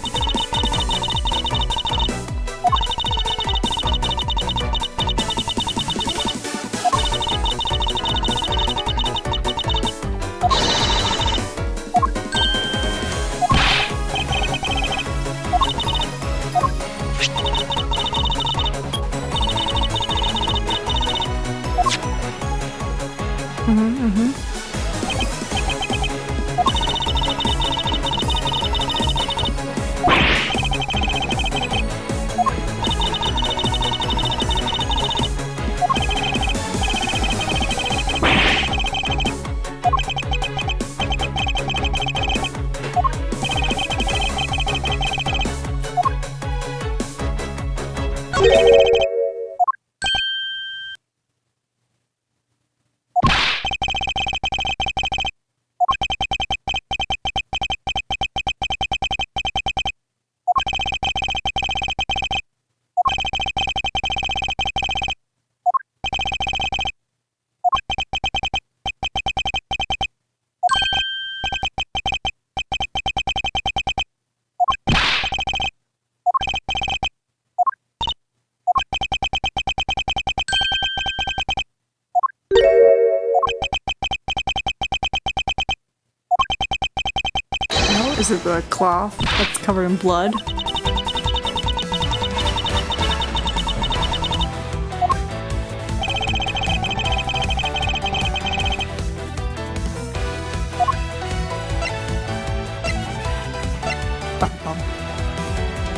Is it the cloth that's covered in blood?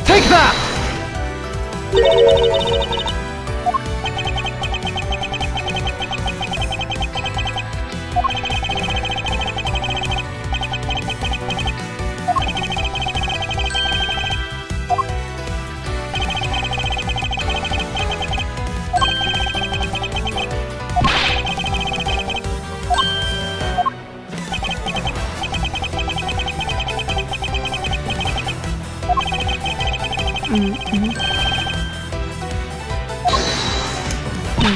Take that!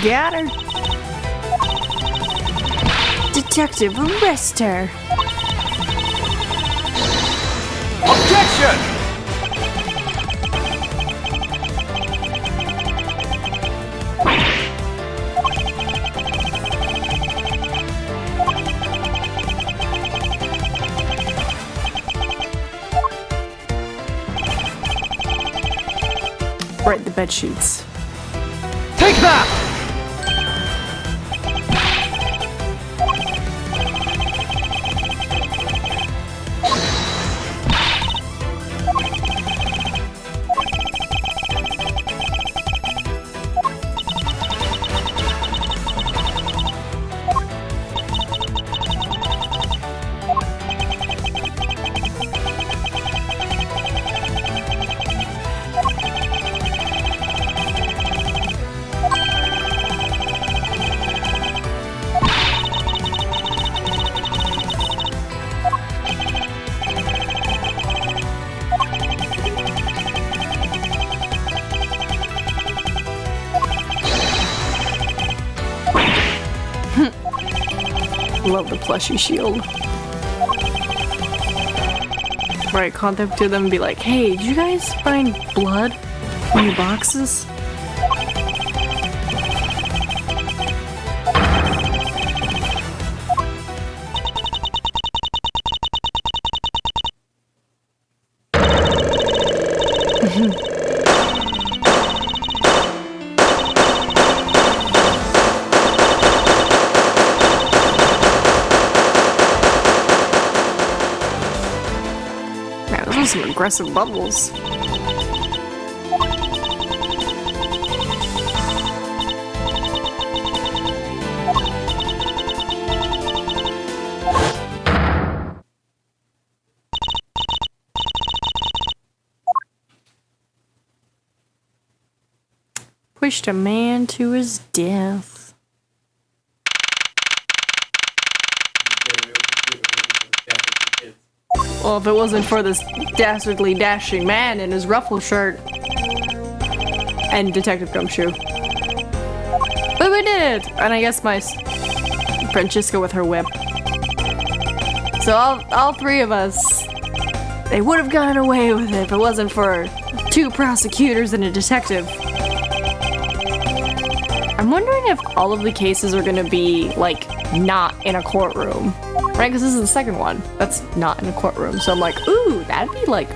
Got her. Detective, arrest her. Objection! Right, the bed sheets. Take that! Love the plushy shield. Right, contact to them and be like, hey, did you guys find blood in your boxes? Man, those are some aggressive bubbles. Pushed a man to his death. Well, if it wasn't for this dastardly dashing man in his ruffle shirt and Detective Gumshoe. But we did it! And I guess my Francesca with her whip. So all three of us, they would have gone away with it if it wasn't for two prosecutors and a detective. I'm wondering if all of the cases are gonna be, like, not in a courtroom. Right, because this is the second one that's not in a courtroom. So I'm like, ooh, that'd be like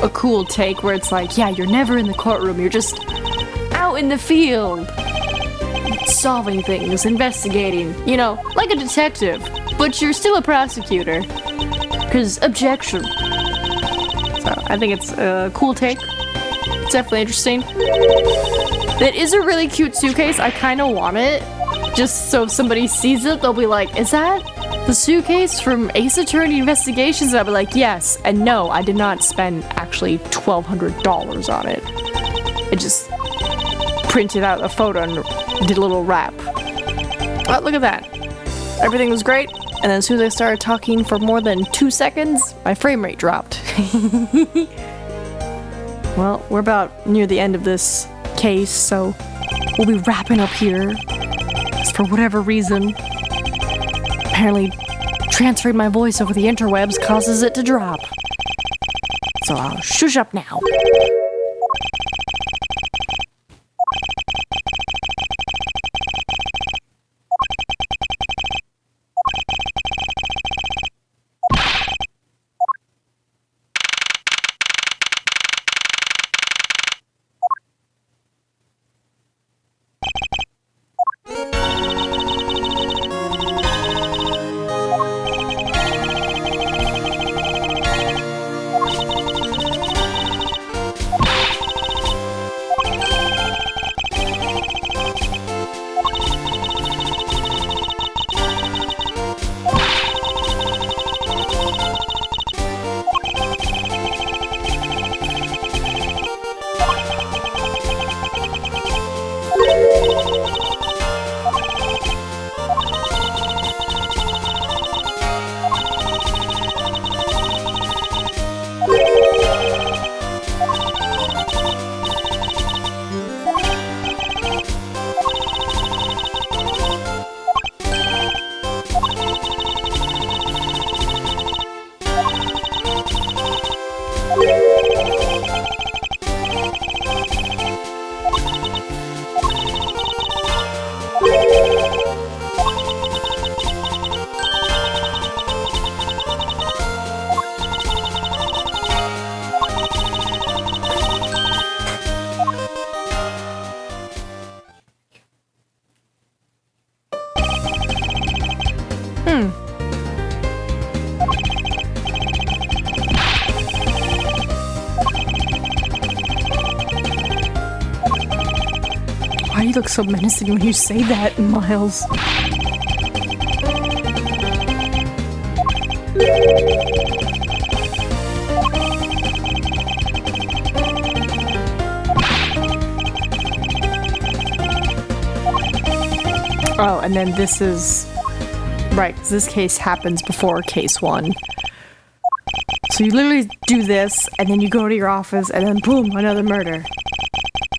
a cool take where it's like, yeah, you're never in the courtroom. You're just out in the field, solving things, investigating, you know, like a detective, but you're still a prosecutor. Because objection. So I think it's a cool take. It's definitely interesting. It is a really cute suitcase. I kind of want it. Just so if somebody sees it, they'll be like, is that the suitcase from Ace Attorney Investigations? And I'll be like, yes. And no, I did not spend actually $1,200 on it. I just printed out a photo and did a little wrap. But look at that. Everything was great. And then as soon as I started talking for more than 2 seconds, my frame rate dropped. Well, we're about near the end of this case, so we'll be wrapping up here. For whatever reason, apparently transferring my voice over the interwebs causes it to drop. So I'll shush up now. Why do you look so menacing when you say that, Miles? Oh, and then this is... Right, 'cause this case happens before case 1. So you literally do this, and then you go to your office, and then boom, another murder.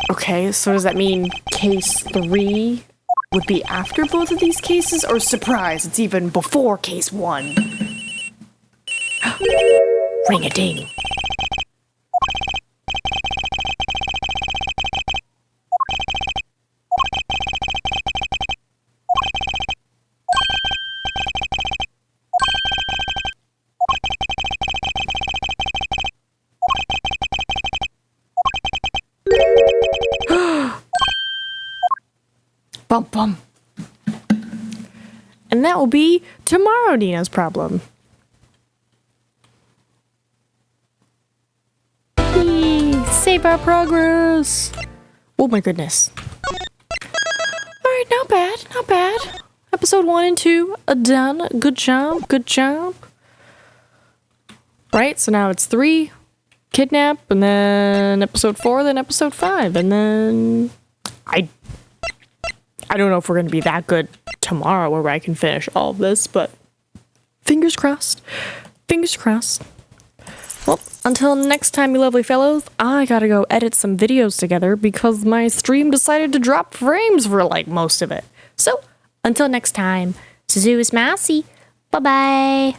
Okay, so does that mean case 3 would be after both of these cases? Or surprise, it's even before case 1? Ring-a-ding. Bum bum. And that will be tomorrow Nina's problem. Yee, save our progress. Oh my goodness. Alright, not bad, not bad. Episode 1 and 2 are done. Good job, good job. Right, so now it's 3, kidnap, and then episode 4, then episode 5, and then I don't know if we're going to be that good tomorrow where I can finish all of this, but fingers crossed. Fingers crossed. Well, until next time, you lovely fellows, I gotta go edit some videos together because my stream decided to drop frames for like most of it. So, until next time, Suzu is Mousy. Bye-bye.